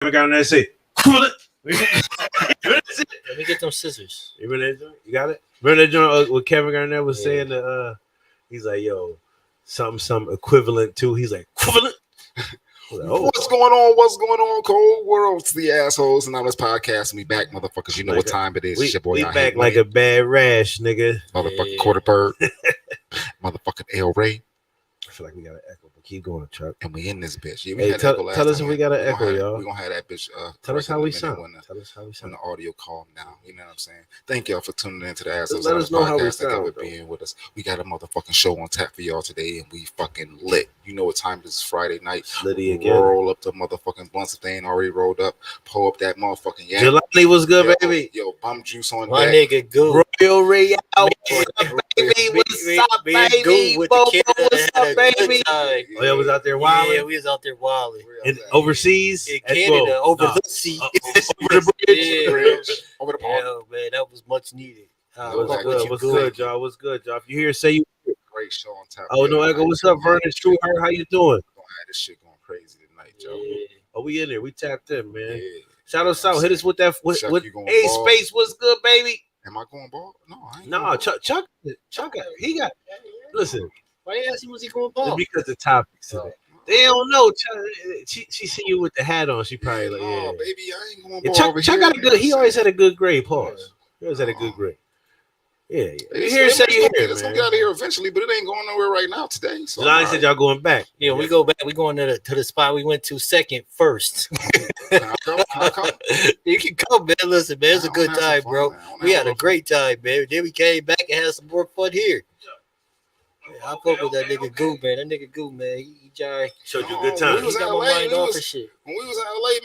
Kevin got on there and say, "Cool Let me get them scissors. You remember that joint? You got it? Remember that joint what Kevin Garnett was saying? He's like, yo, some equivalent to. He's like, equivalent? Like, oh. What's going on? What's going on, Cold World? It's the assholes and on this podcast. We back, motherfuckers. You know like what time it is. We, your boy we back like a bad rash, nigga. Motherfucking quarter bird. Motherfucking El Ray. I feel like we got an echo, but keep going, Chuck. And we in this bitch. Yeah, hey, tell us if we got an echo, y'all. We're going to have that bitch. Tell us how we sound. Tell us how we sound. When the audio calm down. You know what I'm saying? Thank y'all for tuning in to the assholes. Let us know how we sound. Thank you for being with us. We got a motherfucking show on tap for y'all today, and we fucking lit. You know what time it is? Friday night. Slitty again. Roll up the motherfucking blunts if they ain't already rolled up. Pull up that motherfucking yak. Jelani was good, baby. Yo, bum juice on my deck. nigga Goo. Royal Real. What's up, baby? What's up, baby? What's up, baby? Oh, yeah, was out there wilding? Yeah, we was out there wilding. Overseas? In Canada, over the sea. Over the bridge? Over the pond. Yeah, man, that was much needed. What's good, y'all? What's good, y'all? If you hear, say you. Great show on top. Oh, no echo. What's up, Vernon Trueheart? How you doing? This shit going crazy tonight, Joe. Yeah. Oh, we in there. We tapped in, man. Yeah. Shout us out. Hit us with that. With A Space. What's good, baby? Am I going ball? No, I ain't. No, Chuck. He got. Listen. Why you asking was he going ball? Because the topics today. They don't know. She see you with the hat on. She probably like, yeah. Baby, I ain't going ball. Chuck got a good. He always had a good grade. Pause. He always had a good grade. Yeah. You hear? Say you hear, man. It's gonna get out of here eventually, but it ain't going nowhere right now today. So Johnny said y'all going back. Yeah, we go back. We going to the spot we went to second first. Can I come? You can come, man. Listen, man, it's a good time, bro. We had a great time, man. Then we came back and had some more fun here. I fuck with that nigga Goo, man. That nigga Goo, man. He showed you a good time. When we was in LA,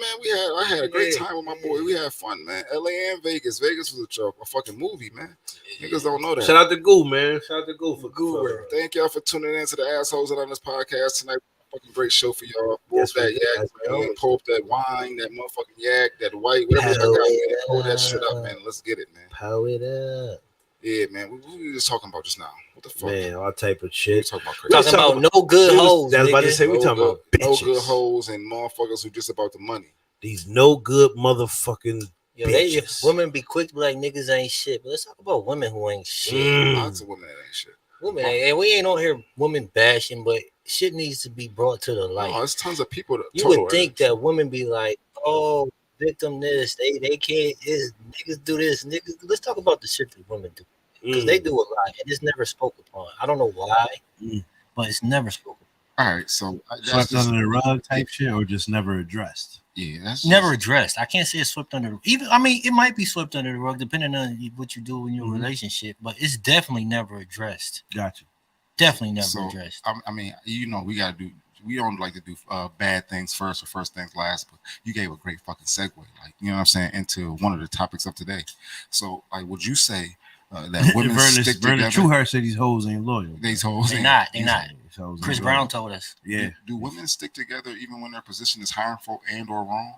man, I had a great time with my boy. We had fun, man. LA and Vegas. Vegas was a fucking movie, man. Niggas don't know that. Shout out to Goo, man. Shout out to Goo for Goo. Thank y'all for tuning in to the assholes that on this podcast tonight. Fucking great show for y'all. Pull up that yak, man. Pull up that wine, that motherfucking yak, that white, whatever y'all got, man. Pull that shit up, man. Let's get it, man. Power it up. Yeah, man. What were we just talking about just now? What the fuck? Man, all type of shit. Talking about no good hoes. That's about to say we talking about bitches. No good hoes and motherfuckers who just about the money. These no good motherfucking bitches. Women be quick to be like niggas ain't shit. But let's talk about women who ain't shit. Lots of women that ain't shit. Women, and we ain't on here women bashing, but shit needs to be brought to the light. No, there's tons of people that you would think that women be like, oh, victim this, they can't, niggas do this, niggas. Let's talk about the shit that women do. Because they do a lot, and it's never spoken upon. I don't know why, but it's never spoken. All right, so swept under the rug type shit, or just never addressed. Yeah, that's never addressed. I can't say it's swept under. I mean, it might be swept under the rug depending on what you do in your relationship, but it's definitely never addressed. Gotcha. Definitely never addressed. I mean, you know, we gotta do. We don't like to do bad things first or first things last, but you gave a great fucking segue, like, you know what I'm saying, into one of the topics of today. So, like, would you say? That women stick together. Vernon Trueheart said these hoes ain't loyal. These hoes They're not. Chris Brown told us. Yeah. Do women stick together even when their position is harmful and or wrong?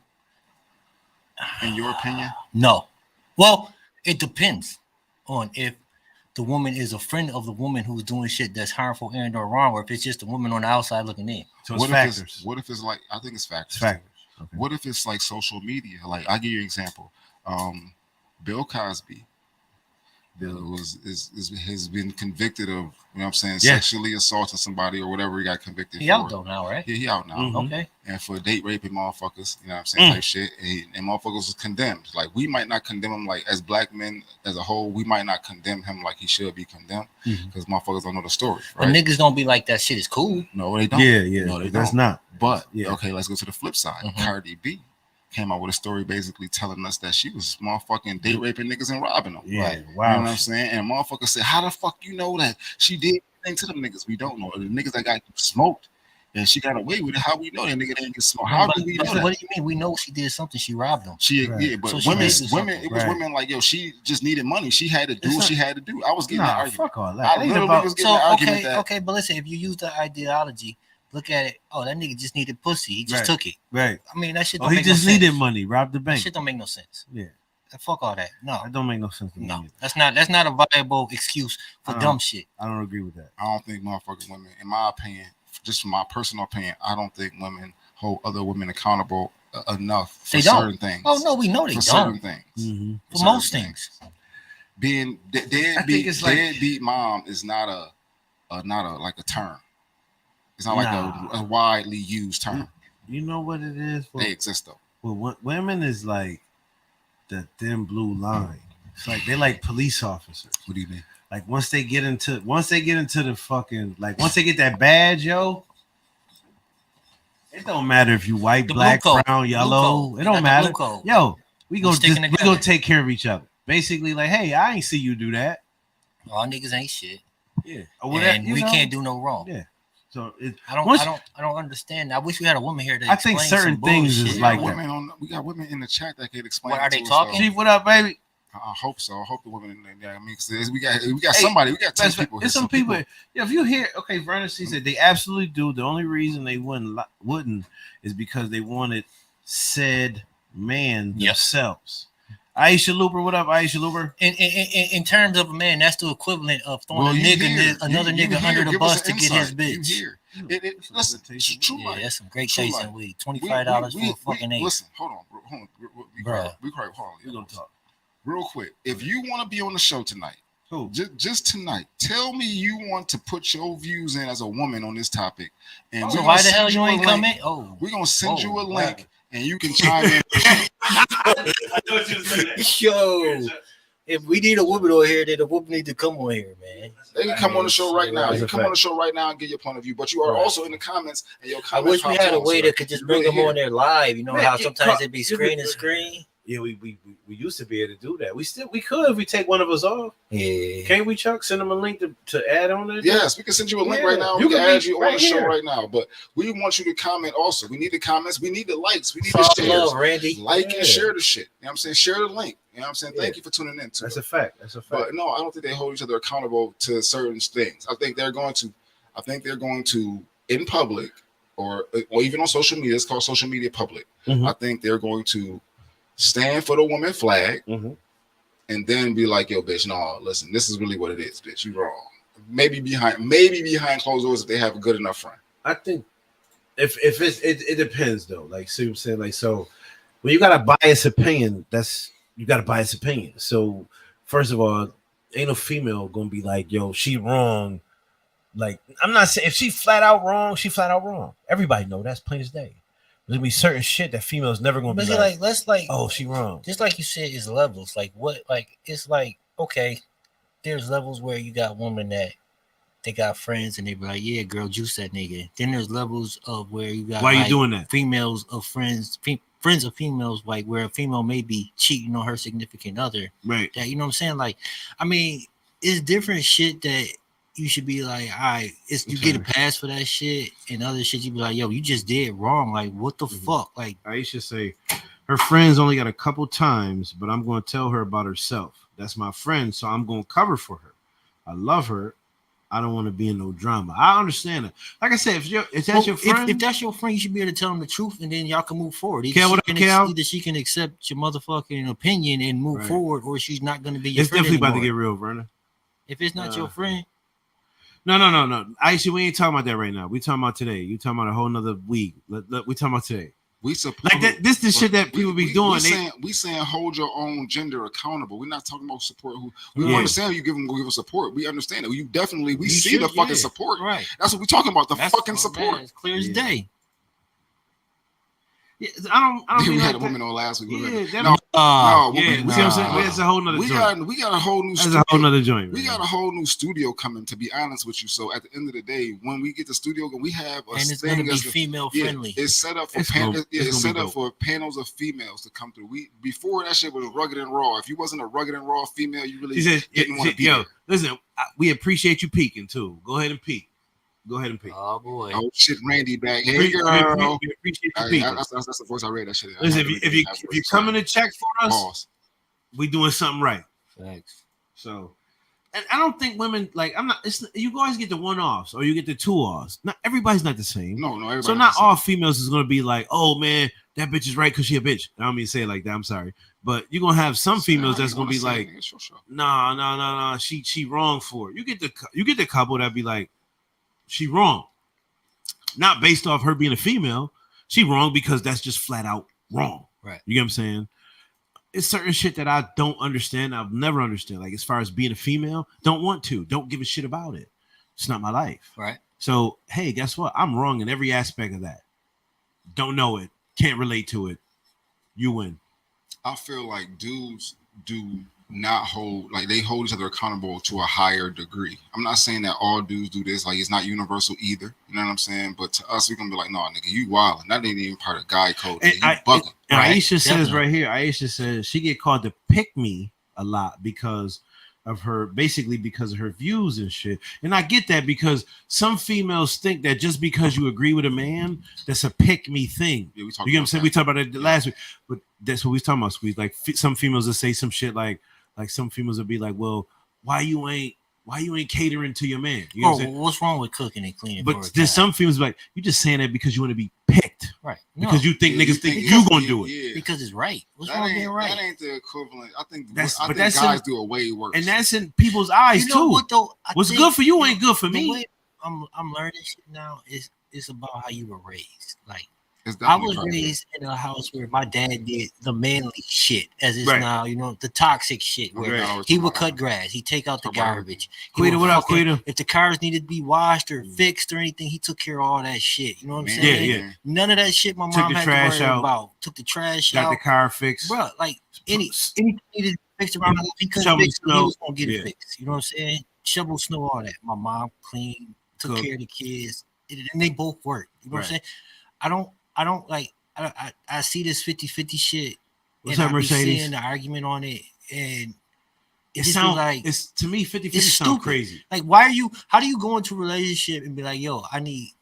In your opinion? No. Well, it depends on if the woman is a friend of the woman who's doing shit that's harmful and or wrong, or if it's just a woman on the outside looking in. So it's factors. What if it's like, I think it's factors. Factors. Okay. What if it's like social media? Like, I'll give you an example. Bill Cosby. Bill has been convicted of, you know what I'm saying, sexually assaulting somebody or whatever he got convicted for. He out though now, right? Yeah, he out now. Okay. And for date raping motherfuckers, you know what I'm saying, type shit. And motherfuckers was condemned. Like, we might not condemn him, like, as black men as a whole, we might not condemn him like he should be condemned because motherfuckers don't know the story, right? But niggas don't be like, that shit is cool. No, they don't. Yeah. No, that's not. But, okay, let's go to the flip side. Cardi B came out with a story basically telling us that she was motherfucking date raping niggas and robbing them. Yeah, right? wow. You know what I'm saying? And motherfucker said, how the fuck you know that she did anything to them niggas? We don't know. The niggas that got smoked and she got away with it. How we know that nigga didn't get smoked? How do we know that? What do you mean? We know she did something. She robbed them. Yeah, but so women, it was women like, yo, she just needed money. She had to do what she had to do. I was getting that argument. Fuck all that. Okay, but listen, if you use the ideology, look at it. Oh, that nigga just needed pussy. He just took it. Right. I mean, that shit don't make no sense. He just needed money. Robbed the bank. That shit don't make no sense. Yeah. Fuck all that. No. That don't make no sense to me. No. That's not a viable excuse for dumb shit. I don't agree with that. I don't think motherfucking women, in my opinion, just from my personal opinion, I don't think women hold other women accountable enough for They don't. certain things. Oh no, we know they For certain don't. things. Mm-hmm. For most things. Being deadbeat mom is not a like a term. It's not like a widely used term. You know what it is? They exist though. Well, women is like the thin blue line. It's like they like police officers. What do you mean? Like once they get into the fucking, like once they get that badge, yo, it don't matter if you white, The black, blue code. brown, yellow. Blue It code. don't They got the matter. blue code. Yo, we gonna sticking together. take care of each other. Basically, like, hey, I ain't see you do that. All niggas ain't shit. Yeah, or whatever, And we can't do no wrong. Yeah. So I don't understand. I wish we had a woman here to I think explain certain some things bullshit. is like we got women in the chat that can explain. What, are it they to us, talking? though. Chief, what up, baby? I hope so. I hope the women. I mean, 'cause we got somebody. We got 10 people. There's here. some people. Yeah, if you hear, okay, Vernon, she said they absolutely do. The only reason they wouldn't is because they wanted said man themselves. Aisha Looper, what up, Aisha Looper? In terms of a man, that's the equivalent of throwing Well, a you nigga, here. another You nigga here. under the Give us bus to an get his insight. bitch. You here. Listen, true Yeah, life. that's some great True chasing life. weed. $25 for a fucking eight. Listen, hold on. Be quiet. Hold on. We're gonna talk. Real quick. If you want to be on the show tonight, Who? just tonight, tell me you want to put your views in as a woman on this topic. And So we're why gonna the hell send you a ain't link. come in? Oh, We're gonna send you a wow. link and you can chime in. Yo, if we need a woman on here, then the woman need to come on here, man. They can come on the show right now. That's You a come fact. on the show right now and get your point of view. But you are Right. also in the comments, and your I comments. wish we had a way that could just bring them on there live. You know Man, how you sometimes can't- it be you screen could- and screen. Yeah, we used to be able to do that. We could if we take one of us off. Yeah. Can't we, Chuck? Send them a link to add on there. Yes, we can send you a link Yeah, right now. you We can can add be you on right the show here. right now. But we want you to comment also. We need the comments. We need the likes. We need It's all the shares. love, Randy. Like Yeah. and share the shit. You know what I'm saying? Share the link. You know what I'm saying? Yeah. Thank you for tuning in. That's a fact. That's a fact. But no, I don't think they hold each other accountable to certain things. I think they're going to in public or even on social media. It's called social media public. Mhm. I think they're going to stand for the woman flag Mhm. and then be like, yo, bitch, no, listen, this is really what it is, bitch. You wrong. Maybe behind closed doors if they have a good enough friend. I think if it depends though. Like, see what I'm saying? Like, so when you got a biased opinion, you got a biased opinion. So first of all, ain't no female gonna be like, yo, she wrong. Like, I'm not saying if she flat out wrong, she flat out wrong. Everybody know that's plain as day. There's gonna be certain shit that females never gonna But be see, like, let's like, oh, she wrong. just like you said, it's levels. Like what? Like it's like okay, there's levels where you got women that they got friends and they be like, yeah, girl, juice that nigga. Then there's levels of where you got Why you like, doing that? females of friends, friends of females, like where a female may be cheating on her significant other. Right. That you know what I'm saying? Like, I mean, it's different shit that you should be like, all right, you get a pass for that shit, and other shit you be like, yo, you just did wrong. Like, what the fuck? Like, Aisha say her friends only got a couple times, but I'm going to tell her about herself. That's my friend, so I'm going to cover for her. I love her. I don't want to be in no drama. I understand it. Like I said, if that's your friend, if that's your friend, you should be able to tell them the truth, and then y'all can move forward. Kel, what up, Kel? Either she can accept your motherfucking opinion and move Right. forward, or she's not going to be your it's friend definitely about to anymore. get real, Vernon. If it's not your friend, No. Aisha, we ain't talking about that right now. We talking about today. You talking about a whole nother week. We talking about today. We support Like that. This the shit that people be doing. We saying hold your own gender accountable. We're not talking about support. We Yeah. understand you give us support. We understand it. We You see should, the fucking yeah. support. right? That's what we're talking about. The That's fucking man, support. it's clear as Yeah. day. Yeah, I don't. We mean had like a woman that. on last week. Yeah, that No, don't- no, yeah. we- See what I'm saying? nah. That's a whole nother we joint. got a whole new That's studio. a whole nother joint. We man. got a whole new studio coming. To be honest with you, so at the end of the day, when we get the studio, we have a And it's going to thing be that's female yeah, friendly. it's set up for It's gonna set be up for panels of females to come through. Before that shit was rugged and raw. If you wasn't a rugged and raw female, you really She said, didn't want to be "Yo, there. listen, we appreciate you peeking too. Go ahead and peek. Go ahead and peek. Oh boy. Oh shit, Randy back. Hey We girl. appreciate you peeking. That's the voice I read that shit. Listen, if you coming to check for us, Pause. we doing something right. Thanks. So, and I don't think women like. I'm not. It's you always get the one offs or you get the two offs. Not everybody's not the same. No, everybody. So not all females is gonna be like, oh man, that bitch is right because she a bitch. I don't mean to say it like that. I'm sorry, but you're gonna have some females that's gonna be like, sure. nah, she wrong for it. You get the couple that be like, she wrong, not based off her being a female. She wrong because that's just flat out wrong. Right. You get what I'm saying? It's certain shit that I don't understand. I've never understood. Like as far as being a female, don't give a shit about it. It's not my life. Right. So hey, guess what? I'm wrong in every aspect of that. Don't know it. Can't relate to it. You win. I feel like dudes do not hold, like they hold each other accountable to a higher degree. I'm not saying that all dudes do this, like it's not universal either. You know what I'm saying? But to us, we're gonna be like, no, nigga, you wildin'. That ain't even part of guy code. And You bugging. And Right, Aisha says definitely. right here, Aisha says she get called to pick me a lot because of her, basically because of her views and shit. And I get that because some females think that just because you agree with a man, that's a pick me thing. Yeah, we You talk get what I'm about saying? that. We talked about it last week, but that's what we was talking about, Squeeze. Like some females will say some shit like some females will be like, well, why you ain't catering to your man? You know what I'm Bro, saying? what's wrong with cooking and cleaning? for But a there's guy? some females like, you just saying that because you want to be picked. right Because you think Yeah, niggas think yeah, you gonna do it. Yeah. because it's right. What's That wrong with ain't, being right? that ain't the equivalent. I think But guys that's do it way worse. And that's in people's eyes You know too. what though? I What's think good for you ain't good for the me. way I'm learning shit now is it's about how you were raised. Like It's I definitely was right. raised in a house where my dad did the manly shit, as it's Right. now, the toxic shit where Okay, I always he talk would about cut that. grass, he'd take out the Talk about garbage. He Quita, would what up, fucking- Quita? If the cars needed to be washed or fixed or anything, he took care of all that shit. You know what I'm Man, saying? Yeah. None of that shit my Took mom the had trash to worry out. about. Took the trash Got out. the car fixed. Bro, like anything needed to be fixed around the house, he couldn't Shovel fix it, he snow. was gonna get Yeah. it fixed. You know what I'm saying? Shovel snow, all that. My mom cleaned, took Cook. care of the kids, and they both worked. You know what I'm Right. saying? I don't like I see this 50-50 shit. What's and up, I be Mercedes? seeing the argument on it, and It just be sounds like, it's to me 50-50 it's sound stupid. crazy. how do you go into a relationship and be like, yo, I need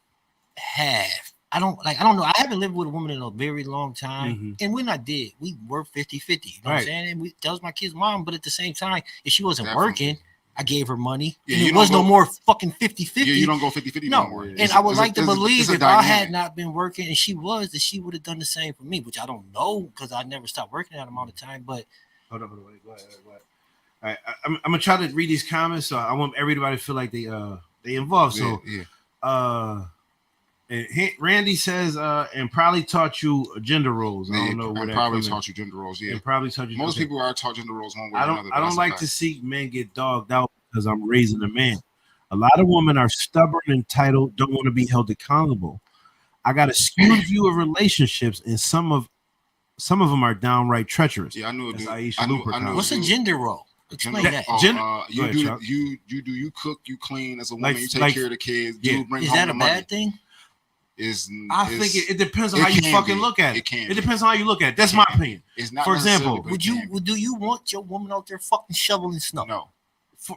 half? I don't know. I haven't lived with a woman in a very long time. Mhm. And when I did, we were 50-50. You know what I'm Right. saying? And that was my kid's mom. But at the same time, if she wasn't Definitely. working, I gave her money. Yeah, and you it don't was no go- more fucking 50-50. You don't go 50-50 No, no more. and I would like to believe it's a if I had dynamic. not been working and she was, that she would have done the same for me, which I don't know because I never stopped working that amount of time. But Hold on, wait, go ahead. All right, I'm gonna try to read these comments, so I want everybody to feel like they involved. So yeah. and Randy says and probably taught you gender roles. I don't know where and that probably come in. taught you gender roles. Yeah, And probably taught you. most okay. people are taught gender roles one way I or don't another. I don't like to see men get dogged out because I'm raising a man. A lot of women are stubborn, entitled, don't want to be held accountable. I got a skewed view of relationships, and some of them are downright treacherous. Yeah, I knew it. That's dude. Aisha I knew. Looper I knew. comment. what's a gender role? Explain Gender- that. Oh, Gender- you Go ahead, do. Chuck. You cook. You clean as a woman. Like- you take like- care of the kids. yeah. You bring Is home that the a money. bad thing? I think it depends on it how you can fucking be. look at it. It can It be. depends on how you look at it. That's my opinion. It's not. For necessarily, example, but it can be. Do you want your woman out there fucking shoveling snow? No,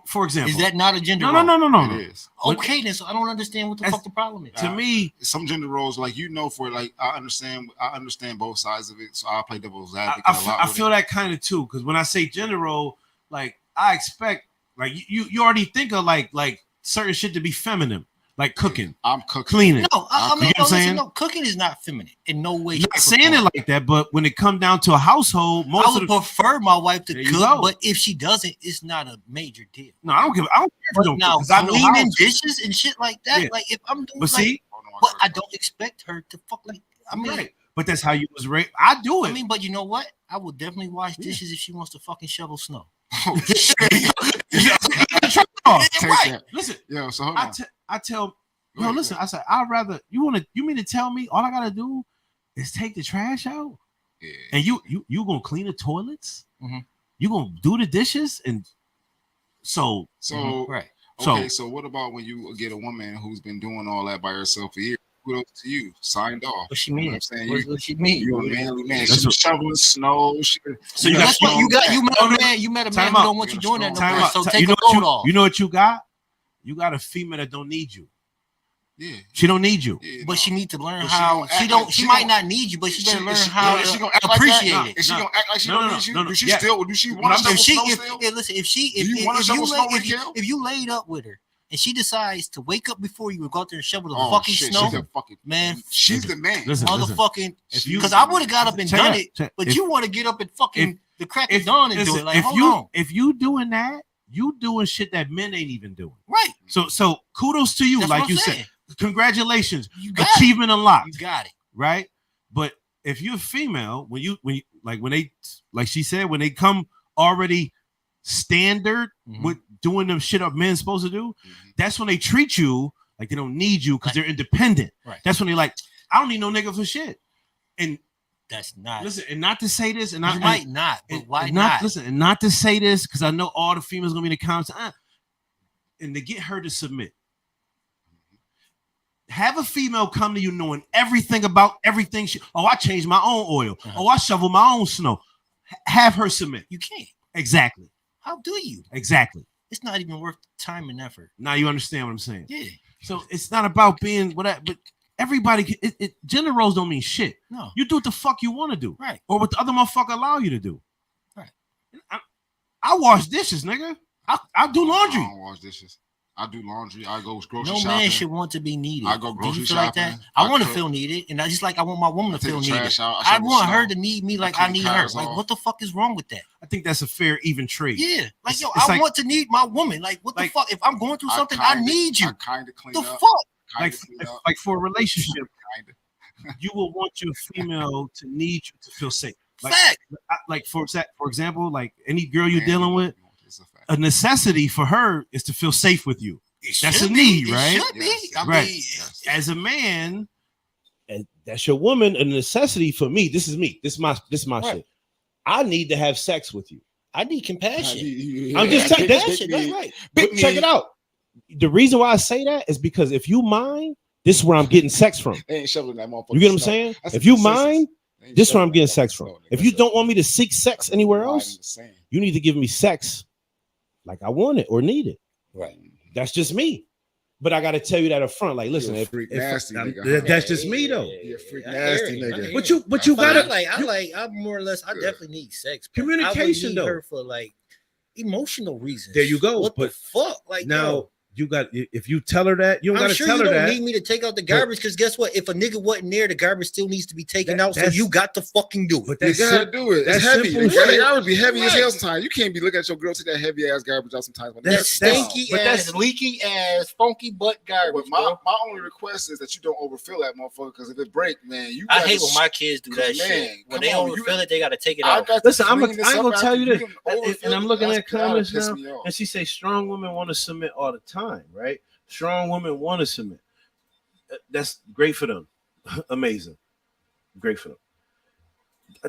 For example, Is that not a gender no, role? no. it is. Okay, then so I don't understand what the That's- fuck the problem is. To me, Some gender roles, like for like, I understand both sides of it. So I play devil's advocate I a lot. I with feel it. that kind of too. Because when I say gender role, like I expect, like you already think of like certain shit to be feminine, like cooking, I'm cooking. cleaning. No, I You mean, get what I'm saying? no, cooking is not feminine in no way. Not shape, or saying form. it like that, but when it come down to a household, I most would of the prefer my wife to There you cook, go. but if she doesn't, it's not a major deal. no, I don't care if you But don't now, because I know cleaning how. dishes and shit like that, Yeah. like if I'm doing, But like, see, Hold on, but I don't expect her to fuck like. I mean, right. But that's how you was raised. I do it. I mean, but you know what? I will definitely wash dishes if she wants to fucking shovel snow. Oh, shit. Oh, Take right. that. listen, Yo, so hold on. I tell Go no, ahead, listen. go I said I'd rather you mean to tell me all I gotta do is take the trash out Yeah. and you gonna clean the toilets? Mhm. You gonna do the dishes and so So Right. okay, so what about when you get a woman who's been doing all that by herself for years? Kudos to you, signed off. What she You know mean? what I'm saying? What she mean? You're a manly man. That's She what- shoveling snow. So you got- That's what you got. You met a man. You met a man Time who out. don't want you doing that no Time more. out. So You take know a what load off. you know what you got? You got a female that don't need you. Yeah. She don't need you. Yeah, But no. she need to learn But she how. gonna She act don't. like- She she might gon- not need you, but she better learn Is how is she to gonna act like appreciate that? it. Is she No. gonna act like she No, don't no, need you? no, no. Do she Yeah. still? Do she But want I'm to If shovel she, snow if, still? yeah, listen, if she, Do you wanna if shovel you, snow lay- with if, you, Kel? if you laid up with her and she decides to wake up before you and go out there and shovel the Oh fucking shit, snow, she's a fucking man, She's the man. Listen. motherfucking, If you- because I would have got up and Check done out, it, check- but if- you want to get up and fucking the crack of if- dawn and do listen, it. Like, if hold on, you doing that, you doing shit that men ain't even doing. right? So kudos to you, That's like what you I'm said. saying. Congratulations, You got achievement it. unlocked, You got it. right? But if you're a female, when you when they like she said, when they come already standard with doing them shit up men's supposed to do, that's when they treat you like they don't need you because they're independent. Right. That's when they like, I don't need no nigga for shit. And that's not. Listen, and not to say this, and you I might not, but why and not? Listen, and not to say this because I know all the females gonna be in the comments, and to get her to submit. Have a female come to you knowing everything about everything. I changed my own oil. I shovel my own snow. Have her submit. You can't. Exactly. How do you? Exactly. It's not even worth time and effort. Now you understand what I'm saying. Yeah. So it's not about being whatever, but everybody, gender roles don't mean shit. No. You do what the fuck you want to do. Right. Or what the other motherfucker allow you to do. Right. I wash dishes, nigga. I do laundry. I don't wash dishes. I do laundry. I go grocery shopping. shopping. No man should want to be needed. I go grocery shopping. Like that? I want to feel needed, and I just like I want my woman to feel needed. I want her to need me like I need her. Like, what the fuck is wrong with that? I think that's a fair, even trade. Yeah, like I want to need my woman. Like, what the fuck? If I'm going through something, I need you. Kind of clean the up. Fuck? Like for a relationship, you will want your female to need you to feel safe. Like for example, like any girl you're dealing with, a necessity for her is to feel safe with you. That's a need, right? Right. As a man, and that's your woman, a necessity for me. This is me. This is my shit. I need to have sex with you. I need compassion. I'm just saying that shit. Right. But check it out. The reason why I say that is because if you mind, this is where I'm getting sex from. They ain't shoveling that motherfucker. You get what I'm saying? If you mind, this is where I'm getting sex from. If you don't want me to seek sex anywhere else, you need to give me sex like I want it or need it. Right. That's just me. But I got to tell you that up front. Like, listen, that's just me though. You're a freak nasty nigga. But you gotta. I more or less. I definitely need sex. Communication I would need though. her for like emotional reasons. There you go. What the fuck? Like now. You got if you tell her that you don't got to tell her that. You don't need me to take out the garbage because guess what? If a nigga wasn't there, the garbage still needs to be taken out. So you got to fucking do it. But you gotta do it. It's heavy. I would be heavy as hell sometimes. You can't be looking at your girl take that heavy ass garbage out sometimes. That stinky ass, leaky ass, funky butt garbage. My only request is that you don't overfill that motherfucker because if it break, man, you. I hate when my kids do that shit. When they overfill it, they got to take it out. Listen, I ain't gonna tell you this, and I'm looking at comments now, and she say strong women want to submit all the time, right? Strong women want to submit. That's great for them. Amazing. Great for them.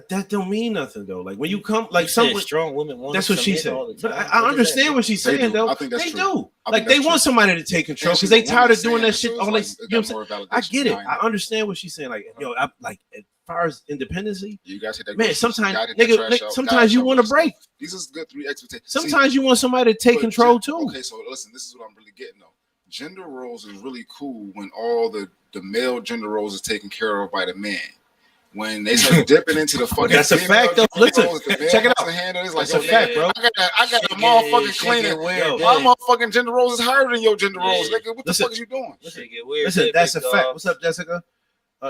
That don't mean nothing though. Like when you come, like some strong women want. That's what she said. But I understand what she's saying though. I think that's they true. do. Like they want somebody to take control because they tired of doing that shit. All they, you know what I'm saying? I get it. I understand what she's saying. Like yo, I like as far as independency, you guys hit that. Man, sometimes nigga, sometimes you want to break. These is good 3 expectations. Sometimes you want somebody to take control too. Okay, so listen, this is what I'm really getting though. Gender roles is really cool when all the male gender roles is taken care of by the man. When they start dipping into the fucking that's a fact though. Listen, check it out. It's like, that's a fact, bro. I got a motherfucking cleaner. My motherfucking gender roles is higher than your gender roles. Nigga, what the fuck is you doing? Listen, that's a fact. What's up, Jessica?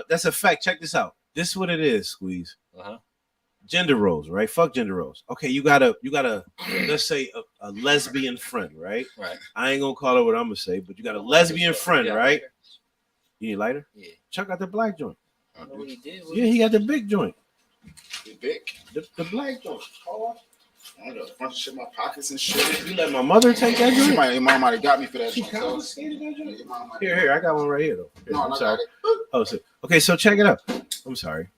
That's a fact. Check this out. This is what it is, Squeeze. Gender roles, right? Fuck gender roles. Okay, you got a let's say a lesbian friend, right? Right. I ain't gonna call her what I'm gonna say, but you got a lesbian friend, right? You need lighter? Yeah. Chuck out the black joint. No, he did. Yeah, he got the big joint. The big? The black joint. I got a bunch of shit in my pockets and shit. You let my mother take that joint? Your mom might have got me for that. She confiscated that joint? Here, I got one right here though. Here, no, I'm I sorry. got it. Oh, so okay, so check it out. I'm sorry.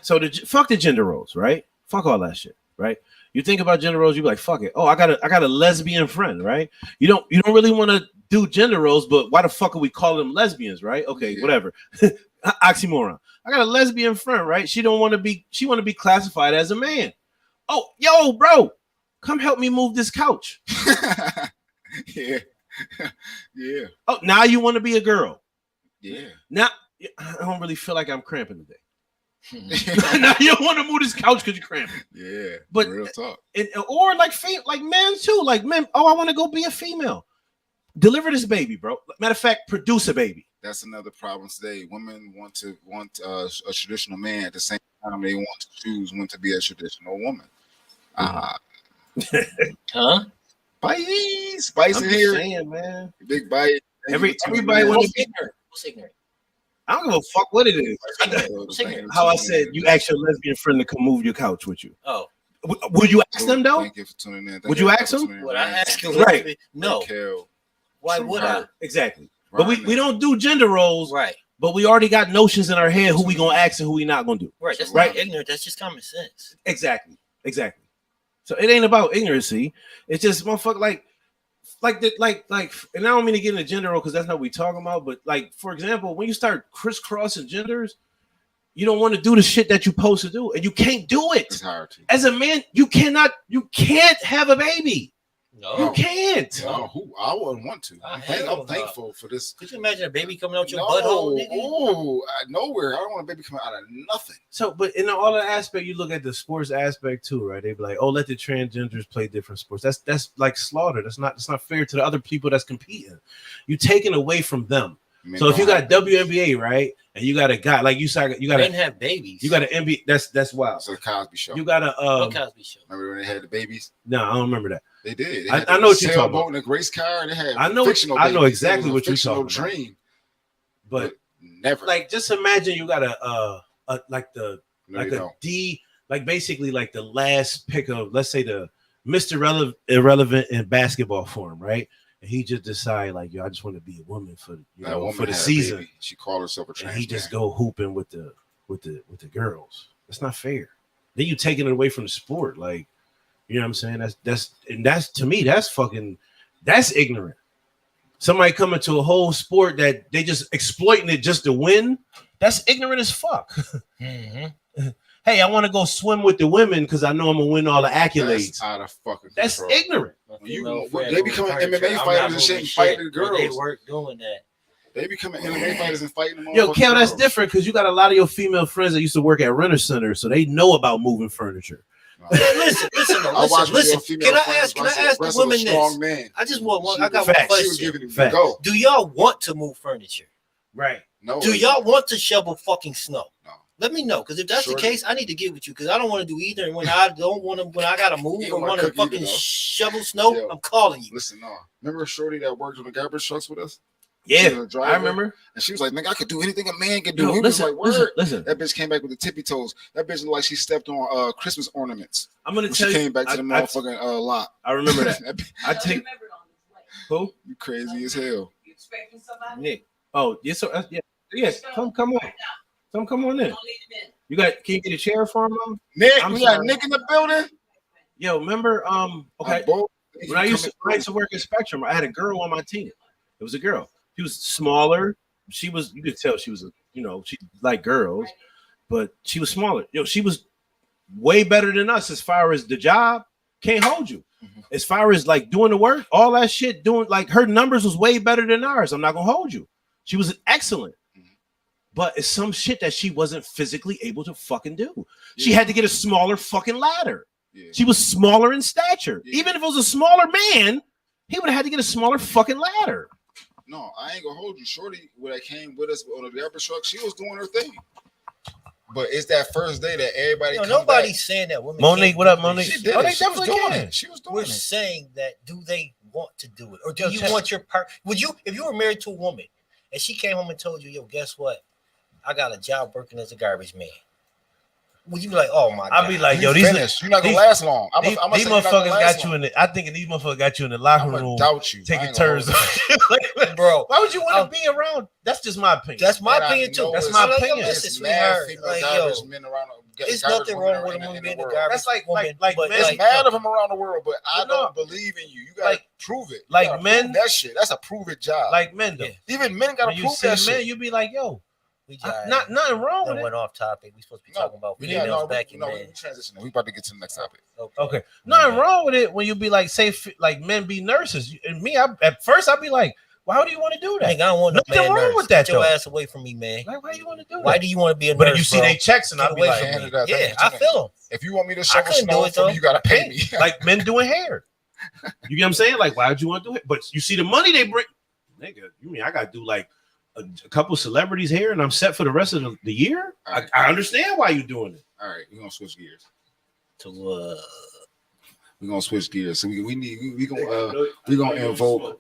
So fuck the gender roles, right? Fuck all that shit, right? You think about gender roles, you be like, fuck it. Oh, I got a lesbian friend, right? You don't really want to do gender roles, but why the fuck are we calling them lesbians, right? Okay, whatever. Oxymoron. I got a lesbian friend, right? She want to be classified as a man. Oh, yo, bro, come help me move this couch. Yeah. Oh, now you want to be a girl. Yeah. Now I don't really feel like I'm cramping today. Now you want to move this couch because you're cramping. Yeah, but real talk. Or like men too. Like men, oh, I want to go be a female. Deliver this baby, bro. Matter of fact, produce a baby. That's another problem today. Women want a traditional man at the same time they want to choose when to be a traditional woman. Huh? Spice in here, saying, man. Big bite. Everybody wants to be ignorant. I don't give a fuck what it is. How I said you ask your lesbian friend to come move your couch with you. Oh, Would you ask them though? Thank you for tuning in. Would you ask them? would I ask you? Right. No. Why would I? Exactly. But we don't do gender roles. Right. But we already got notions in our head who we gonna ask and who we not gonna do. Right. That's Right. not ignorant. That's just common sense. Exactly. So it ain't about ignorancy. It's just motherfucker like, and I don't mean to get into gender role because that's not what we talking about. But like, for example, when you start crisscrossing genders, you don't want to do the shit that you're supposed to do, and you can't do it. It's hard to. As a man, you can't have a baby. No. You can't. No, I wouldn't want to. I'm thankful for this. Could you imagine a baby coming out your butthole, nigga? Oh, nowhere. I don't want a baby coming out of nothing. So, but in all the aspect, you look at the sports aspect too, right? They be like, "Oh, let the transgenders play different sports." That's like slaughter. That's not fair to the other people that's competing. You taking away from them. So if you got WNBA, right, and you got a guy like you got didn't have babies. You got an NBA. That's wild. It's a Cosby Show. You got a What Cosby Show? Remember when they had the babies? No, I don't remember that. They did. They I had know what you're talking about. And a race car. They had I know fictional exactly babies. what you're Fictional talking about. dream, But never. like, just imagine you got a like the No, like you a don't. D, like basically like the last pick of, let's say, the Mr. Irrelevant in basketball form, right? And he just decide like, yo, I just want to be a woman for That woman for the had a season. baby. She called herself a trans And he just man. go hooping with the girls. That's not fair. Then you taking it away from the sport, like, you know what I'm saying? That's to me, that's ignorant. Somebody coming to a whole sport that they just exploiting it just to win. That's ignorant as fuck. Mm-hmm. Hey, I want to go swim with the women because I know I'm gonna win all the accolades. That's out of fucking That's control. ignorant. They becoming MMA fighters and shit and fighting the girls. They work doing that. They becoming MMA fighters and fighting them. Yo, Kel, that's different because you got a lot of your female friends that used to work at Renter Center, so they know about moving furniture. Listen. Can I ask the women this? Man. I just want one. I got Facts. one She was question. giving him Facts. go. Do y'all want to move furniture? Right. No. Do y'all want to shovel fucking snow? No. Let me know, because if that's Sure. the case, I need to get with you because I don't want to do either. And when I gotta move You or don't wanna want to cook either, fucking though. shovel snow, Yo. I'm calling you. Listen, no. Remember Shorty that worked on the garbage trucks with us? She Yeah, was a driver, I remember. And she was like, "Nigga, I could do anything a man can do." Yo, He was like, "Word." listen. That bitch came back with the tippy toes. That bitch looked like she stepped on Christmas ornaments I'm gonna when tell she you. came back to the motherfucking lot. I remember that. I take who? You crazy as hell. Nick, Oh, yes, sir. Yes. Come on. Come on in. Can you get a chair for him? Mom? Nick, I'm we got sorry. Nick in the building. Yo, remember? Okay. When I used to work at Spectrum, I had a girl on my team. It was a girl. She was smaller. You could tell she was she liked girls, but she was smaller. She was way better than us as far as the job. Can't hold you. Mhm. As far as like doing the work, all that shit, doing like her numbers was way better than ours. I'm not gonna hold you. She was excellent. But it's some shit that she wasn't physically able to fucking do. She had to get a smaller fucking ladder. Yeah. She was smaller in stature. Yeah. Even if it was a smaller man, he would have had to get a smaller fucking ladder. No, I ain't gonna hold you. Shorty, when that came with us on the garbage truck, she was doing her thing. But it's that first day that everybody. nobody's saying that women. Monique, can't what up, do Monique? this. She did Oh, it. they She was definitely doing can. it. She was doing We're it. saying that do they want to do it, or do Yo, you check. want your partner? If you were married to a woman and she came home and told you, "Yo, guess what? I got a job working as a garbage man." Would you be like, "Oh my god"? I'd be like, You yo, these finished. You're not gonna these- last long. these motherfuckers got you in the. I think these motherfuckers got you in the locker I'm room gonna doubt you. I taking ain't gonna turns. hold you. bro. Why would you want to be around? That's just my opinion. That's my And I opinion too. know That's it's- my I'm like, yo, opinion. listen, It's sweetheart, mad female like, garbage yo, men around. There's garbage nothing women wrong with a in woman the being a world. garbage That's like woman, men- but There's like, mad of them around the world, but I But no. don't believe in you. You gotta Like- prove it. You like gotta men- prove that shit. That's a prove it job. like men though. Yeah. Even men gotta When you prove see that men, shit. you be like, yo, we nothing wrong that with it. went off topic. We supposed to be talking about we females back in we men. transitioning. We about to get to the next topic. Okay, nothing wrong with it when you be like, say, like men be nurses. And me, at first I'd be like, well, how do you want to do Nigga, I that? don't want no Nothing man wrong nurse. with that, Get your though. ass away from me, man. Like, why do you want to do that? Why do you want to be a nurse? But if you see bro? they checks, and Get I'll be away like, from Hand me. it up. Yeah, I feel them. If you want me to shovel couldn't do snow it, for me, though. you gotta pay me. like men doing hair. You get what I'm saying? Like, why would you want to do it? But you see the money they bring, nigga. You mean I got to do like a couple celebrities hair, and I'm set for the rest of the year? I understand why you're doing it. All right, we're gonna switch gears. To We're gonna switch gears. So we gonna invoke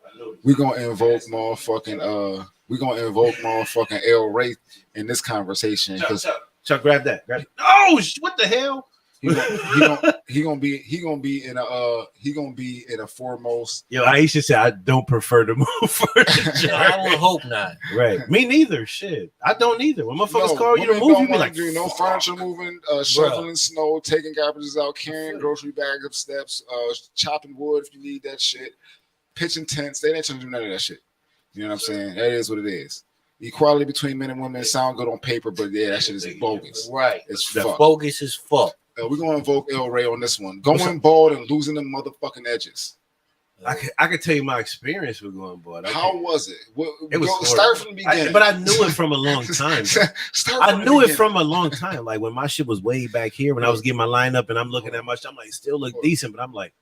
motherfucking L Ray in this conversation because Chuck, grab that. Oh, what the hell? he gonna be in a foremost. Yo, Aisha said I don't prefer to move furniture. I would hope not. Right. Me neither. Shit. I don't either. When motherfuckers call you to women move, don't you be wanna like, do no furniture moving, shoveling snow, taking garbages out, carrying grocery bags up steps, chopping wood if you need that shit, pitching tents. They ain't trying to do none of that shit. You know what I'm saying? That is what it is. Equality between men and women sound good on paper, but yeah, that shit is bogus. Right. It's The fuck. bogus is fuck. We're gonna invoke El Ray on this one. Going bald and losing the motherfucking edges. I can tell you my experience with going bald. How was it? It was start from the beginning. but I knew it from a long time. I knew it from a long time. Like when my shit was way back here, when I was getting my lineup and I'm looking at my shit, I'm like, still look decent, but I'm like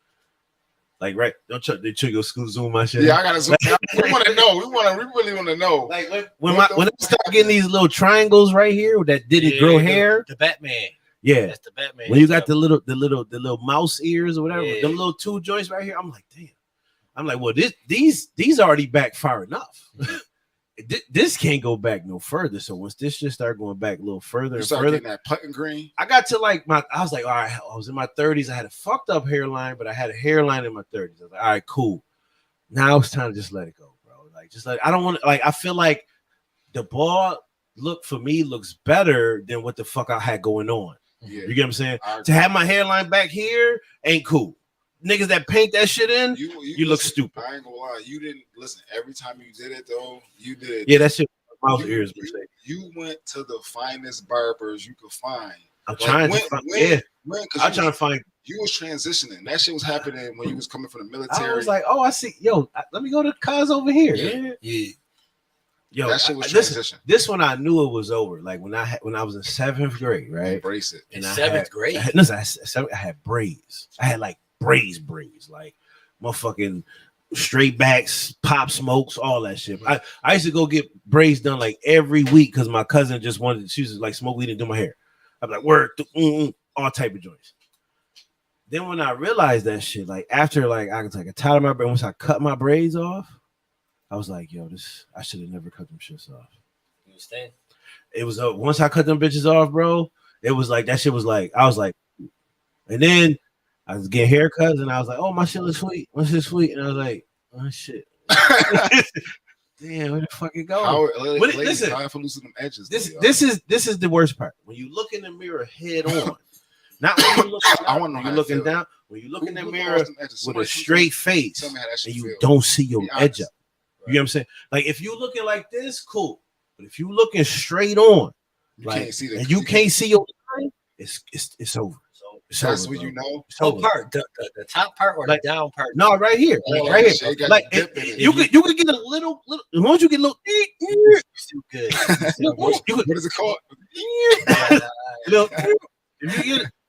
right? Don't Chuck go zoom my shit. Yeah, I gotta zoom. We want to know. We really want to know. Like when I start getting these little triangles right here that didn't grow hair. The Batman. Yeah, That's the Batman. when you got the little mouse ears or whatever, Yeah. them little two joints right here, I'm like, damn. I'm like, well, these already back far enough. This can't go back no further. So once this just start going back a little further You and start further, getting that putting green. I got to like I was like, all right, I was in my 30s. I had a fucked up hairline, but I had a hairline in my 30s. I was like, all right, cool. Now it's time to just let it go, bro. Like, just like I don't want to, like, I feel like the bald look for me looks better than what the fuck I had going on. Yeah, You get what I'm saying? To have my hairline back here ain't cool. Niggas that paint that shit in, you look stupid. I ain't gonna lie. You didn't listen. Every time you did it, though, you did. Yeah, that shit. Mouse ears. You went to the finest barbers you could find. I'm trying to find. Yeah, I'm trying to find. You was transitioning. That shit was happening when you was coming from the military. I was like, oh, I see. Yo, let me go to cuz over here. Yeah. Yo, that shit was transition. This one I knew it was over. Like when I was in 7th grade, right? Embrace it. In 7th grade. I had braids. I had like braids, like motherfucking straight backs, pop smokes, all that shit. I used to go get braids done like every week because my cousin just wanted. She was like smoke weed and do my hair. I'm like work, all type of joints. Then when I realized that shit, like after like I was like tired of my braid, once I cut my braids off, I was like, yo, I should have never cut them shits off. You understand? It was once I cut them bitches off, bro. It was like that shit was like I was like, and then I was getting haircuts and I was like, oh, my shit looks sweet. My shit's sweet, and I was like, oh shit. Damn, where the fuck it go? Listen, time for losing them edges. This is the worst part. When you look in the mirror head on, not when you looking down, when you're looking down, when you look in the mirror with a straight face and you don't see your edge up. You know what I'm saying? Like if you looking like this, cool. But if you looking straight on, like and you can't see your line, it's over. That's what you know. So part the top part or the down part? No, right here, right here. Like you could get a little. Once you get a little, too good. What is it called?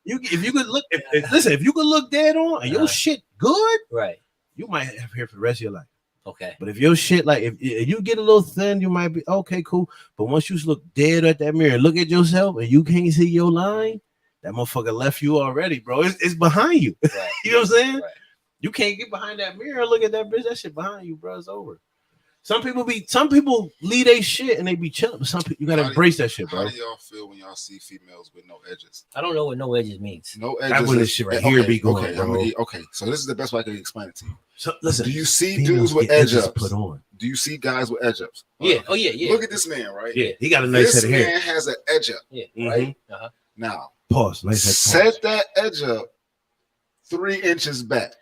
If you could look, listen, if you could look dead on and your shit good, right, you might have hair for the rest of your life. Okay. But if your shit, like if you get a little thin, you might be okay, cool. But once you look dead at that mirror, look at yourself, and you can't see your line, that motherfucker left you already, bro. It's behind you. Right. You know what I'm saying? Right. You can't get behind that mirror. Look at that bitch. That shit behind you, bro. It's over. Some people leave their shit and they be chilling. But some people you gotta embrace that shit, bro. How do y'all feel when y'all see females with no edges? I don't know what no edges means. No edges. That's what this shit right here be going, bro. Okay, so this is the best way I can explain it to you. So listen, do you see dudes with edge ups put on? Do you see guys with edge ups? Yeah. Oh yeah. Look at this man, right? Yeah, he got a nice head of hair. This man has an edge up. Yeah. Mm-hmm. Right. Now, pause. Nice head. Set that edge up 3 inches back.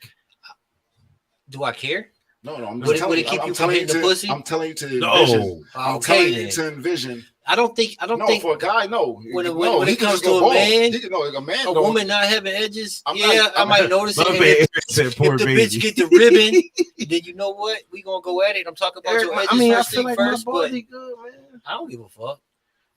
Do I care? No, I'm would telling it keep you. you from hitting the pussy? I'm telling you to envision. I'm telling you to envision. I don't think for a guy, no. When it comes to a man, a woman not having edges, I might notice it. If the baby. bitch get the ribbon, then you know what? We gonna go at it. I'm talking about your edges I first feel like first, my but body good, man. I don't give a fuck.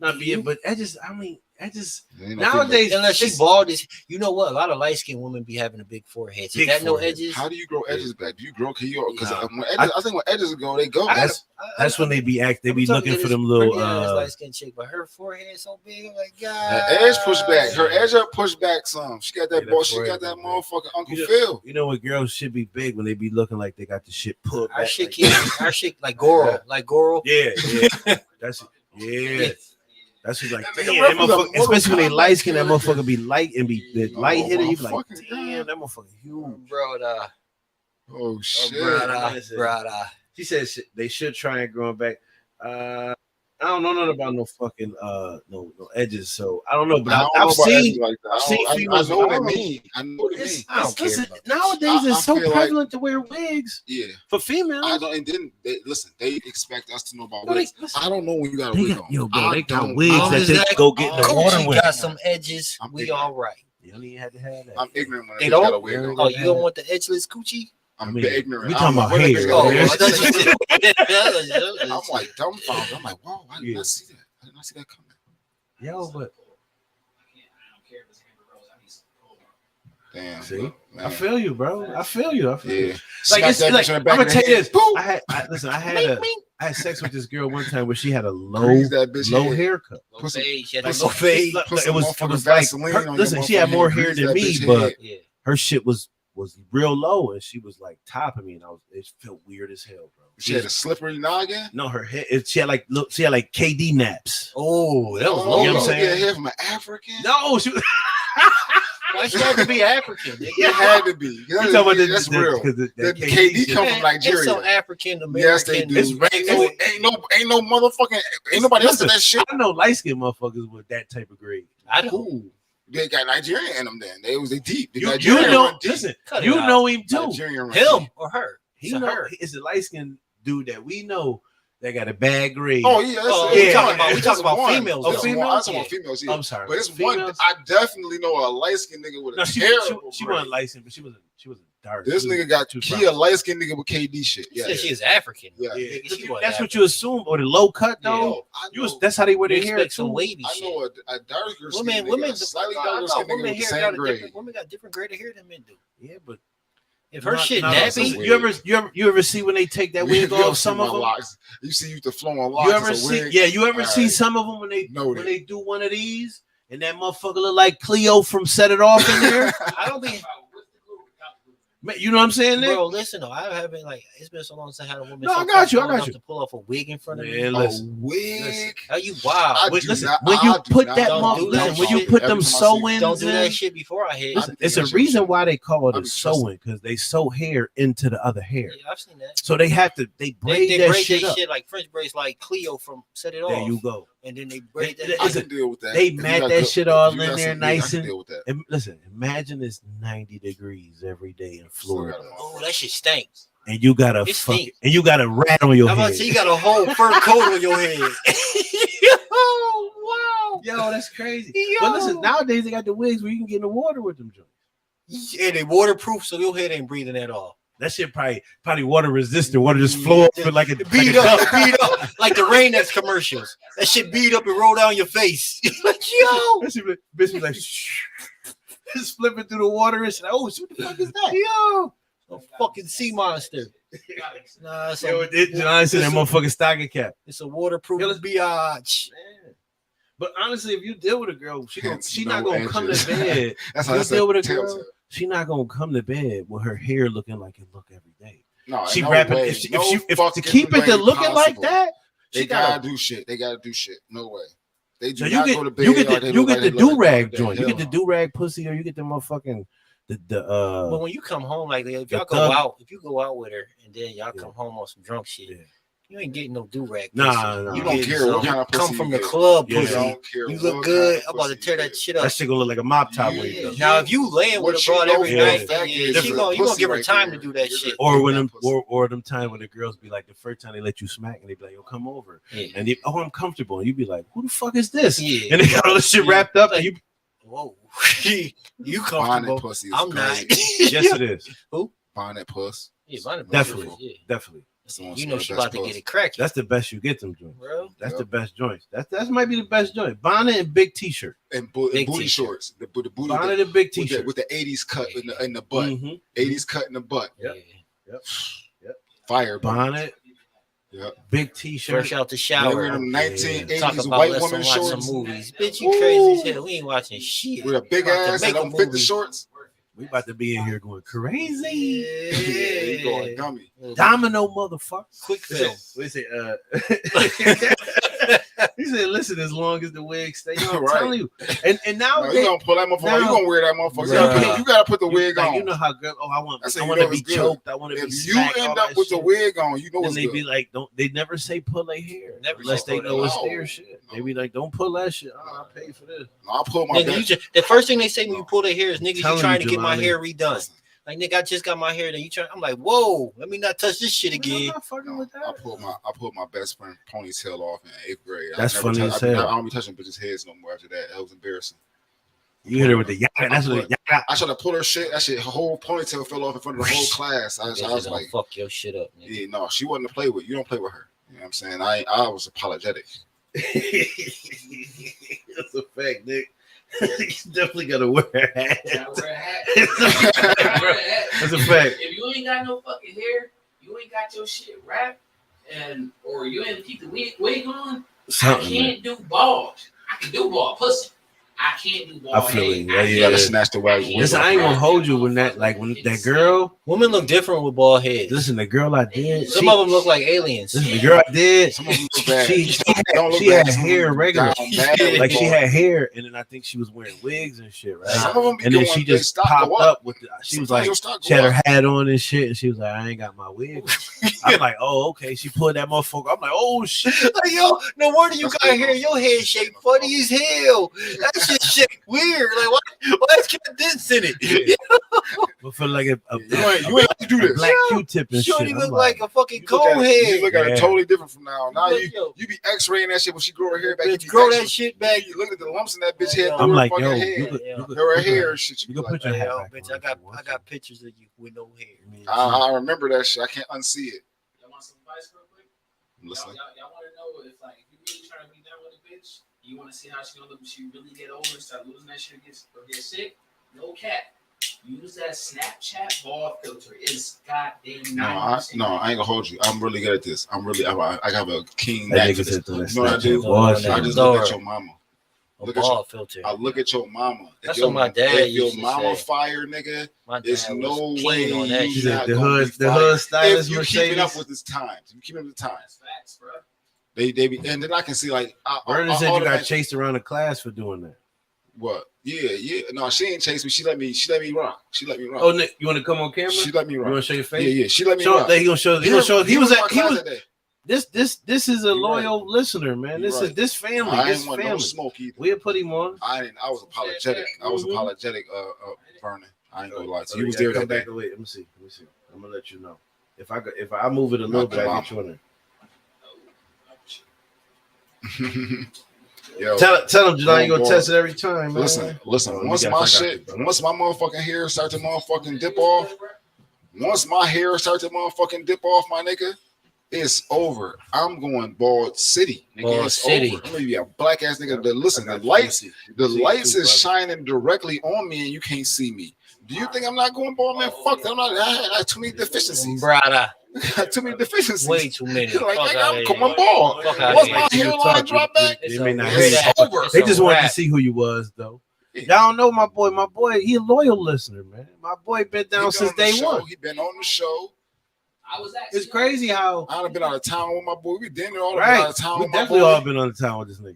not being, but edges. I mean, edges Ain't no female. nowadays. Unless she it's- bald, is you know what? A lot of light skinned women be having a big forehead. Is Big that no forehead. edges? How do you grow edges back? Do you grow? Can you? Because Nah. I think when edges go, they go. That's when they be They be looking for them little. light skinned chick, but her forehead so big. I'm like, God. Her edge pushed back. Her edge up pushed back some. She got that Yeah, ball. that She got forehead that big. motherfucking Uncle You know- Phil. You know what girls should be big when they be looking like they got the shit pulled Our back. shit, like kid, our shit like Goro, like Goro. Yeah, yeah. That's That's just like, That damn, nigga that rep was a motherfucker, especially when they Mortal light skin, that Kombat motherfucker be light and be light hit. You be like, fucking damn, God. that motherfucker huge. Brother, Oh shit. brother. She said they should try and grow back. I don't know nothing about no fucking no edges, so I don't know. But I don't know I've about seen. edges like that. I've seen I females- know what I it don't know. mean. I know what it mean. I don't care Listen, about this. nowadays I it's so feel like- prevalent to wear wigs Yeah. for females. I don't. And then listen. They expect us to know about No, they- wigs. listen. I don't know when you got a They wig got, on. yo, bro, I they got don't- wigs Long that as they that go get in the Gucci water Gucci with. got some edges. I'm We ignorant. all right. You don't even have to have that. I'm ignorant when They they got a don't. wig on. Oh, you don't want the edgeless coochie? I'm I mean, ignorant. we I talking don't know about where the hair, nigga bro. got Oh, a I wig. thought you I'm like dumbfounded. I'm like, wow, I did Yeah. not see that. I did not see that coming. Yo, but Damn. see, man. I feel you, bro. I feel you. Yeah. Like Smack it's that like bitch in the I'm back gonna of the tell you head. this. Boom. I had sex with this girl one time where she had a low Grease that bitch low head. haircut. No Put some- fade. She had put no some- fade. Look, Put it some was motherfucking like Vaseline her- on your listen, she had motherfucking more head. hair Grease than that me, bitch but head. Yeah. her shit was real low, and she was like topping me, and it felt weird as hell, bro. She had a slippery noggin. No, her head. She had like KD naps. Oh, that was Oh, low. You know what I'm you saying? get hair from an African? No, she was. Why she had to be African? It had to be. You talking about That's real. The The KD shit. come from Nigeria. It's some African Yes, they American. do. It's Ain't no motherfucking. Ain't nobody else in that shit. I know light skinned motherfuckers with that type of grade. I don't. Cool. They got Nigerian in them. Then they deep. The You Nigerian know, run deep. listen, Cut it you out. know him too. Nigerian run Him deep. or her? He It's a know her. it's a light skinned dude that we know that got a bad grade. Oh yeah, Oh, that's we one. talking about- we talking about One. females, That's though. one. Females? I'm talking about females. Yeah. I'm sorry, But it's females? one. I definitely know a light skinned nigga with a No, she terrible. wasn't grade. light skinned, but she was dark. This She was nigga got too key a brown. light skinned nigga with KD shit. She Yeah, said she is African. Yeah. Yeah. Nigga, she wasn't That's what African. you assume, or the low cut though. Yo, I You was know- that's how they wear We their hair expect some too. wavy I shit. know a darker skin Women, nigga, a slightly I darker thought skin nigga women with the hair same got a grade. different. Women got different grade of hair than men do. Yeah, but If her shit not- nappy, weird. you ever see when they take that wig off? Some of them. locks. You see the flowing locks. You ever it's a see? wig. Yeah, you ever see Alright. some of them when they Noted. do one of these and that motherfucker look like Cleo from Set It Off in there? I don't be. Man, you know what I'm saying, Nick? Bro, listen though, I haven't like it's been so long since I had a woman. No, so I got you, I comfortable got enough you. To pull off a wig in front of me. Man, A listen. wig. Are you wild? I Wait, do listen, not- when you I do put not that do mother- that listen, when you shit. put Every them time I see it. sew-ins Don't do in, that shit before I hit. listen, I it's do a that reason shit. why they call it I a be sewing because they sew hair into the other hair. Yeah, I've seen that. So they have to they braid They that braid shit that up. shit like French braids, like Cleo from Set It Off. There you go. And then they braid They- that. I It's shit. can deal with that. they If you mat got that good- shit if all you in got there some nice wig, I can and- deal with that. And listen, imagine it's 90 degrees every day in Florida, Oh, that shit stinks. and you got a It fucking stink. and you got a rat on your How head. about you got a whole fur coat on your head? Oh, wow. Yo, that's crazy. Yo. But listen, nowadays they got the wigs where you can get in the water with them joints. And they waterproof, so your head ain't breathing at all. That shit probably water resistant. Water just flow up it like a Beat like a up, duck. beat up, like the Rain-X commercials. That shit beat up and roll down your face. Like, yo, That shit, bitch be like, just flipping through the water and shit. Like, oh, shit, what the fuck is that? yo, a fucking sea monster. Nah, it's Yo, a, John said that motherfucking stocking cap. it's a waterproof Yo, let's- biatch. But honestly, if you deal with a girl, she Hence not no gonna come edges. to bed. That's You how that's deal with a telltale. girl, she not gonna come to bed with her hair looking like it look every day. No, She no wrapping way. if No to fucking keep it way to looking like possible. that. They She gotta gotta do shit. They gotta do shit. No way. They do So not you go to get bed. you get or the they you look get like the they look do like rag that. joint. You Hell get the no. do rag pussy, or you get the motherfucking But the when you come home, like if the y'all go thug- out, if you go out with her and then y'all Yeah. come home on some drunk shit, Yeah. you ain't getting no do rag. Nah. You don't get care some what kind of come pussy from you the get. club Yeah. pussy. Don't care You what look kind good. of I'm about to pussy tear you that get. shit up. that shit gonna look like a mop top when you Yeah. go. Now, if you laying with What a broad you know every for a night, fact yeah, is she different. gonna you gonna Pussy give her right time there. to do that You're shit. Or when that them pussy. or them time when the girls be like the first time they let you smack and they be like, yo, come over. Yeah. And they, oh, I'm comfortable. And you be like, who the fuck is this? Yeah. And they got all this shit wrapped up and you Whoa, you Bonnet comfortable? pussy is I'm not. crazy. yes it is. Bonnet puss. Yeah, mine is Definitely. beautiful. Yeah. Definitely. You know she about to get it cracking. That's the best you get them joints. Bro. That's the best joints. That might be the best joint. Bonnet and big t-shirt. And Big booty t-shirt. shorts. The booty Bonnet and big with t-shirt. the 80s cut in the butt. Mhm. 80s cut in the butt. Yep. Yeah. Fire. bro. Bonnet, Yep. big t-shirt. Fresh out the They shower. wear them 1980s Talk about white let's woman watch shorts some movies. Bitch, you crazy as hell. We ain't watching shit. with a big About to ass make that a don't fit the movie. shorts. We about to be in here going crazy. Yeah, you going dummy. Domino motherfucker. Quick film. What is it? He said, "Listen, as long as the wig stay." You know, I'm Right. telling you. And now No, you gonna pull that motherfucker. now- You gonna wear that motherfucker. Bruh. You gotta put the wig like, on. you know how girl. Oh, I That's want how you to know be it's good. choked. I want to be. If you smacked, all end up that with the shit. wig on, you know Then it's they good. be like, don't they never say pull their hair Never unless say they pull know it's their their hair. shit. They be like, don't pull that shit. Oh, I pay for this. No, I pull my Nigga, you best. the first thing they say when you pull their hair is, nigga, you telling trying you, to get my Jelani. hair redone. Like, nigga, I just got my hair done. You trying? I'm like, whoa, let me not touch this shit I'm again. not fucking with I that. pulled my best friend ponytail off in 8th grade. That's I never funny as I hell. don't be touching bitches' heads no more after that. That was embarrassing. You hit her with the yaga. That's what yaga. I tried to pull her shit. That shit, her whole ponytail fell off in front of the whole class. I Bitch, was gonna like, fuck your shit up, nigga. yeah, no, she wasn't to play with. You don't play with her. You know what I'm saying? I was apologetic. That's a fact, Nick. You definitely gotta wear a hat. Gotta wear a hat. That's a fact. If you ain't got no fucking hair, you ain't got your shit wrapped, or you ain't keep the wig on. I Something. Man. can't do bald. I can do bald pussy. I can't do bald I feel head. it. Yeah, I You yeah. gotta can't- snatch the wig. Listen, I ain't gonna hold you when that, like, when that girl. Women look different with bald heads. Listen, the girl I did. Some of them look like aliens. Listen, the girl I did. Some of them look bad. She Don't look had bad. Some of hair them regular. down bad. Like she had hair, and then I think she was wearing wigs and shit, right? Some of them be And then going, she they just stock popped go up with. She was Sometimes like, your stock she go had her up. hat on and shit, and she was like, I ain't got my wig. I'm like, oh, okay. She pulled that motherfucker. I'm like, oh shit. Like, yo, no wonder you That's got good. hair. Your head shaped funny as hell. That shit shaped weird. Like, why is got this in it? But for like a You ain't to do this. black Q-tip and shit. Shorty I'm look like a fucking You look at cone it- head. You look at Yeah. it totally different from now. Now Like, yo, you be X-raying that shit when she grow her hair back. You bitch, be grow X-ray- that shit back. You look at the lumps in that bitch Yeah, head. yeah. through I'm her like, fucking yo, head. you could, Yeah. you could, Through her you could- hair and shit. You You can be put like, your Hey, hat yo, back bitch, on I if you got want to. pictures of you with no hair. I remember that shit. I can't unsee it. Y'all want some advice real quick? I'm listening. Y'all want to know if, like, if you really trying to be done with a bitch, you want to see how she gonna look when she really get older and start losing that shit or get sick? No cap. Use that Snapchat ball filter. It's goddamn No, I ain't gonna hold you. I'm really good at this. I have a keen That knack nigga for this. said to that You know what I do? Snapchat ball I shit. I just Door. look at your mama. A Look at ball filter. I look at your mama. That's your, what my dad if your used to mama say. fire, nigga, My dad there's was no keen way on that you She shit. said not the gonna hood, be the fired. hood If stylist you keeping up Mercedes. with this times, you keeping up with the times. That's facts, bro. They be, and then I can see like Vernon said you got automatic- chased around the class for doing that. What? Yeah. No, she ain't chase me. She let me rock. She let me rock. Oh, Nick, you want to come on camera? She let me You rock. want to show your Yeah, face? yeah. She let me Show, rock. he gonna show. He gonna show. He was in my at. He class was. that day. This is a You're loyal listener, man. You're This is right. this family. I This ain't want no family. smoke either. We'll put him on. I was apologetic. I was Mhm. apologetic. Vernon. I ain't gonna lie to Oh, you. You was gotta there come that back day. away. Let me see. I'm gonna let you know. If I move it a little Not bit, I the get you on there. Yo, Tell him, Jelani, you gonna boy. test it every time, man. listen. Oh, Once you my got- I got shit, you, bro. once my motherfucking hair start to motherfucking dip off, once my hair start to motherfucking dip off, my nigga, it's over. I'm going bald city. Nigga, Bald it's city. over. I'm gonna be a black ass nigga. Listen, I the got you. lights, You the see it lights too, is shining directly on me, and you can't see me. Do you think I'm not going bald, man? Fuck that. I had too many deficiencies. Brother, Too many deficiencies. way too many. Like, Fuck nigga, outta I'm here. coming bald. Fuck outta Once here. my Like, you hairline talk, drop you- back, They It's may a not weird hear you. ass- over. it's They a just wanted to wrap. see who you was, though. Y'all don't know my boy. My boy, he a loyal listener, man. My boy been He down been since on the day show. one. He been on the show. I was actually It's crazy how I done been out of town with my boy. We been there all been right. out of town We with my definitely boy. all been on the town with this nigga.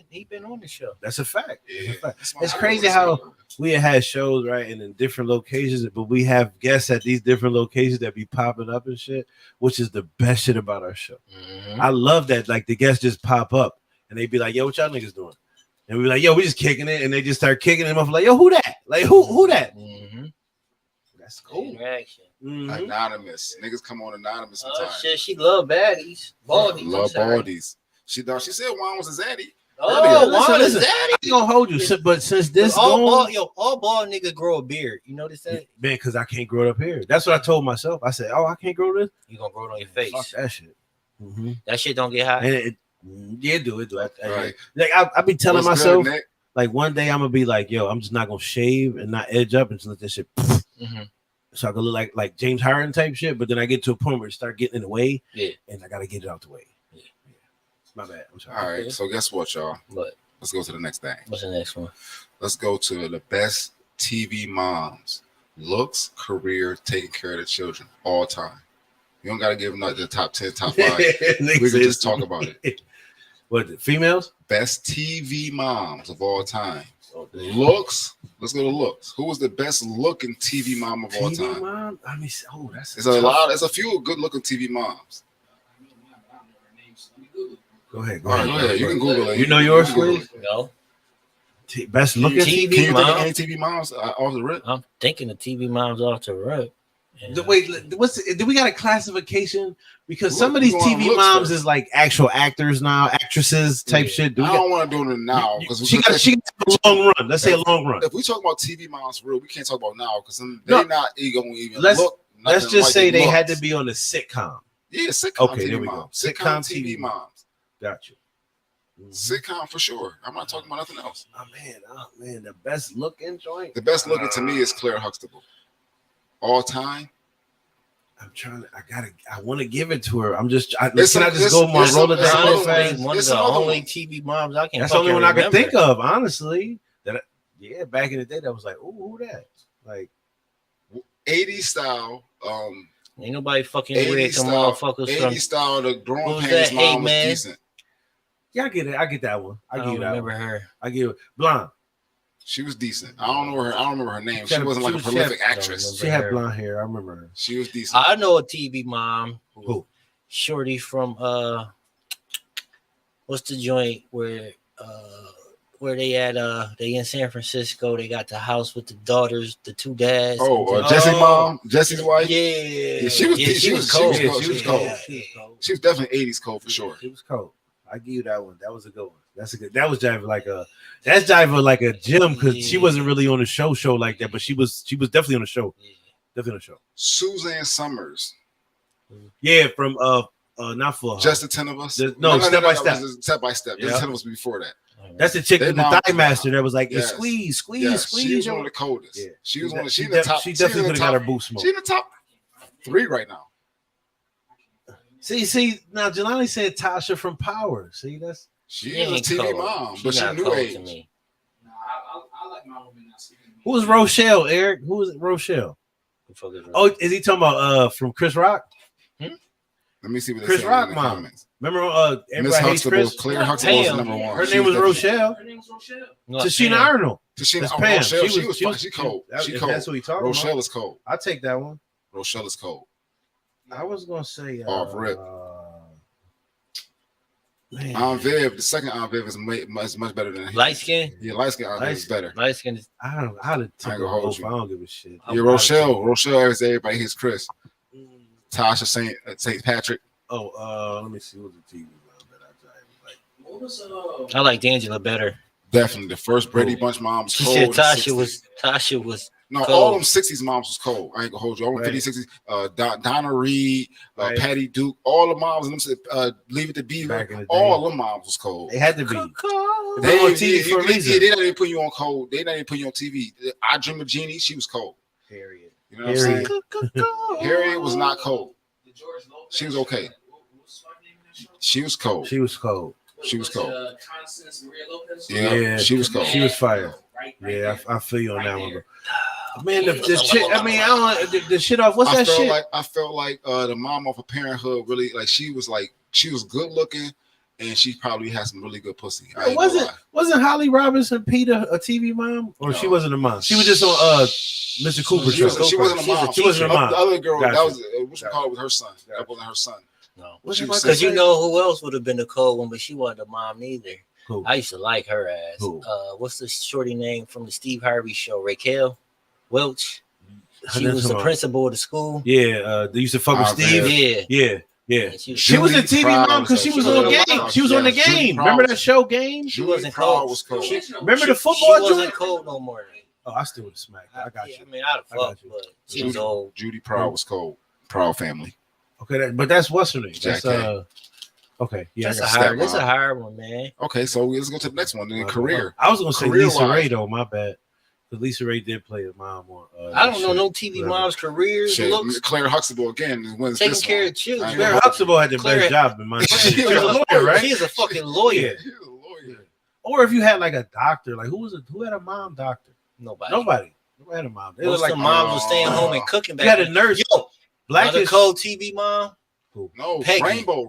He been on the show. That's a fact. That's Yeah, a fact. that's my It's boy. crazy how we had shows right and in different locations, but we have guests at these different locations that be popping up and shit, which is the best shit about our show. Mm-hmm. I love that. Like the guests just pop up and they be like, "Yo, what y'all niggas doing?" And we be like, "Yo, we just kicking it," and they just start kicking them off like, "Yo, who that? Like who that?" Mm-hmm. That's cool. Interaction. Mhm. Anonymous. Niggas come on anonymous Oh sometimes. shit, she love baddies. Baldies. Love I'm sorry. baldies. She said Juan was a zaddy. Oh, Listen, Wanda's listen. daddy. I ain't gonna hold you, but since this all going, bald niggas grow a beard. You notice that? man, because I can't grow it up here. That's what I told myself. I said, "Oh, I can't grow this. You gonna grow it on your face. Fuck that shit." Mm-hmm. That shit don't get hot. And yeah, do it. Right. Like I be telling What's myself, good, Nick? like one day I'm gonna be like, "Yo, I'm just not gonna shave and not edge up and just let that shit." Mm-hmm. So I can look like James Harden type shit. But then I get to a point where it start getting in the way. Yeah. And I gotta get it out the way. Yeah. My bad. I'm sorry. All right. So guess what, y'all? But Let's go to the next thing. what's the next one? Let's go to the best TV moms. Looks, career, taking care of the children all time. You don't gotta give them like the top 10, top 5. We can just talk about it. What, the females? Best TV moms of all time. Looks. Let's go to looks. Who was the best looking TV mom of all TV time? mom? I mean, oh, that's There's a lot. There's a few good looking TV moms. Go ahead. All right, go ahead. You can Google it. You know yours, can Google please? it. No, Best looking TV Can you think mom? of any TV moms off the rip? I'm thinking the TV moms off the rip. Yeah. Wait, do we got a classification? Because some of Look, these we going TV looks moms first. is like actual actors now, actresses type Yeah. shit. Do we I got, don't want to do it now because she got a long run. Let's say a long run. if we talk about TV moms for real, we can't talk about now because No. they're not even even Let's- look. Let's nothing just like say they looked. had to be on a sitcom. Yeah, sitcom Okay, TV there we go. moms. Sitcom Sitcom TV TV moms. Got you. Sitcom for sure. I'm not talking about nothing else. Oh man, the best looking joint. The best looking to me is Claire Huxtable. All time. I'm trying to. I want to give it to her. I'm just. Can I There's just some- go my there's some- roller there's down some real other fast? ones. One of There's the some other only ones. TV moms I can. That's the only one I can remember. think of, honestly. Yeah, back in the day, that was like, ooh, who that? Like, 80s style. Ain't nobody fucking 80s with them style. motherfuckers 80s from. style. The growing What was pains that? mom Hey, was man. decent. yeah, I get it. I get that one. I I give don't you that remember one. her. I give it. Blonde. She was decent. I don't know her. I don't remember her name. She She had- wasn't she like a was- prolific she had- actress. She had blonde hair. I remember her. She was decent. I know a TV mom. Who? Shorty from what's the joint where they at they in San Francisco, they got the house with the daughters, the two dads. Jesse's mom, Jesse's wife. Yeah, she was cold. Yeah, She was cold. Yeah, she was cold. She was definitely 80s cold for sure. She was cold. I give you that one. That was a good one. That's a good. That was Jiva like a. That's Jiva like a gym because she Yeah. wasn't really on the show like that, but she was definitely on the show. Yeah. Definitely on the show. Suzanne Summers. Yeah, from not Full House. Just the 10 of us. No, Step by Step. Step by step. Yeah. Just 10 of us before that. That's the chick They with the mom thigh was master that was like, Yes. squeeze. Yeah, Squeeze. she was one of the coldest. Yeah. She was one of She in the top. She she's in definitely the could have got her top- boot smoke. She in the top 3 right now. See, now Jelani said Tasha from Power. See, that's She She is a ain't TV cold. mom, She but she not new cold to age. me. Nah, I like my woman not sleeping. who was Rochelle, Eric? Who was Rochelle? The fuck is Oh, is he talking about from Chris Rock? Let me see what they Chris say Rock in the mom. comments. Remember Miss everybody hates Huxtable, Chris? Claire Huxtable was Damn. number 1. Her She name was definitely- Rochelle. Her name was Rochelle. No, Tashina Pam. Arnold. Tashina, That's oh, Pam. Rochelle, she was she cold. She if cold. That's what he talking Rochelle about. is cold. I'll take that one. Rochelle is cold. I was gonna say Off rip. man. Aunt Viv, the second Aunt Viv is much better than him. Light skin. Yeah, light skin Aunt Viv is better. Light skin is I don't I'd have took I ain't her gonna hold off. you. I don't give a shit. Yeah, Rochelle is everybody hates Chris. Tasha St. Patrick. Oh, let me see who's the TV mom that I like. What was I like D'Angela better. Definitely the first Brady Bunch mom was She cold. said in the Tasha was no, cold. all them 60s moms was cold. I ain't gonna hold you. All them Right. 50s, 60s, Donna Reed, Right. Patty Duke, all the moms and them Leave It to Beaver. Back in the day. All them moms was cold. They had to be. cold. They on TV for a reason. They not even put you on cold. They not even put you on TV. I Dream of Jeannie, she was cold. Period. You know what I'm saying? Period. Harriet was not cold. the George Lopez? She was okay. What's her name in that show? She was cold. She was cold. She was it, cold. Constance Maria Lopez. Yeah, she was cold. She was fire. Right Yeah, there. I feel you on Right that one, there. bro. Man, the shit. I mean, I don't the shit off. What's I that felt shit? I felt like the mom of a Parenthood really she was good looking and she probably had some really good pussy. I ain't gonna lie. Wasn't Holly Robinson Peter a TV mom, or she wasn't a mom? She was just on Mr. Cooper She, show. she wasn't a She was a mom. She wasn't a mom. The other girl Gotcha. that was what you call it was her son. That wasn't her son. No. What's She it was about Because to you say? know who else would have been the cold one, but she wasn't a mom neither. Who? I used to like her ass. Who? What's the shorty name from the Steve Harvey show? Raquel Welch. She That's was the her- principal of the school. Yeah, they used to fuck with Ah, Steve. man. Yeah. Yeah, Yeah, And she was a Judy TV Proud mom because she was was a- on the Yeah, game. She was on the Judy game. Proud Remember was- that show game? She wasn't Proud cold. was cold. Remember the football She wasn't joint? cold no more. Oh, I still would have smacked. I got Yeah, you. I mean, I'd have I got fucked, you. but she was old. Judy Proud was cold. Proud family. Okay, but that's what's her name. That's Jack okay. Yeah, That's I a got hard. stepmom. That's a hard one, man. Okay, so let's go to the next one. Then my career. I was gonna say Career-wise. Lisa Ray though. My bad. But Lisa Ray did play a mom on. I don't know shit. no TV whatever. mom's careers, Shit, looks, Claire Huxtable again wins taking this care one. of children. Claire Huxtable had the Claire- best job in my She She was was a lawyer, right? She is a fucking lawyer. She's a lawyer. Or if you had like a doctor, like who had a mom doctor? Nobody. Nobody. Nobody had a mom. It Most was of like the moms was staying home and cooking back you had a then. nurse. Yo, Black another is cold TV mom, No, Peggy. Rainbow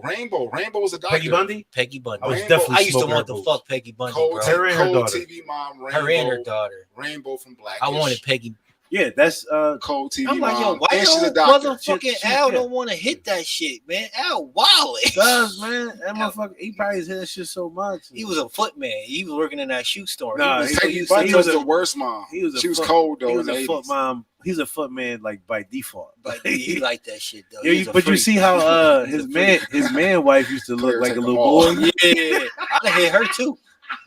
was a doctor. Peggy Bundy. Peggy Bundy. I was Rainbow- definitely I used to smoking want her to boots. fuck Peggy Bundy, Cold, bro. Her and her cold daughter. TV mom, Rainbow. Her and her daughter. Rainbow from Blackish. I wanted Peggy. Yeah, that's cold TV I'm like, yo, mom. why and she's a don't doctor. motherfucking She- Al yeah. don't want to hit that shit, man? Al Wally. does man. That motherfucker. He probably hit that shit so much. He was a footman. He was working in that shoe store. Nah, he was, he- Peggy used Bundy to was go the to- worst mom. He was a She was foot- cold though He in was the a foot 80s. mom. He's a foot man like by default. But he liked that shit though. Yeah, He was a but you freak. see how He's his a man wife used to look Claire, like take a them little all. boy. Yeah, I'd have hit her too.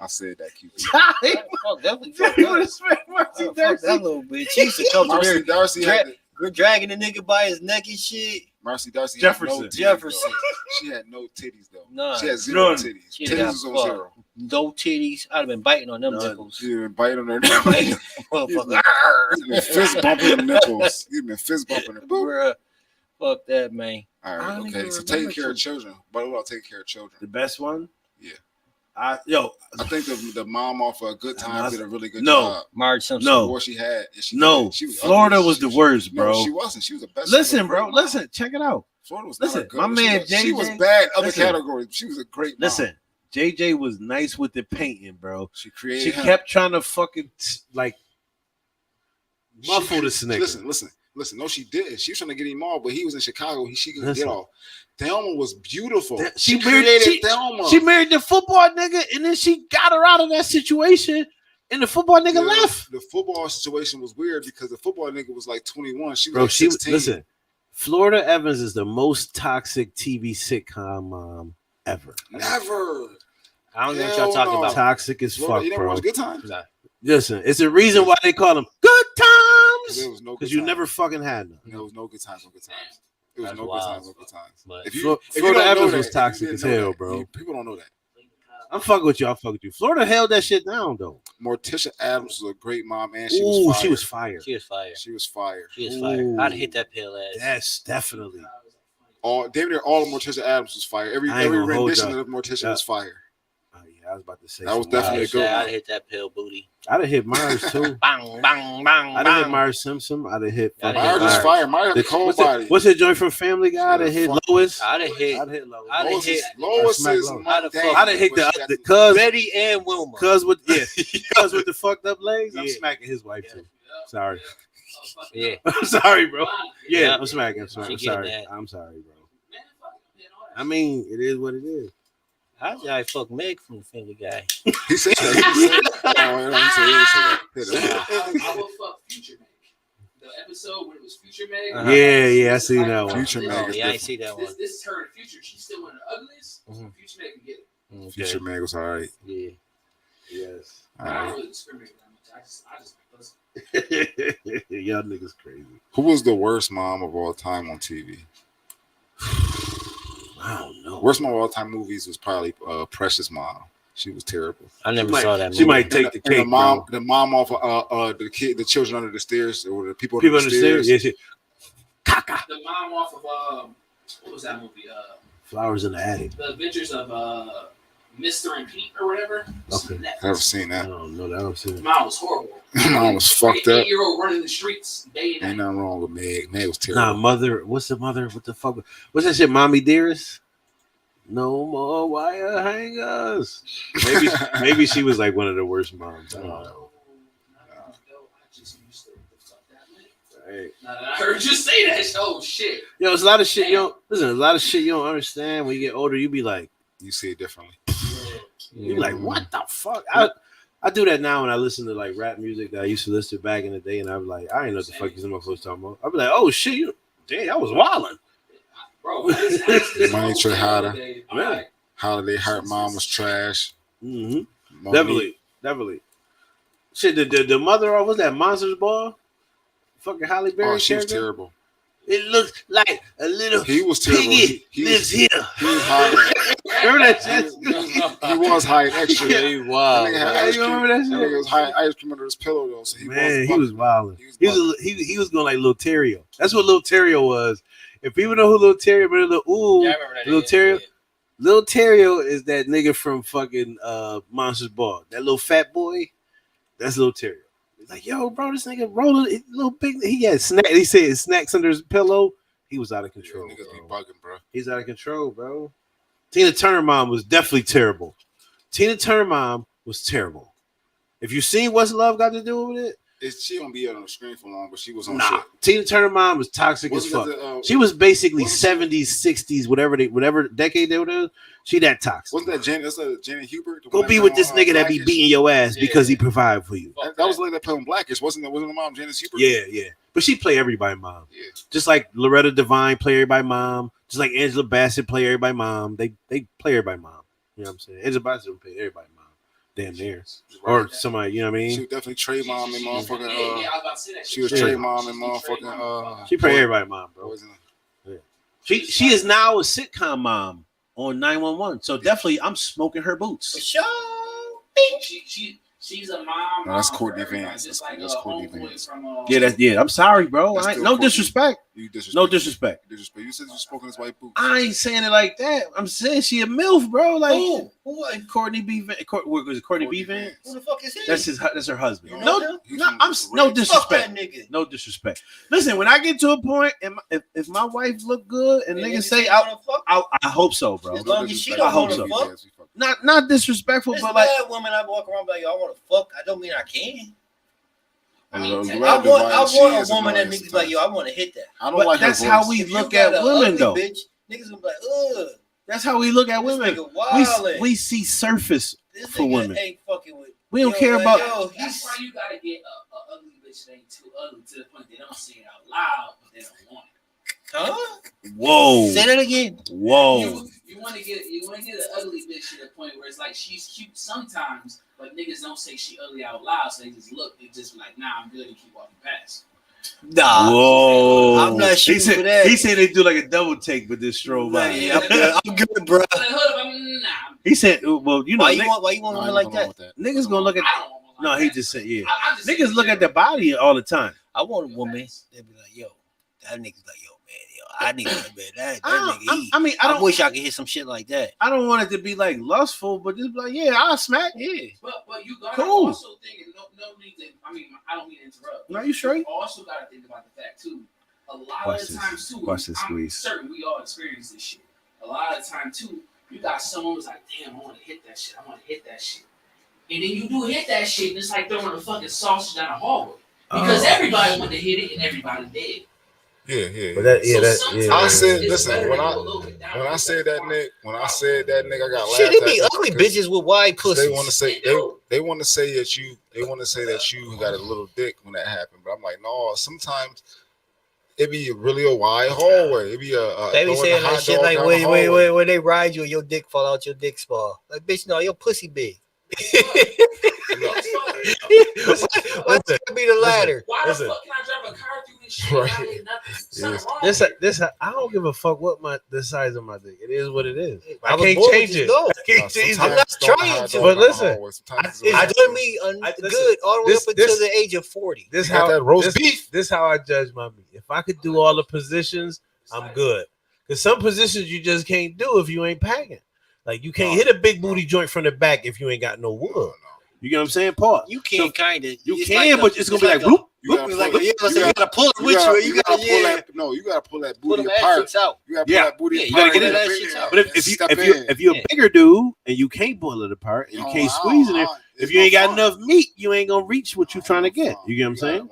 I said that cute. Fuck, definitely fuck He her. would have smacked Marcy Fuck Darcy. that little bitch. She used to come to Marcy there, Darcy had the, we're dragging the nigga by his neck and shit. Marcy Darcy Jefferson. Had no titties, Jefferson. though. She had no titties though. Nah, She had zero None. titties. She Titties got was on fucked. zero. no titties. I'd have been biting on them None. nipples. She didn't bite on her. Motherfucker. You've been fist bumping them nipples. You've been fist bumping them. Bruh. Fuck that, man. All I right, don't okay. even So remember taking care of children. What about taking care of children? The best one. Yeah. I think the mom off of a good time did a really good No. job. Marge Simpson. No. What she had, and she no. she was Florida ugly. was the worst, bro. No, she wasn't. She was the best. Listen, She was a bro. great mom. Listen. Check it out. Florida was Listen, not good. my man She was JJ bad other listen. categories. She was a great mom. Listen. JJ was nice with the painting, bro. She created. She him. kept trying to fucking like muffle this nigga. Listen. No, she didn't. She was trying to get him off, but he was in Chicago. She couldn't Listen. get off. Thelma was beautiful. She She married- created she- Thelma. She married the football nigga, and then she got her out of that situation, and the football nigga Yeah, left. The football situation was weird because the football nigga was like 21. She was Bro, like she 16. listen. Florida Evans is the most toxic TV sitcom ever. Never. I don't know what Hell y'all talking no. about. Toxic as Florida, fuck, you never bro. watched Good Times? Listen, it's the reason why they call them good There times was no good because you times. never fucking had them. There was no good times, no good times. There was That's no wild. good times, no good times. But If you, Flo- if you Florida don't know Evans that, was if you toxic didn't as know hell, that, bro. people don't know that. I'm fucking with you. I'll fuck with you. Florida held that shit down though. Morticia Adams was a great mom, and she Ooh, was fire. she was fire. She was fire. She was fire. She was fire. Ooh. I'd hit that pale ass. Yes, definitely. Damn near all of Morticia Adams was fire. Every I ain't gonna hold rendition y'all. of Morticia Yeah. was fire. Oh, yeah, I was about to say That was some definitely wild a good shit. one. I'd hit that pale booty. I'd have hit Myers too. Bang, bang, bang, I'd have hit bang. Myers Simpson. I'd have hit. I'd fucking hit Myers was Myers. fire. Myers had a cold What's body. what's that joint from Family Guy? I'd have hit Lois. I'd have hit. I'd hit Lois. I'd have hit Lois Smack is Lois. my I'd have dad, fucked- I'd have hit but the she cuz Betty and Wilma. cuz with cuz with the fucked up legs. I'm Yeah. smacking his wife too. Sorry. Yeah. I'm sorry, bro. Yeah, Yeah. I'm smacking. I'm sorry. She I'm getting sorry. that. I'm sorry, bro. I mean, it is what it is. I'd fuck Meg from the Family Guy. He said that. He said that. No, he said that. I will fuck Future Meg. The episode when it was Future Meg. Uh-huh. Yeah, I see that one. Future Meg Oh, is yeah, I ain't different. see that one. This is her in the future. She's still one of the ugliest. Mhm. Future Meg can get it. Okay. Future Meg was all right. Yeah. Yes. All I don't right. really discriminate that much. I just like pussy. Y'all niggas crazy. Who was the worst mom of all time on TV? I don't know. Worst mom of all time movies was probably Precious Mom. She was terrible. I never might- saw that movie. She might take the And cake, bro. the mom off the kid, the children under the stairs, or the people, People under the stairs. understand? Yeah, shit. Caca. The mom off of what was that movie? Flowers in the attic. The Adventures of Mr. and Pete or whatever. Okay. Netflix. Never seen I that. don't know that. I don't see it. Mom was horrible. Mom was fucked up. 8-year-old running the streets day and Ain't night. nothing wrong with Meg. Meg was Nah, terrible. mother. What's the mother? What the fuck? What's that shit? Mommy dearest. No more wire hangers. Maybe she was like one of the worst moms. I don't know. I just used to fuck that man. Right. Now that I heard you say that, oh shit. Yo, it's a lot of shit. You don't listen. There's a lot of shit you don't understand when you get older. You be like, You see it differently. you be like, what the fuck? I do that now when I listen to like rap music that I used to listen to back in the day, and I'm like, I ain't know what the fuck these motherfuckers talking about. I be like, oh shit, damn, I was wilding. Bro, this Money whole Trey thing Hatter. the other day, Yeah. alright. Holiday Heart Mom was trash. Mhm. Monique- Definitely. Shit, the mother of was that Monsters Ball? Fucking Halle Berry. Oh, she was character? terrible. It looks like a little He was terrible. piggy He lives was, here. he was high. Remember that He, shit? he was high and extra. Yeah, He Wow. had Yeah, ice you cream. remember that That shit? nigga was high ice cream under his pillow though. So Man, he was wilding. He was He was going like Lil Terrio. That's what Lil Terrio was. If people know who Lil Terrio, but ooh, Yeah, I remember that. Lil yeah, Terrio. yeah. Lil Terrio is that nigga from fucking Monsters Ball. That little fat boy. That's Lil Terrio. He's like, yo, bro, this nigga rolling little big. He had snack. He said snacks under his pillow. He was out of control. Niggas be Bro. bugging, bro. He's out of control, bro. Tina Turner mom was definitely terrible. Tina Turner mom was terrible. If you seen What's Love Got to Do with it, She don't be on the screen for long, but she was on nah. shit. Tina Turner mom was toxic as fuck. She was basically wasn't 70s, 60s, whatever decade they were in. She that toxic. Wasn't that Janet? That's Janet Hubert. the Go one be that with played this on, nigga that be Blackish? beating your ass because he provide for you. That was the lady that played on Blackish. Wasn't the mom Janet Hubert? Yeah. But she play everybody mom. Yeah. Just like Loretta Devine play everybody mom. Just like Angela Bassett play everybody mom. They play everybody mom. You know what I'm saying? Angela Bassett don't play everybody mom. Damn near. Or somebody, you know what I She mean? was definitely Trey mom and motherfucking. Yeah, I was about to say that She was shit. Trey Yeah. mom and motherfucking. She play everybody mom, bro. Poison. She is now a sitcom mom on 911. So definitely I'm smoking her For boots. sure. She's a mom. No, that's mom Courtney for everybody, Vance. Just That's like Courtney homeboy Vance. from. Yeah, I'm sorry, bro. That's I, still no Courtney. disrespect. You disrespect. No disrespect. You disrespect. You said you spoke in his white boots. I ain't saying it like that. I'm saying she a MILF, bro. Like Who? Who was? Courtney B. Van, was it Courtney B. Vance? Who the fuck is he? That's her husband. You No, know him? He's no, from I'm no Ravens. Fuck disrespect. that nigga. No disrespect. Listen, when I get to a point, and if my wife look good and Man, niggas if say you I, wanna fuck, I hope so, bro. As long as she disrespect. don't I hope wanna so. fuck. Not disrespectful, There's but like bad women I walk around like, yo, I want to fuck. I don't mean I can. I mean, I Loretta want Divine, a woman that niggas be like, yo, I want to hit that. I don't but like her that's voice. how we If you look got at a women, ugly though. Bitch, niggas gonna be like, ugh. That's how we look at This women. nigga wildin'. We see surface. This for nigga women. ain't fucking with. We don't yo, care like, about. Yo, That's he's why you gotta get a ugly bitch that ain't too ugly to the point they don't say it out loud, but they don't want it. huh? Whoa, Say that again. whoa. You want to get an ugly bitch to the point where it's like she's cute sometimes, but niggas don't say she ugly out loud, so they just look. They just be like, nah, I'm good, and keep walking past. Nah. Whoa, I'm not shooting he said, for that. He said they do like a double take, but this strobe Nah, by. yeah, I'm good, bro. Like, hold up, nah. He said, well, you know, Why you want No, women I like ain't that? going with niggas gonna look at. I don't want one No, like he that. just said, yeah. I just Niggas look at the body all the time. I want a woman that be like, yo, that nigga's like, yo, man, yo, I need that man. That I nigga, he. don't. I wish I could hit some shit like that. I don't want it to be like lustful, but just be like, yeah, I'll smack. Yeah. But you gotta Cool. also think, and no need to. I mean, I don't mean to interrupt. No, you straight? Also gotta think about the fact too. A lot Watch of the this. times too. Watch this I'm squeeze. certain we all experience this shit. A lot of the time too, you got someone who's like, damn, I want to hit that shit. I want to hit that shit. And then you do hit that shit, and it's like throwing a fucking sausage down a hallway. Because everybody wanted to hit it, and everybody did. Yeah. But that, yeah, So that, sometimes yeah. I said, it's listen, better when to I- go a little bit down When I because said that, Nick, I got laughed Shit, it be at ugly because bitches with wide pussies. They want to say they want to say that you got a little dick when that happened, but I'm like, no. Sometimes it be really a wide hallway. It be a They be throwing saying the hot that shit dog like down the hallway. when they ride you and your dick fall out your dick spot. Like, bitch, no, your pussy big. Why Listen, be the ladder? Why Listen. the fuck can I drive a car through this shit? Right. Right. Nothing. Yes. Something wrong This, with it. this, I don't give a fuck what the size of my dick. It is what it is. I was can't born with change this it. dog. I can't change I'm it. not Throwing the trying hot to. dog But down the listen, hallway. Sometimes It's I- done me listen, good all the way this- up until this- the age of 40. This You got how that roast this, beef? This how I judge my meat. If I could do all the positions, I'm good. Because some positions you just can't do if you ain't packing. Like you can't hit a big booty joint from the back if you ain't got no wood. You get what I'm saying, Paul? You can kind of. You can, but it's gonna be like, whoop. You gotta You pull it. gotta pull it You with gotta, you. you gotta pull yeah. that. No, you gotta pull that Pull booty them apart. ass out. You gotta pull Yeah. that booty Yeah, you apart. gotta get and that then shit figure out. But and if step you're in. a bigger dude and you can't pull it apart, and you can't squeeze it in. If you ain't got enough meat, you ain't gonna reach what you're trying to get. You get what I'm saying?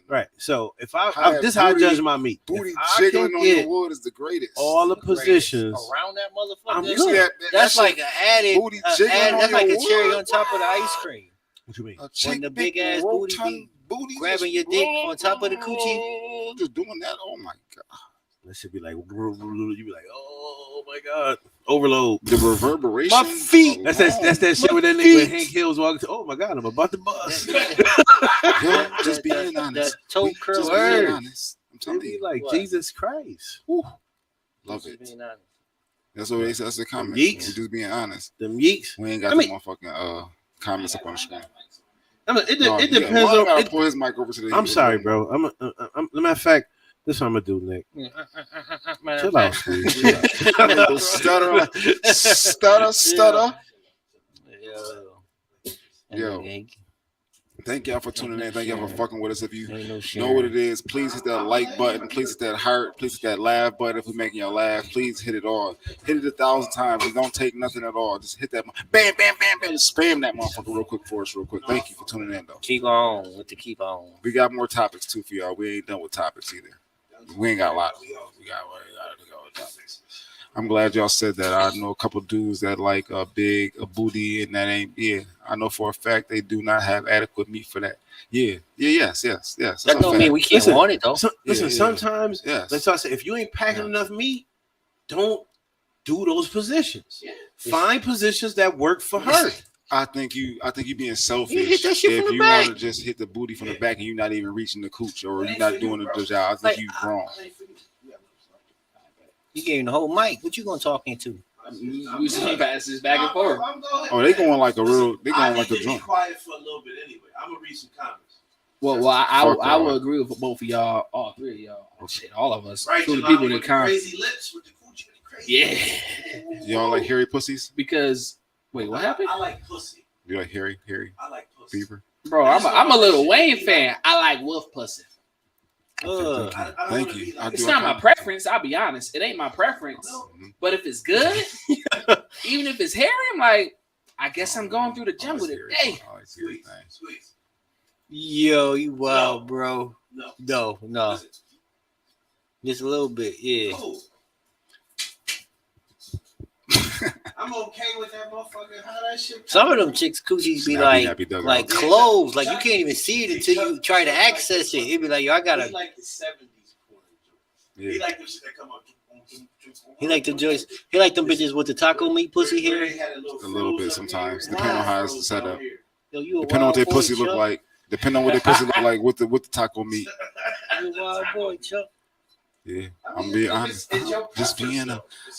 Right. So if Have this is how I booty- judge my meat. Booty If I jiggling can on get your wood is the greatest. all the The greatest. positions, Around that motherfucker. I'm You good. see that? That's that like shit, an added. booty jiggling on That's like a your cherry wood. on top of the ice cream. what you mean? A chick the big big-ass booty be booty grabbing just- your dick on top of the coochie. Just doing that. Oh my god. That should be like you be like, oh my god, overload. The reverberation. My feet. That's that shit with that nigga when Hank Hill's walking to. Oh my god, I'm about to bust. Yo, just being That honest. toe curl. Just Word. being honest. I'm They telling be you. like, What? Jesus Christ. Love Just it. being honest. That's what they say. That's the comments. Yeeks. We're just being honest. Them yeeks. We ain't got I mean- the motherfucking comments up on the screen. I mean, it No, depends Juan on. gotta pull his mic over to the. I'm sorry, bro. I'm. Matter of fact, this is what I'm gonna do, Nick. Chill out, Steve. Stutter, stutter. Yo. Thank y'all for tuning in. Thank y'all for fucking with us. If you Ain't no know what it is, please hit that like button. Please hit that heart. Please hit that laugh button. If we're making y'all laugh, please hit it all. Hit it 1,000 times. It don't take nothing at all. Just hit that. Bam, bam, bam, bam. Just spam that motherfucker real quick for us, real quick. Thank you for tuning in, though. Keep on with the keep on. We got more topics too for y'all. We ain't done with topics either. We ain't got a lot. We got to go with topics. I'm glad y'all said that. I know a couple dudes that like a booty, and that ain't. Yeah, I know for a fact they do not have adequate meat for that. Yes. That's That a don't fact. mean we can't Listen, want it though. Listen, Yeah. sometimes Yes. that's what I say. If you ain't packing enough meat, don't do those positions. Yeah. Find positions that work for her. I think you being selfish. You hit that shit if from the you back. want to just hit the booty from the back and you're not even reaching the cooch or you're not doing the job, I think you wrong. You gave him the whole mic. What you gonna talk into? We some passes back and forth. Oh, they going like a real. They going like a Be drunk. quiet for a little bit anyway. I'm gonna read some comments. Well, Fuck I y'all. will agree with both of y'all, all three of y'all. Oh, shit, all of us, Right, including Jelani, people that with the comment. crazy lips with the coochie and the crazy. Yeah, Y'all like hairy pussies? because wait, what happened, I like pussy. You like hairy I like pussy. beaver? bro? I'm a Lil Wayne fan. I like wolf pussy. Ugh. I don't Thank wanna you. be I like- It's do not my agree. preference. I'll be honest. It ain't my preference. Mhm. But if it's good, even if it's hairy, I'm like, I guess I'm going through the gym with it. Hey, I like hairy Squeeze, things. squeeze. Yo, you wild, No. bro. No. No. Listen. Just a little bit, yeah. Cool. I'm okay with that motherfucker. How that shit. Some of them chicks coochies be Snappy, like nappy, dugout. like closed, like you can't even see it until you try to access it. It'd be like, yo, I He gotta. like the 70s porn joints. Yeah. He like them shit that come up. He like the joints. He like them bitches with the taco meat pussy hair. A little bit sometimes, depending on how it's set up. Yo, you a Depending on what wild their boy, pussy look Chuck. like. Depending on what their pussy look like with the taco meat. You a wild boy, Chuck. Yeah, I'm being honest. Just being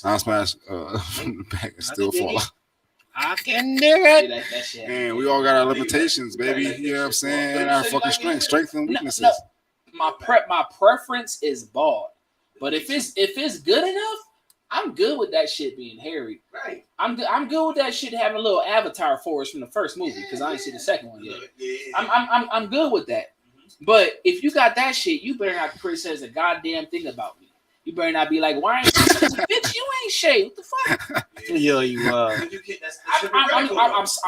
I smash from the back and still fall out. I can do see it. that shit. Man, we all got our limitations, baby. You know what I'm saying? And our fucking strengths and weaknesses. No, my preference is bald, but if it's good enough, I'm good with that shit being hairy. Right. I'm good with that shit having a little avatar for us from the first movie because I ain't see the second one yet. I'm good with that. But if you got that shit, you better not criticize a goddamn thing about me. You better not be like, why ain't you bitch? You ain't shaved. What the fuck? Yo, you I'm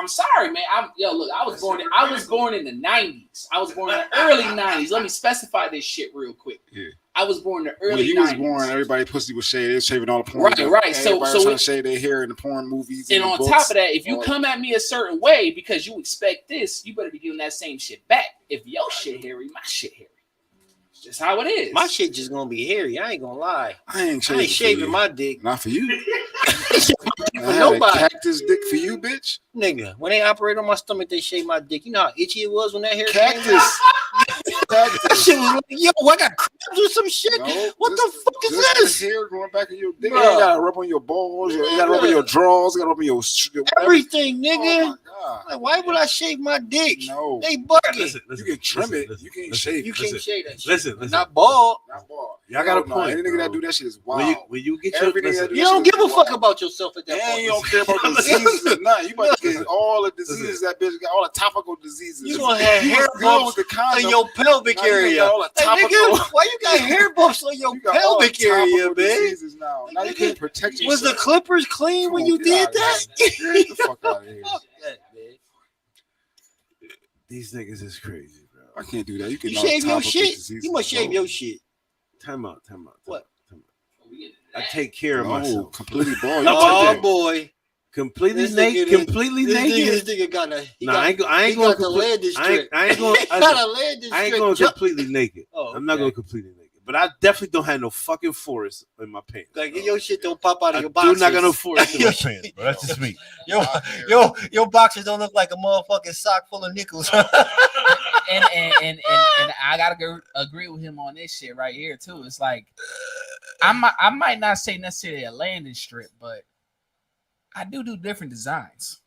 sorry, man. Look, I was born in the 90s. I was born in the early 90s. Let me specify this shit real quick. Yeah. I was born in the When early you 90s. was born, everybody pussy was shaved. They was shaving all the porn. Right, stuff. right. So Everybody was trying it- to shave their hair in the porn movies. And the on books. top of that, if you All- come at me a certain way because you expect this, you better be giving that same shit back. If your shit hairy, my shit hairy. Just how it is. my shit just gonna be hairy. I ain't gonna lie. I ain't I shaving, ain't shaving for my dick, you. Not for you. I for had nobody. a cactus dick for you, bitch. Nigga, when they operate on my stomach, they shave my dick. You know how itchy it was when that hair came out? Cactus. That Cactus. shit was like, yo, I got crabs or some shit. No, What the fuck is just this? The hair growing back in your dick. Bruh. You gotta rub on your balls. You gotta rub on your drawers. You gotta rub on your Everything, Oh nigga. my God. Like, why would I shave my dick? No. They bugging. Listen, You can trim it. You can't shave You it. can't shave that shit. Listen, listen. Not bald. Not bald. Y'all got a No, point, Any nigga bro. that do that shit is When wild. you get Every your nigga that do You that don't shit give a is fuck wild. about yourself at that And point. you don't care about diseases. Nah, you about to get all the diseases that bitch got, all the topical diseases. You gonna have You hair was good bumps with the condom. in your pelvic Now you area. got all the Hey, topical. nigga, why you got hair bumps on your You got all the pelvic area, topical man? diseases now. Now you can't protect yourself. Was the clippers clean Come when on, you get did outta that? here. Get the fuck out of here. Fuck that, man. These niggas is crazy, bro. I can't do that. You can You shave your shit. Diseases. You must shave your shit. Time out. What? I take care of No, myself. completely bald. Oh boy, Completely This naked. nigga- Completely this naked. nigga got a. He Nah, got, I ain't, I he ain't going got the landing I ain't, strip. I ain't going. He got a landing I ain't strip. going Jump- completely naked. Oh, I'm not okay. going completely naked. but I definitely don't have no fucking forest in my pants. Like your shit don't pop out of I your do boxers. not got no forest in my pants, bro. That's just me. Your boxers don't look like a motherfucking sock full of nickels. and I gotta agree with him on this shit right here too. It's like I might not say necessarily a landing strip, but I do different designs.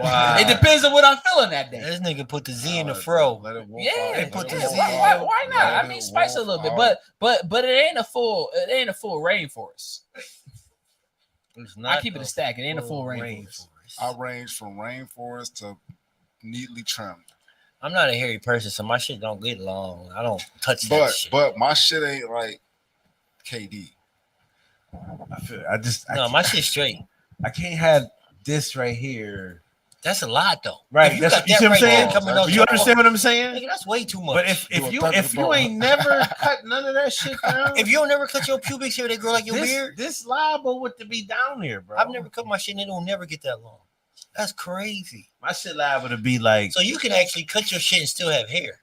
Wow. It depends on what I'm feeling that day. This nigga put the Z in the fro. Let it walk Yeah, out. They put the yeah, Z why not? Let I mean, it spice a walk little bit, out. but it ain't a full rainforest. It's I not keep it a a stack. It ain't a full rainforest. I range from rainforest to neatly trimmed. I'm not a hairy person, so my shit don't get long. I don't touch that shit. But my shit ain't like KD. No, my shit's straight. I can't have this right here. That's a lot though. Right, If that's got you see that what I'm right there saying. coming But out You your- understand what I'm saying? Nigga, that's way too much. But if Do a you ball. ain't never cut none of that shit down, if you don't never cut your pubic hair, they grow like your this beard. this liable would to be down here, bro. I've never cut my shit and it will never get that long. That's crazy. my shit liable to be like So you can actually cut your shit and still have hair.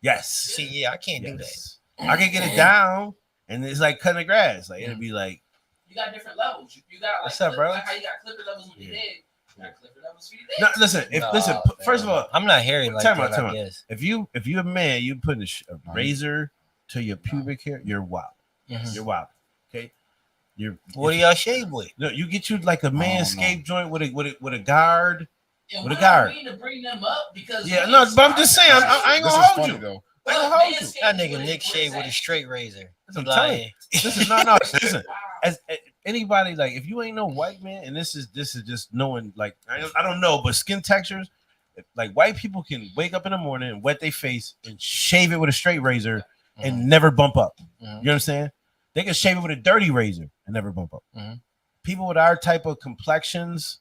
yes. See, yeah, I can't do that. Yes. I can get it down, and it's like cutting the grass. Like it'll be like You got different levels. You got like, What's up, bro? Like how you got clipper levels on your Yeah. head. You got clipper levels for your no. dick. Listen, if Nah, listen. First of all, I'm not hairy like Time that. out, time I out. guess. if you a man, you put a razor to your pubic hair, you're wild. Mhm. You're wild. Okay. You're What do y'all shave with? no. You get you like a don't manscaped joint with a guard. And With a what guard. I mean to bring them up because Yeah, no, but I'm just saying. I ain't This gonna is hold funny you. though. I ain't gonna hold you. That nigga Nick shaved with a straight razor. I'm He telling lying. This is no. Listen, as anybody like, if you ain't no white man, and this is just knowing like I don't know, but skin textures, like white people can wake up in the morning and wet their face and shave it with a straight razor and never bump up. Mhm. You understand? They can shave it with a dirty razor and never bump up. Mhm. People with our type of complexions,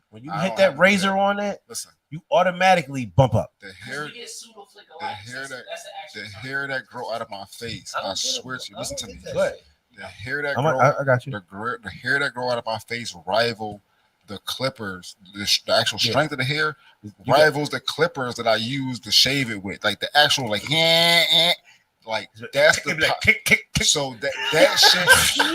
when you I hit don't that have razor that. on it, Listen, you automatically bump up. the hair, You get pseudo-flick the alike. hair that, That's the the actual hair that grow out of my face. I don't I get it, swear bro. to you. I Listen don't to me. get that Go ahead. shit. The hair that I got you. the hair that grow out of my face rivals the clippers. The actual Yeah. strength of the hair You got- rivals the clippers that I use to shave it with. Like the actual like like that's the Like, kick. so that shit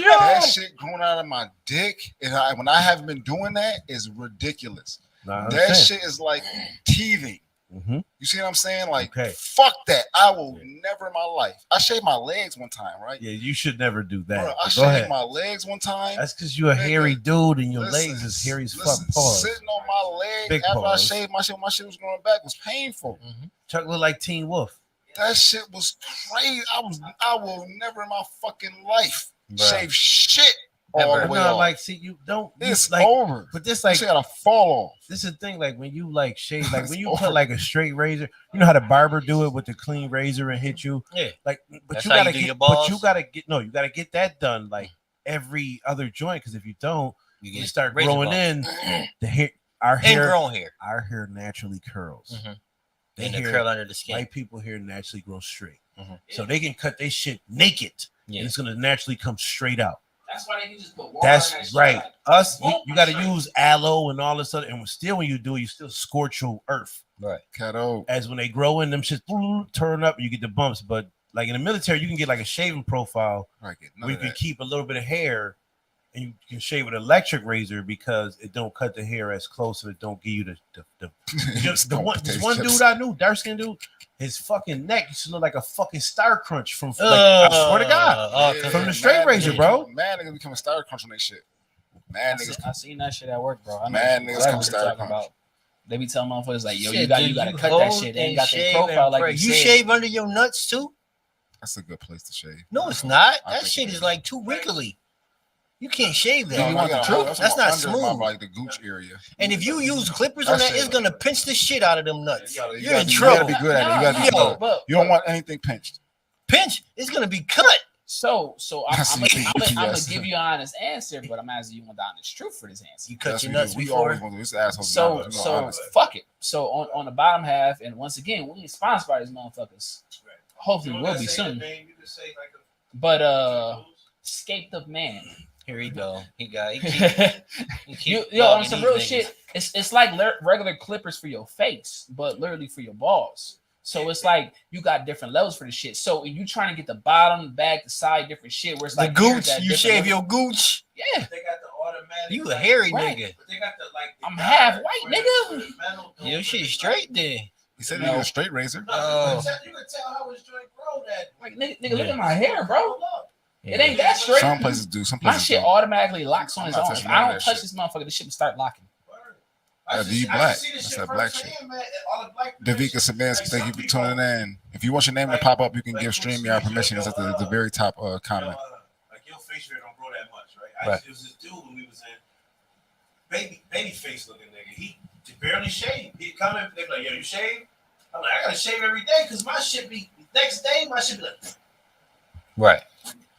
that shit growing out of my dick and when I haven't been doing that is ridiculous. Nah, I That understand. shit is like teething. Mhm. You see what I'm saying? Like, Okay. fuck that. I will Yeah. never in my life. I shaved my legs one time, right? Yeah, you should never do that. Bro, I Go shaved ahead. my legs one time. That's because you're a Nigga, hairy dude and your Listen, legs is hairy as fuck. listen, Pause. Sitting on my leg Big after pause. I shaved my shit was going back was painful. Chuck look like Teen Wolf. That shit was crazy. I will never in my fucking life Bruh. shave shit all the But way no, off. like, see, you don't. You, It's like, over. but this, Like, like, shit gotta fall off. this is the thing. Like, when you like shave, like It's when you over. put like a straight razor, you know how the barber do it with the clean razor and hit you. Yeah. Like, but That's you how you gotta do get. your But you balls? gotta get. No, you gotta get that done like every other joint. Because if you don't, You you get start razor growing bumps. in the hair. Our And hair, grown hair. our hair naturally curls. Mhm. The And the hair- curl under the skin. White people hair naturally grow straight, Mhm. so they can cut their shit naked, Yeah. and it's gonna naturally come straight out. That's why they can just put water That's on that shit, right. like, Us, boom, you got to straight. use aloe and all this other, and still when you do, you still scorch your earth. Right. Cato. As when they grow in, them shit turn up, you get the bumps. But like in the military, you can get like a shaving profile I get none where you of can that. keep a little bit of hair, and you can shave with an electric razor because it don't cut the hair as close and it don't give you the Just the don't one, taste this one chips. dude I knew, dark skinned dude, his fucking neck used to look like a fucking Star Crunch from. Like, I swear to God, Yeah, from the straight mad razor, niggas- bro. Mad niggas becoming star crunch on that shit. Mad niggas. I seen that shit at work, bro. I know Mad niggas exactly come what start you're talking crunch. about. They be telling motherfuckers like, yo, Shit, you got dude, to cut that hold shit. They ain't and got shave their and profile like pray. you You said. shave under your nuts too? That's a good place to shave. No, it's not. I That think shit it is is. like too wrinkly. You can't shave that. No, You I want the gotta- truth? That's not under my, smooth. like the gooch area. And if you use clippers on That that, shit- it's gonna pinch the shit out of them nuts. You gotta You're in be- you trouble. gotta be good at it. You gotta be Yo, good. but, You don't want anything pinched. Pinch, it's gonna be cut. So I'm That's gonna yes. give you an honest answer, but I'm asking you want the honest truth for this answer. You cut That's your what nuts we before. always want to do. This asshole. So fuck it. So on the bottom half, and once again, we ain't sponsored by these motherfuckers. Hopefully we will be soon. But Escaped of Man. Here we go. He got. Yo, on some real shit, it's like regular clippers for your face, but literally for your balls. So it's like you got different levels for the shit. So if you trying to get the bottom, the back, the side, different shit, where it's The like gooch, you shave your gooch. yeah. They got the automatic. You a hairy Right. nigga. But they got the like. I'm half white, nigga. Your shit straight then. He said No. he was a straight razor. Oh. You can tell how his joint grow that. Like nigga, look at my hair, bro. It ain't that straight. Some places do. Some My places shit don't. automatically locks on I'm its not own. touching If none I of don't that touch shit. this motherfucker, the shit will start locking. D Black. That's that black shit. Davika Sabansky, thank you for tuning in. If you want your name to pop up, you can give StreamYard permission. It's at the very top comment. Like your face hair don't grow that much, right? Right. It was this dude when we was in baby face looking nigga. He barely shaved. He'd come in, they be like, yo, you shave? I'm like, I gotta shave every day because my shit be next day, my shit be like Right.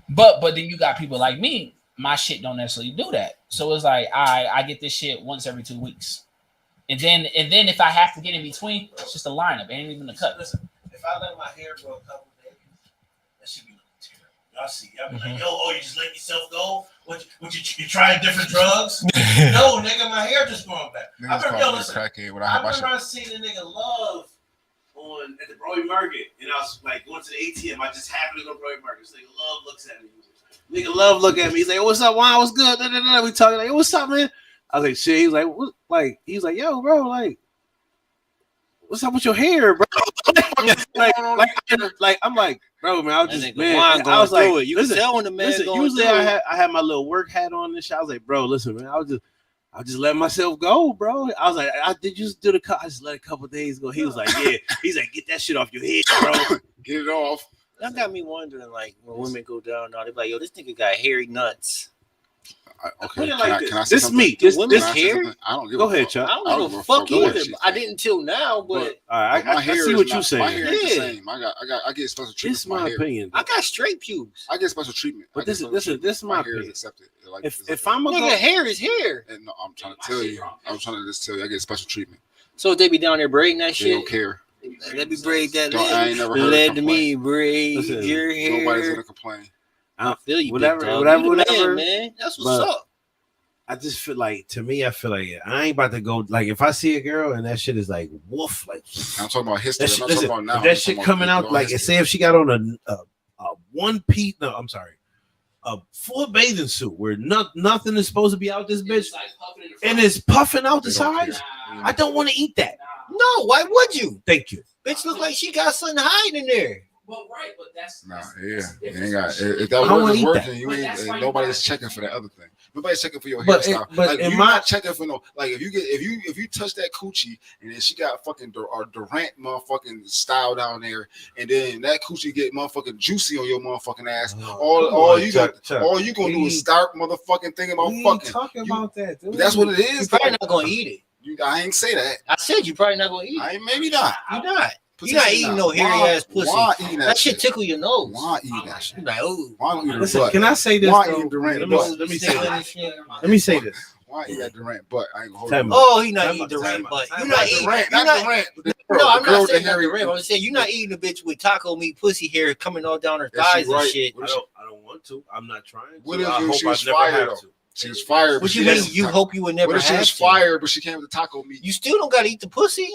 But then you got people like me. My shit don't necessarily do that. So it's like I get this shit once every 2 weeks, and then if I have to get in between, it's just a lineup. It ain't even a cut. listen, if I let my hair grow a couple days, that should be looking terrible. Y'all see, y'all be like, yo, oh, you just let yourself go? What you trying different drugs? No, nigga, my hair just growing back. I Niggas remember, yo, call me a listen, crackhead when I I have my remember shit. I seen a nigga Love at the Broy Market, and I was like going to the ATM. I just happened to go to Broy Market. So nigga Love looks at me. Nigga Love look at me. He's like, "What's up, Juan? What's good?" We talking like, "What's up, man?" I was like, "Shit." He's like, "What?" Like, he's like, "Yo, bro, like, what's up with your hair, bro?" like, I'm like, bro, man, I was just, man, I was like, you listen, can tell when the man listen, going usually through I it. had my little work hat on and shit. I was like, bro, listen, man, I just let myself go, bro. I was like, I did just do the cut. I just let a couple days go. He was like, yeah. He's like, get that shit off your head, bro. Get it off. That got me wondering, like, when women go down now, they're like, yo, this nigga got hairy nuts. Put Okay, it like can I this. say This something? me. Do This women Can I say care? something? I don't give Go a ahead, fuck. Chuck. I I don't don't give give a a fuck fuck. Go ahead. either. I didn't till now, but All right, My I hair see is what not- you're saying. My hair is the Yeah. same. I get special treatment This is for my my hair. opinion. I got straight pubes. I get special treatment. But I get this is- special this is- treatment. this is my hair is opinion. accepted. Like, If it's I'm Nigga, gonna hair is hair. and no, I'm trying to tell you. I'm trying to just tell you. I get special treatment. So if they be down there braiding that They don't shit, care. let me braid that. I ain't never heard a Let me complaint. braid Listen, your hair. Nobody's gonna complain. I feel you, whatever, big dog. whatever, You the whatever. man. That's what's But- up. I just feel like, to me, I feel like I ain't about to go. Like, if I see a girl and that shit is like woof, like I'm talking about history. that I'm shit, not listen, talking about now. if that I'm shit talking coming about out, like, history. say if she got on a one piece, no, I'm sorry, a full bathing suit where nothing is supposed to be out this bitch, and it's puffing out the They don't sides. care. I don't want to eat that. No, why would you? Thank you. Bitch look like she got something hiding in there. Well, right, but that's Nah, that's yeah, the you difference. ain't got. If I that wanna wasn't eat working, that. you But ain't. that's why you Nobody's gotta- checking for that other thing. Nobody's checking for your But hairstyle. but in you're my not checking for no. Like if you touch that coochie and then she got fucking Durant motherfucking style down there, and then that coochie get motherfucking juicy on your motherfucking ass. All you gonna do is start motherfucking thinking about we fucking. talking You- about that. Dude. That's what it You is. probably though. not gonna eat it. I ain't say that. I said you probably not gonna eat it. I ain't maybe not. You not. You not Position eating now. no hairy Why- ass pussy. Why eating That shit tickle your nose. Why eating that shit? You like, oh. Why don't eat her Listen, butt? can I say this? Why though? eating Durant Let butt? me say this. this. Let me say this. Why eat that Durant butt? I ain't gonna hold Time you. out. Oh, he not Time eating out, Durant, time out, but time you out. not Not eating. Durant, You not not. Durant. The No, girl, I'm the girl not with the saying not hairy. Durant. I'm saying you're not eating a bitch with taco meat pussy hair coming all down her Yeah, she thighs and right. shit. I don't want to. I'm not trying to. What if I hope she I was never fired, have though? to. She was fired. but What she you mean? didn't- You hope you would never What if she have was to? fired, but she came with the taco meat? You still don't gotta eat the pussy.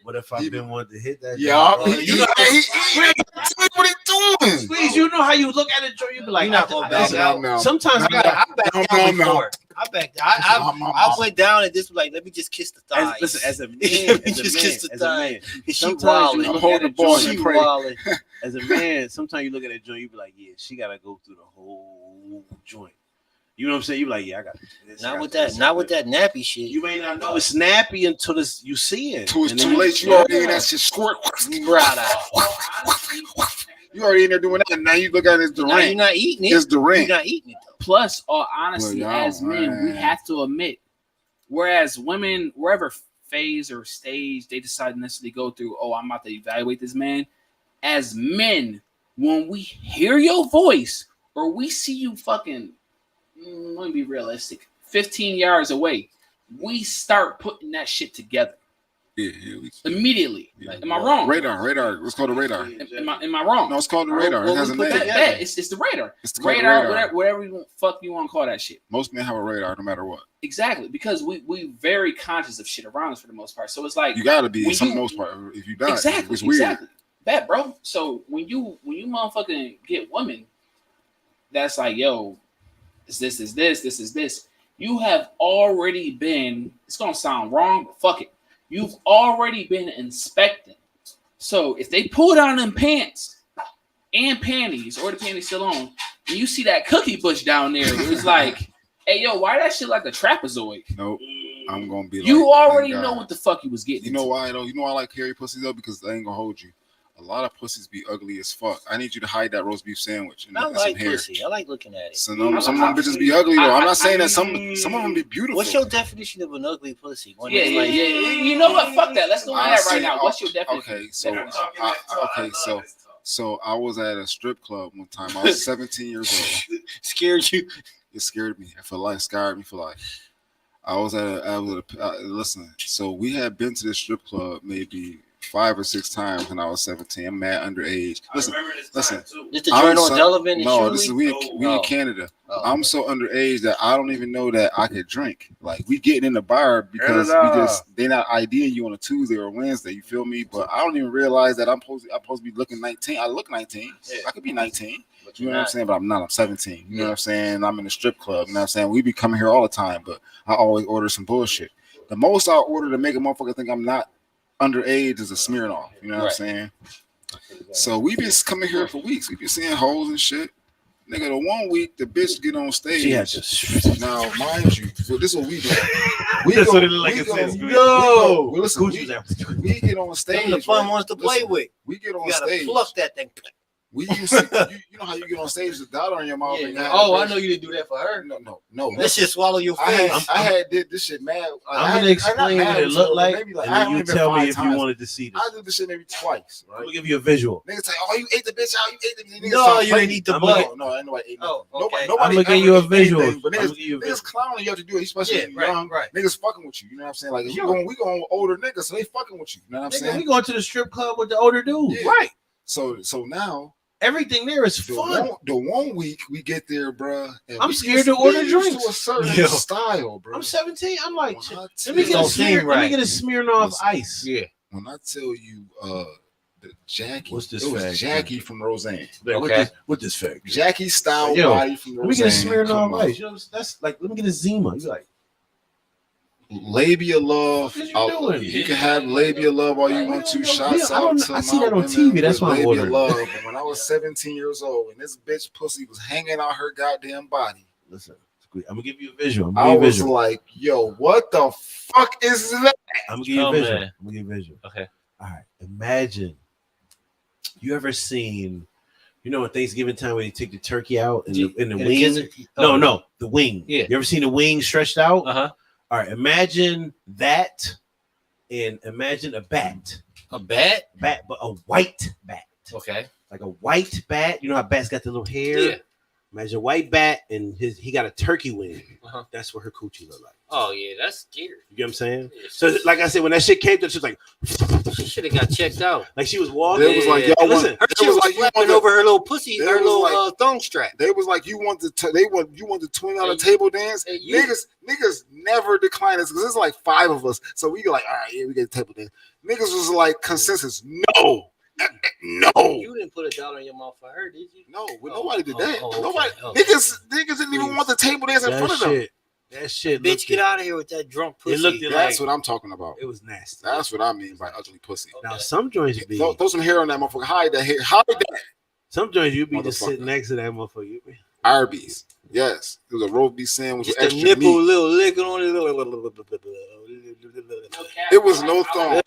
What if I've been wanting to hit that? Yeah, joint? he, what he doing? Squeeze, you know how you look at it, Joe. You be like, You're not gonna listen, back out. No. sometimes I backed down No. before. I backed. I went down and just like, let me just kiss the thighs. as a man, Let me as a just man, kiss the as a man, thighs. She sometimes you wildin'. look I'm holding at the it, ball Joe, and She pray. wildin'. as a man, sometimes you look at that joint, you be like, yeah, she gotta go through the whole joint. You know what I'm saying? You be like, yeah, I got this. Not with that. Not with that nappy shit. You may not know it's snappy until this you see it. Till it's And too then late. You already in that shit squirt. Brother. You already in there doing that. Now you look at it as Now you're Durant. not eating it. It's Durant. You're not eating it though. Plus, all honesty, Well, y'all, as men, we man. have to admit, whereas women, wherever phase or stage they decide to necessarily go through, oh, I'm about to evaluate this man. As men, when we hear your voice or we see you fucking, let me be realistic, 15 yards away, we start putting that shit together. Yeah, immediately. yeah. Like, am I wrong? Radar. Let's call it radar. Am I wrong? No, it's called the radar. It has a name. It's the radar. It's called the Radar, radar. whatever you fuck you want to call that shit. Most men have a radar, no matter what. Exactly, because we very conscious of shit around us for the most part. So it's like You gotta be when some you- most part. If you die, exactly, it's weird. exactly. Bad, bro. So when you motherfucking get women, that's like, yo, is this. You have already been. It's gonna sound wrong, but fuck it. You've already been inspecting. So if they pull down them pants and panties, or the panties still on, and you see that cookie bush down there, it's like, hey, yo, why that shit like a trapezoid? Nope. I'm gonna be. You like, already thank know God. what the fuck you was getting. You know into. why though? You know why I like hairy pussy though? Because I ain't gonna hold you. A lot of pussies be ugly as fuck. I need you to hide that roast beef sandwich and I some like hair. pussy. I like looking at it. Some of them bitches be ugly though. I'm not saying that some of them be beautiful. What's your definition of an ugly pussy? One Yeah, that's yeah, like, yeah. You know what? Fuck that. Let's go on I that see. right now. What's your definition? Okay, so I was at a strip club one time. I was 17 years old. Scared you? It scared me for life. Scarred me for life. Listen. So we had been to this strip club maybe 5 or 6 times when I was 17. I'm mad underage. Listen. Is the joint on Delavan and No, this is Shuley? we in Canada. Oh. I'm so underage that I don't even know that I could drink. Like we getting in the bar because they not IDing you on a Tuesday or Wednesday. You feel me? But I don't even realize that I'm supposed to be looking 19. I look 19. Yeah. I could be 19. But You you're know what I'm not. saying? But I'm not. I'm 17. You know what I'm saying? I'm in a strip club. You know what I'm saying? We be coming here all the time, but I always order some bullshit. The most I order to make a motherfucker think I'm not underage is a Smirnoff. You know what I'm saying? So we been coming here for weeks. We been seeing hoes and shit. Nigga, the one week the bitch get on stage. She had to. Now, mind you, so this is what we do. We That's go, what it look like. we It go, says. we Yo, go- listen, Gucci's after. we get on stage. Them the fun right? ones to play Listen, with. We get on You gotta stage. pluck that thing. We used to, you know how you get on stage with a dollar in your mouth. And you have Oh, a I bitch- know you didn't do that for her. No. Let's just swallow your I face. had did this shit mad. I'm gonna explain what it looked like, and then you tell me if you wanted to see this. I did this shit maybe twice, I'm right? gonna give you a visual. Niggas say, "Oh, you ate the bitch out. You ate the niggas." No, start you fighting. didn't eat the I'm butt. No, ain't nobody ate Oh, nothing. okay. Nobody I'm gonna ever give you a ate anything, visual. But I'm niggas, gonna give you a niggas visual. clowning you have to do it, especially Yeah, young. right. Niggas fucking with you. You know what I'm saying? Like if Sure. we going with older niggas, so they fucking with you. You know what I'm Nigga, we saying? going to the strip club with the older dude. Yeah. Right. So now Everything there is the fun. one week we get there, bruh. And I'm we scared used- to order we used drinks. To a certain Yo. style, bro. I'm 17. I'm like, When I let tell me get a Don't you- seem Let me right. get a Smirnoff Listen. Ice. Yeah. When I tell you, the Jackie, What's this it was fact? Jackie from Roseanne. What this fact? Jackie style Yo, body from Let me get a Roseanne. Come Smirnoff on. Ice. You know, that's like, let me get a Zima. You like, Labia love. What you doing? You can have labia love all you want to. Shots I don't- out to I see my that on women TV. That's with why I'm labia ordering. love. But when I was 17 years old and this bitch pussy was hanging out her goddamn body, listen, I'm gonna give you a visual. I was like, "Yo, what the fuck is that?" I'm gonna give you Oh, a visual. man. I'm gonna give you a visual. Okay. All right. Imagine you ever seen, you know, at Thanksgiving time when you take the turkey out and the And wing. kids are- No, the wing. Yeah. You ever seen the wing stretched out? Uh-huh. All right. Imagine that, and imagine a bat, A bat? but a white bat, Okay. like a white bat. You know how bats got the little hair. Yeah. Imagine a white bat, and he got a turkey wing. Uh-huh. That's what her coochie look like. Oh yeah, that's scary. You get what I'm saying? Yeah. So, like I said, when that shit came, she was like She should have got checked out. she was walking. They was like, Yeah. "Y'all Listen, want?" Her They shit was was like, "You flapping want over her little pussy, They her was little like- thong strap. They was like, "You want the twin out Hey, of table dance?" hey, you- Niggas never decline this because there's like 5 of us. So we go like, "All right, yeah, we get the table dance." Niggas was like consensus, no. You didn't put $1 in your mouth for her, did you? No, Oh, nobody did that. okay, Nobody, okay. niggas didn't even want the table dance in front of them. That shit. Bitch, get out of here with that drunk pussy. looked That's what I'm talking about. It was nasty. That's what I mean by ugly pussy. Now some joints be, Throw some hair on that motherfucker. Hide that hair. Hide that. some joints you be just Motherfucker. sitting next to that motherfucker. You be, Arby's. Yes, it was a roast beef sandwich Just with a extra nipple, meat. little licking on it. It was no thong.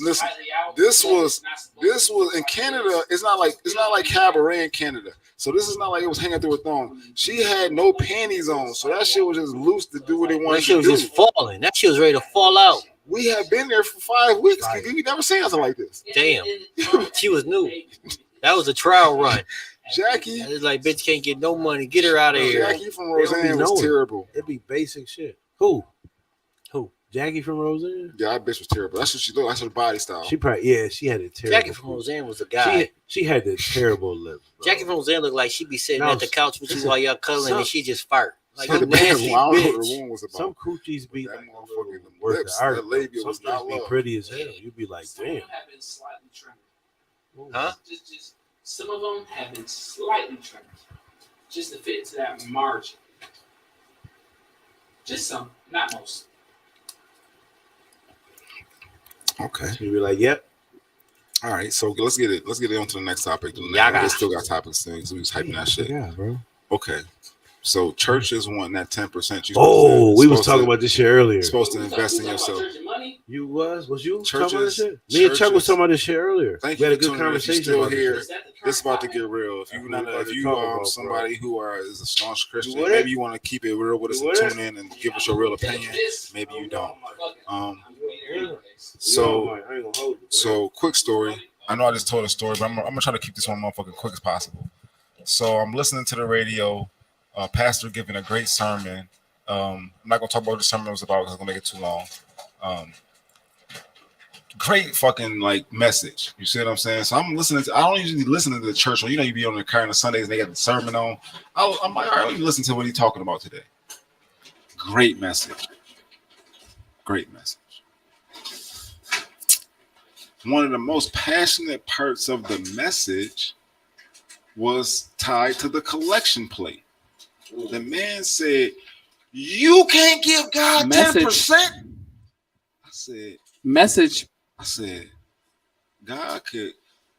Listen, this was in Canada. It's not like cabaret in Canada. So this is not like it was hanging through a thong. She had no panties on, so that shit was just loose to do what it That wanted shit to was do. just falling. That shit was ready to fall out. We have been there for 5 weeks. We never seen nothing like this. Damn. She was new. That was a trial run. Jackie, It's like, bitch can't get no money. Get her out of here. Jackie from They don't be Roseanne was knowing. terrible. it'd be basic shit. Who? Jackie from Roseanne. Yeah, that bitch was terrible. That's what she looked. That's her body style. She probably she had a terrible. Jackie from Roseanne was a guy. She had the terrible lips. Bro. Jackie from Roseanne looked like she be sitting No, at the couch with you while y'all cuddling, and she just fart. Like some a nasty I don't know what bitch. the one was about. Some coochies be That like motherfucking worth lips, the art. that labia Some was things not be love. pretty as hell. You'd be like, Some damn. of them have been slightly trimmed. Huh? Just some of them have been slightly trimmed, just to fit into that margin. Just some, not most. Okay. You'd be like, yep. All right. So let's get it on to the next topic. Yaga. We still got topics things. We was hyping that shit. Yeah, bro. Okay. So churches want that 10%. Oh, we was talking about this shit earlier. Supposed to invest in yourself. You was you Churches- talking about this shit? Me and Chuck was churches- talking about this shit earlier. Thank We you had a for good tuning in. If you're conversation still about here, this shit. It's about to get real. If That's you what not, we if you about to talk about, somebody who is a staunch Christian, You with it? maybe you want to keep it real with us You and with tune in and give us your real opinion. Maybe you don't. So So quick story. I know I just told a story, but I'm gonna try to keep this one motherfucking quick as possible. So I'm listening to the radio, pastor giving a great sermon. I'm not gonna talk about what the sermon was about because I'm gonna make it too long. Great fucking like message. You see what I'm saying? So I'm listening to. I don't usually listen to the church one. You know, you be on the car on the Sundays and they got the sermon on. I'm like, all right, let me listen to what he's talking about today. Great message. Great message. One of the most passionate parts of the message was tied to the collection plate. The man said, "You can't give God Message. 10%." I said,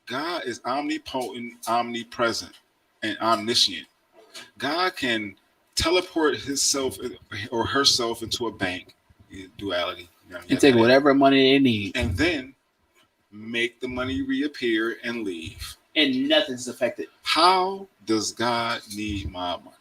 God is omnipotent, omnipresent, and omniscient. God can teleport himself or herself into a bank, duality, And take whatever money they need, and then make the money reappear and leave. and nothing's affected. How does God need my money?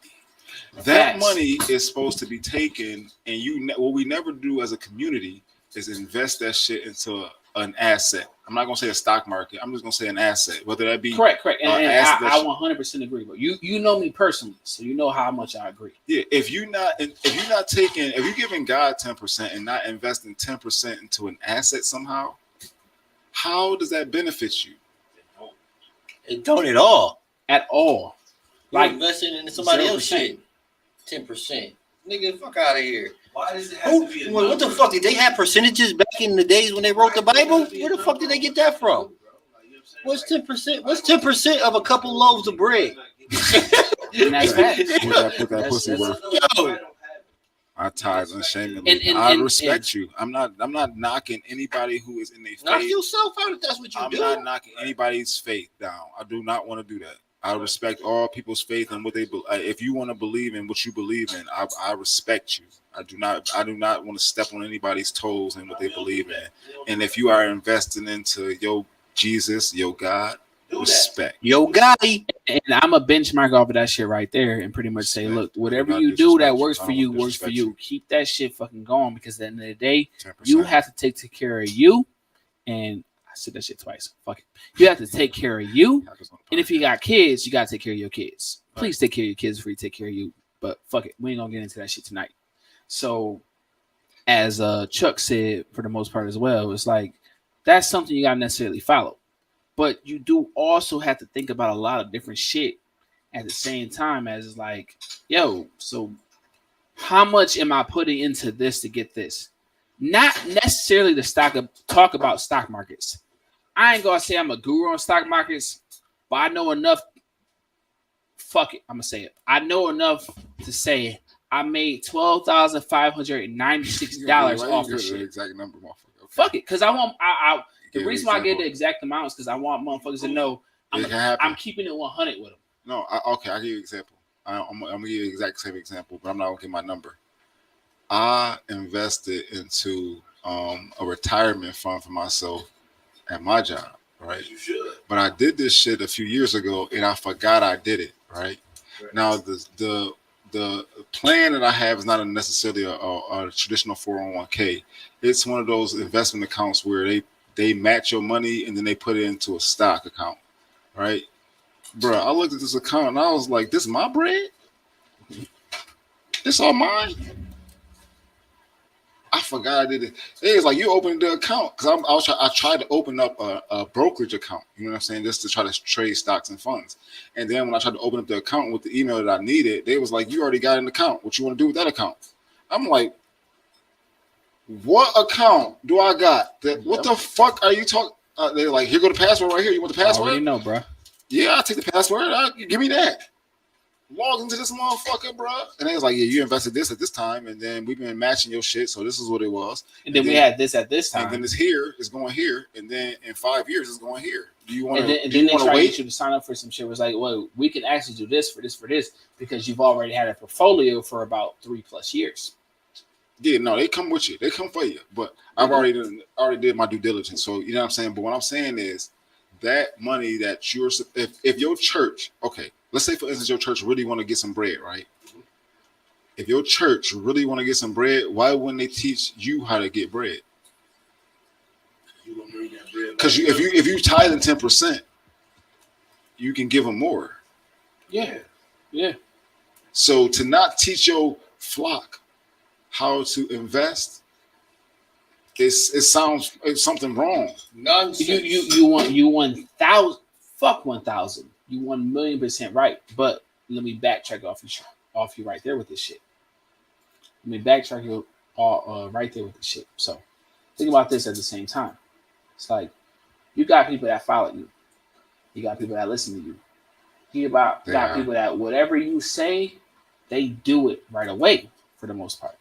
That Facts. money is supposed to be taken, and what we never do as a community is invest that shit into an asset. I'm not gonna say a stock market. I'm just gonna say an asset, whether that be Correct. And asset I that 100% agree. But you know me personally, so you know how much I agree. yeah. If you're giving God 10% and not investing 10% into an asset somehow, how does that benefit you? It don't at all. At all. Like Like investing in somebody else 0%. shit. 10%. Nigga, fuck out of here. why does it have to be? What the fuck? Did they have percentages back in the days when they wrote the Bible? Where the fuck did they get that from? What's 10%? What's 10% of a couple loaves of bread? And that's facts. Put that pussy worth. Yo, I tithe unashamedly. And- I and- respect you. I'm not knocking anybody who is in their knock faith. yourself out if that's what you I'm do. not knocking anybody's faith down. I do not want to do that. I respect all people's faith and what they believe. If you want to believe in what you believe in, I respect you. I do not want to step on anybody's toes in what they believe in. And if you are investing into your Jesus, your God, respect. Yo, Gotti. And I'm a benchmark off of that shit right there and pretty much say, look, whatever you do that works for you, works for you. Keep that shit fucking going, because at the end of the day, 10%. you have to take care of you. And I said that shit twice. Fuck it. You have to take care of you. And if you got kids, you gotta take care of your kids. Please take care of your kids before you take care of you. But fuck it, we ain't gonna get into that shit tonight. So, as Chuck said, for the most part as well, it's like that's something you gotta necessarily follow. But you do also have to think about a lot of different shit at the same time, as like, yo, so how much am I putting into this to get this? Not necessarily the talk about stock markets. I ain't gonna say I'm a guru on stock markets, but I know enough. Fuck it, I'm gonna say it. I know enough to say I made $12,596 off this shit. Exact number, motherfucker. Okay. Fuck it, because I want. The Yeah, reason why I example. get the exact amount is because I want motherfuckers to know It can happen. I'm keeping it 100 with them. No, I'll give you an example. I'm gonna give you the exact same example, but I'm not gonna give my number. I invested into a retirement fund for myself at my job, right? You should. But I did this shit a few years ago and I forgot I did it, right? Now the plan that I have is not necessarily a traditional 401k. It's one of those investment accounts where they match your money and then they put it into a stock account, right? Bro, I looked at this account and I was like, this is my bread? It's all mine? I forgot I did it. It was like you opened the account because I tried to open up a brokerage account. You know what I'm saying? Just to try to trade stocks and funds. And then when I tried to open up the account with the email that I needed, they was like, "You already got an account. What you want to do with that account?" I'm like, "What account do I got? What the fuck are you talking?" They're like, "Here go the password right here. You want the I password?" already know, bro. Yeah, I'll take the password. Give me that. Log into this motherfucker, bro. And they was like, "Yeah, you invested this at this time, and then we've been matching your shit, so this is what it was." And then we had this at this And then time. it's here, it's going here, and then in 5 years it's going here. Do you want And to? then Do you they want try to to get wait? you to sign up for some shit. It was like, well, we can actually do this because you've already had a portfolio for about 3+ years. Yeah, no, they come with you. They come for you. But I've already did my due diligence. So you know what I'm saying. But what I'm saying is that money that you're if your church, okay, let's say for instance your church really want to get some bread, right? If your church really want to get some bread, why wouldn't they teach you how to get bread? Because if you tithe in 10%, you can give them more. Yeah. So to not teach your flock how to invest, it sounds it's something wrong. Nonsense. You want 1,000. Fuck 1,000. You 1,000,000% right. But let me backtrack off you right there with this shit. Let me backtrack you right there with this shit. So think about this at the same time. It's like you got people that follow you. You got people that listen to you. You got people that whatever you say, they do it right away for the most part.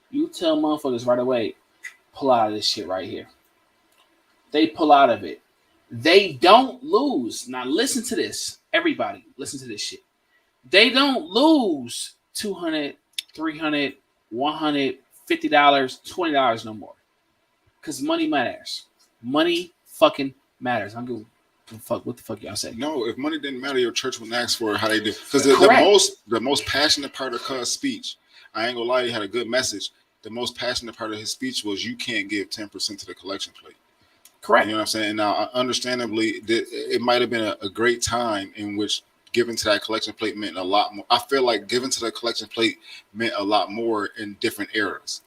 You tell motherfuckers right away, pull out of this shit right here. They pull out of it. They don't lose. Now listen to this. Everybody, listen to this shit. They don't lose $200, $300, $100, $50, $20 no more. Because money matters. Money fucking matters. I'm good. What the fuck y'all say? No, if money didn't matter, your church wouldn't ask for it. How they do? Because the most passionate part of Cuz's speech, I ain't gonna lie, he had a good message. The most passionate part of his speech was you can't give 10% to the collection plate. Correct. You know what I'm saying? Now, understandably, it might have been a great time in which giving to that collection plate meant a lot more. I feel like giving to the collection plate meant a lot more in different eras.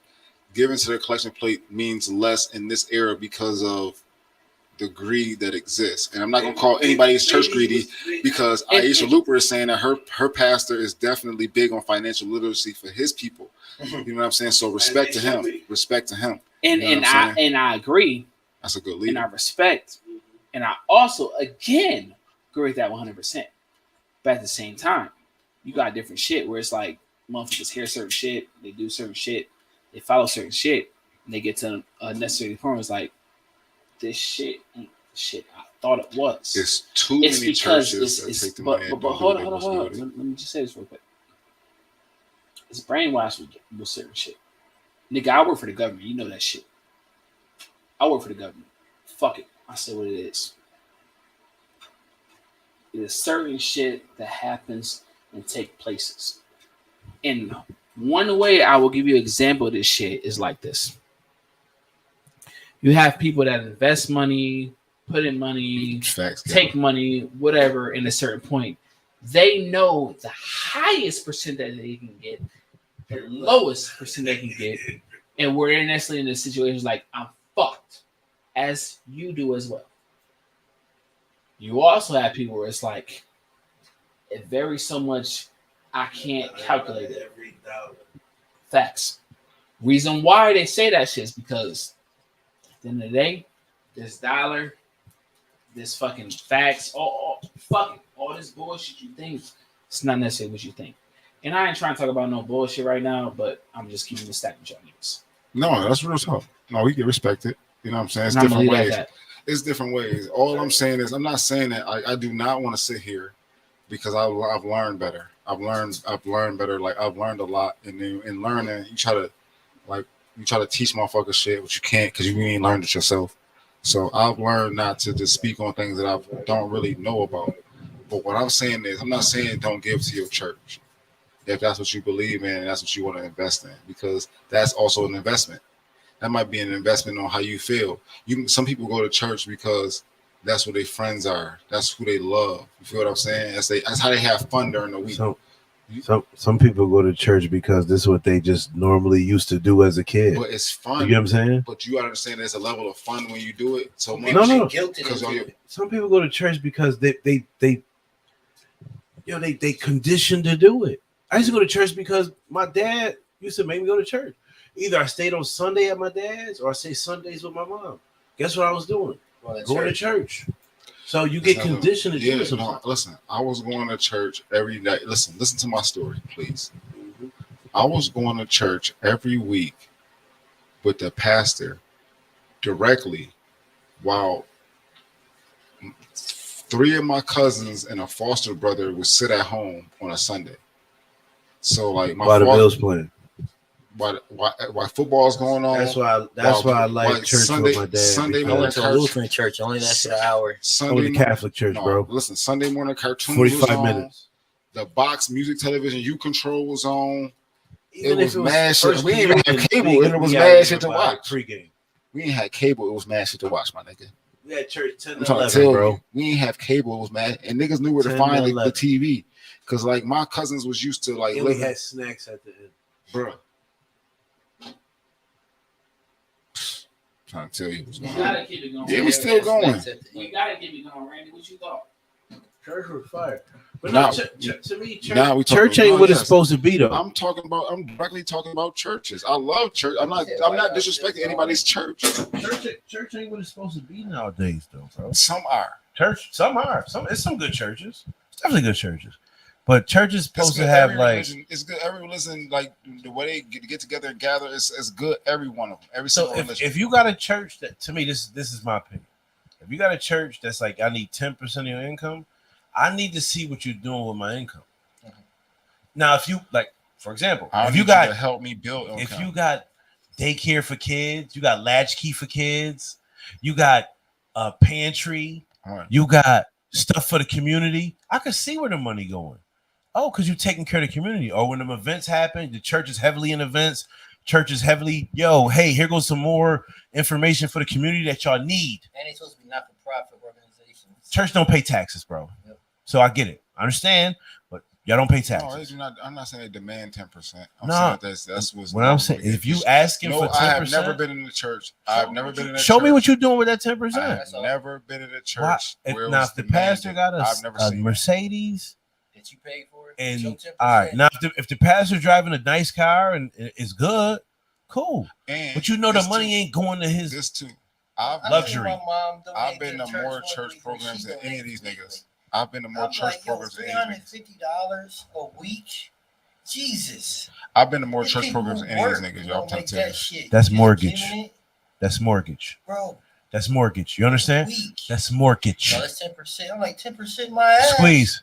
Giving to the collection plate means less in this era because of the greed that exists. And I'm not going to call anybody's church greedy because Aisha Looper is saying that her pastor is definitely big on financial literacy for his people. You know what I'm saying? So respect to him. Respect to him. And You know what I'm saying? I agree. That's a good And leader. I respect. And I also, again, agree with that 100%. But at the same time, you got different shit where it's like motherfuckers hear certain shit, they do certain shit, they follow certain shit, and they get to a necessary point. It's like, this shit ain't the shit I thought it was. It's too It's many because churches that it's take the but money and hold don't do on. what they supposed to do. Let me just say this real quick. It's brainwashed with certain shit. Nigga, I work for the government. You know that shit. I work for the government. Fuck it. I say what it is. It is certain shit that happens and take places. And one way I will give you an example of this shit is like this. You have people that invest money, put in money, Facts, take money, whatever, in a certain point. They know the highest percent that they can get, the lowest percent they can get, and we're necessarily in a situation like I'm fucked, as you do as well. You also have people where it's like it varies so much I can't calculate it. Facts. Reason why they say that shit is because at the end of the day, this dollar, this fucking facts, all this bullshit you think, it's not necessarily what you think. And I ain't trying to talk about no bullshit right now, but I'm just keeping the stack with y'all niggas. No, that's real talk. No, we get respected. You know what I'm saying? It's And I'm gonna different leave it ways. at that. It's different ways. All I'm saying is, I'm not saying that I do not want to sit here because I've learned better. I've learned better. Like I've learned a lot, and then in learning, you try to teach motherfuckers shit, but you can't because you ain't learned it yourself. So I've learned not to just speak on things that I don't really know about. But what I'm saying is, I'm not saying don't give to your church if that's what you believe in and that's what you want to invest in, because that's also an investment. That might be an investment on how you feel. Some people go to church because that's where their friends are. That's who they love. You feel what I'm saying? That's how they have fun during the week. So Some people go to church because this is what they just normally used to do as a kid. But it's You fun. get what I'm saying? But you gotta understand there's a level of fun when you do it. So much. No. Guilty Because on your Some people go to church because they conditioned to do it. I used to go to church because my dad used to make me go to church. Either I stayed on Sunday at my dad's or I stayed Sundays with my mom. Guess what I was doing? Going to church. So you get conditioned to do something. No, listen, I was going to church every night. Listen to my story, please. I was going to church every week with the pastor directly while 3 of my cousins and a foster brother would sit at home on a Sunday. So like my While the Bills playing. Why football's going on. That's why I like church Sunday, with my dad. Sunday I morning went to a Lutheran church. Only lasted an hour. I Sunday went to morning- Catholic church, no, bro. Listen, Sunday morning cartoons was 45 on. minutes. The box music television you control was on. Even It if was mad shit. first We didn't even have communion, cable, we and it was gotta mad get shit to by watch. Pre-game. We ain't had cable. It was mad shit to watch, my nigga. We had church 10 I'm to trying 11, to tell bro. you, we ain't have cable. It was mad, and niggas knew where to 10 find to the 11. TV, because like my cousins was used to like And we living, had snacks at the end. bruh. Trying to tell you what's You going on. gotta keep it going. Yeah, we still going. You gotta keep it going, Randy. What you thought? Church was fire. But Now- to me, church, now we church talking- ain't what it's yes. supposed to be, though. I'm directly talking about churches. I love church. I'm not disrespecting anybody's church. Church ain't what it's supposed to be nowadays, though, bro. Some are. Church, some are. It's some good churches. It's definitely good churches. But church is supposed It's to good. have Every like religion, it's good. Every religion, like the way they get together and gather, is good. Every one of them. Every so single religion. if you got a church that, to me, this is my opinion. If you got a church that's like, I need 10% of your income, I need to see what you're doing with my income. Now, if you like, for example, I if need you got to help me build income. if you got daycare for kids, you got latchkey for kids, you got a pantry, All right. you got stuff for the community, I could see where the money going. Oh, because you're taking care of the community. Or when them events happen, the church is heavily in events. Church is heavily, hey, here goes some more information for the community that y'all need. And it's supposed to be not-for-profit organizations. Church don't pay taxes, bro. Yep. So I get it. I understand, but y'all don't pay No, they taxes. do not. I'm not saying they demand 10%. I'm No. saying that's what's What I'm saying, if you asking for 10%, I have never been in the church. I've never been in a show church. me what you're doing with that 10%. I have That's all. never been in a church. Why- where it now, was if the pastor got demanded. I've never a seen that. Mercedes, That you paid for it. and Show 10%. all right, now if the pastor's driving a nice car and it's good, cool. And But you know the this money too, ain't going to his. This too. I've I luxury. seen my mom donate I've been to to more one church week when programs she than any of donated these to me. niggas. I've been to more I'm church like, yo, programs than any of these niggas. $350 a week. Jesus. I've been to more These church people programs who than any of these work niggas. don't Y'all, I'm trying make to tell that you. shit. That's You just mortgage. giving it, That's mortgage. bro. That's mortgage. You understand? Week. That's mortgage. No, that's 10%. I'm like 10% my ass.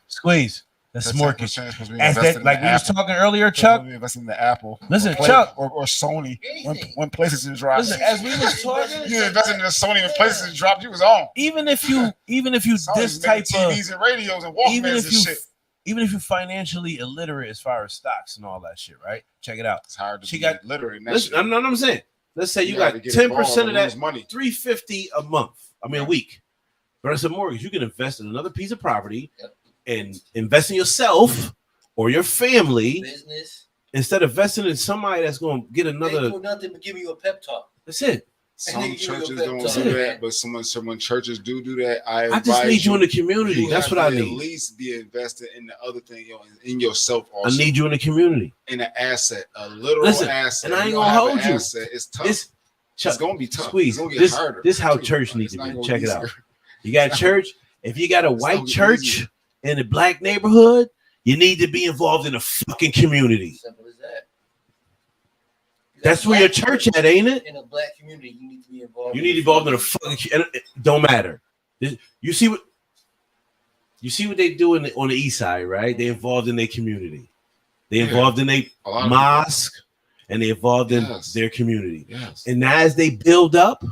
Squeeze. That's That mortgage. 10% is supposed to be As invested that, in like the we was Apple. talking earlier, Supposed Chuck. to be invested in the Apple. Listen, or Chuck. or Sony. Anything. When PlayStation dropped, Listen, as we was talking, you invested in the Sony when PlayStation dropped. You was on. even if you Sony's this making type of TVs and radios and Walkmans even and if you shit. even if you're financially illiterate as far as stocks and all that shit, right? Check it out. It's hard to She be got- literate. in that Listen, shit. I'm saying. Let's say you gotta got get 10% involved of and that, lose money. $350 a month. I mean a week. But it's a mortgage. You can invest in another piece of property Yep. and invest in yourself or your family Business. instead of investing in somebody that's going to get They ain't another. do nothing but give you a pep talk. That's it. Some And then churches you don't go do back that, but when churches do that, I I just advise need you in the you community. That's have what I to At need. least be invested in the other thing, in yourself I also. need you in the community. in an asset, a literal Listen, asset. and I ain't You don't gonna have hold an you. asset, it's tough. This It's gonna be tough. Squeeze. It's gonna get This harder. this how too. church needs It's to not be. gonna Check be it out. easier. You got church. If you got a It's white gonna get church easier. in a black neighborhood, you need to be involved in a fucking community. Simple as that. You got That's where your black church at, ain't it? In a black community, you need to be involved. You need to be involved in a fucking. And it don't matter. You see what they do on the east side, right? They involved in their community. They Yeah. involved in their A lot of mosque, and they involved in Yes. their community. people- Yes. And now as they build up,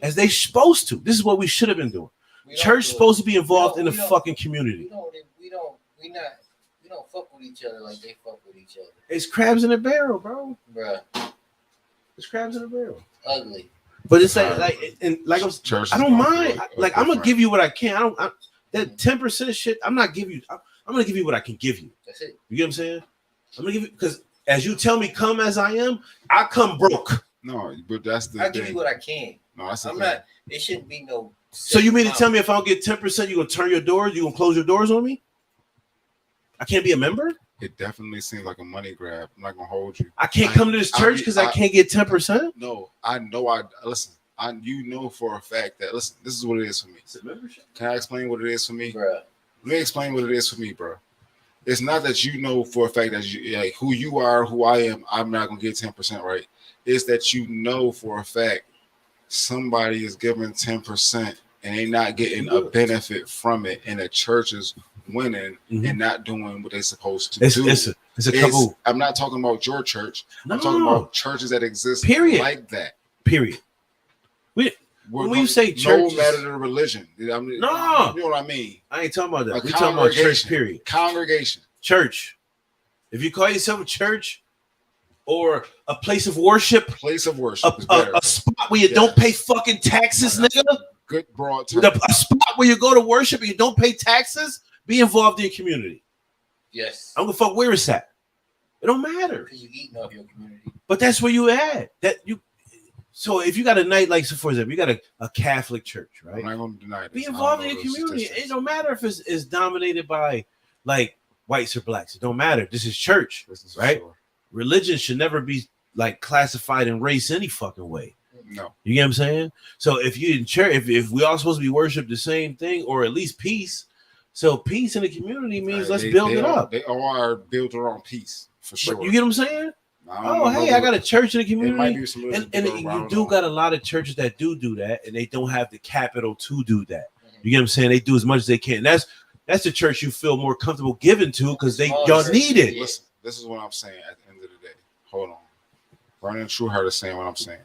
as they supposed to, this is what we should have been doing. We don't Church do it. supposed to be involved We in the don't- fucking community. We don't fuck with each other like they fuck with each other, It's crabs in a barrel, bro. bruh. It's crabs in a barrel. Ugly. But it's like I was, Church I is don't going mind. through a Like I'm gonna different- give you what I can. That 10% shit. I'm not giving you. I'm gonna give you what I can give you. That's it. You get what I'm saying? I'm gonna give you because as you tell me, come as I am, I come broke. No, but that's the I give you thing. what I can. No, that's the I'm thing. not. It shouldn't be no. So you mean to tell me if I don't get 10%, you gonna turn your doors? You gonna close your doors on me? I can't be a member. It definitely seems like a money grab. I'm not gonna hold you. I can't come to this church because I can't get 10%. No, I know. I listen. You know for a fact that listen. This is what it is for me. It's a membership. Can I explain what it is for me? Bruh. Let me explain what it is for me, bro. It's not that you know for a fact that you like who you are, who I am. I'm not gonna get 10% right. It's that you know for a fact somebody is giving 10% and they not getting a benefit from it, and the church is winning and not doing what they're supposed to do. It's a couple. I'm not talking about your church. No, I'm talking about churches that exist Period. like that. Period. When you say no churches- matter the religion, I mean, No. you know what I mean. I ain't talking about that. A We talking about church. congregation. Period. Congregation. Church. If you call yourself a church or a place of worship, Place of worship a, is better. a spot where you don't pay fucking taxes, nigga. Good broad term. A spot where you go to worship and you don't pay taxes. Be involved in your community. Yes. I'm gonna fuck where it's at. It don't matter. Because you eating off your community. But that's where you at. That you. So if you got a night like, so for example, you got a Catholic church, right? I'm not going to deny this. Be I don't involved know in your those community. statistics. It don't matter if it's dominated by like whites or blacks. It don't matter. This is church, This is for right? sure. Religion should never be like classified in race any fucking way. No. You get what I'm saying? So if you in church, if we all supposed to be worship the same thing, or at least peace. So peace in the community means let's build it up. They all are built around peace for sure. You get what I'm saying? I don't Oh, know hey, whether- I got a church in the It might community. be some And religions, but I you don't do know. got a lot of churches that do that, and they don't have the capital to do that. You get what I'm saying? They do as much as they can. That's the church you feel more comfortable giving to because y'all need it. Listen, this is what I'm saying at the end of the day. Hold on. Vernon Trueheart is saying what I'm saying.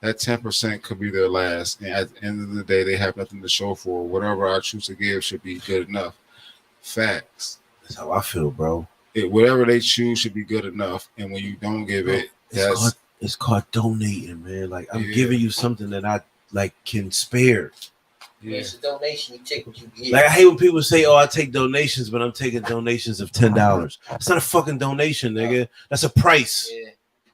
That 10% could be their last. And at the end of the day, they have nothing to show for. Whatever I choose to give should be good enough. Facts. That's how I feel, bro. Whatever they choose should be good enough. And when you don't give it, It's called donating, man. Like I'm Yeah. giving you something that I like can spare. yeah. It's a donation. You take what you get. Like I hate when people say, "Oh, I take donations," but I'm taking donations of $10. It's not a fucking donation, nigga. That's a price. Yeah,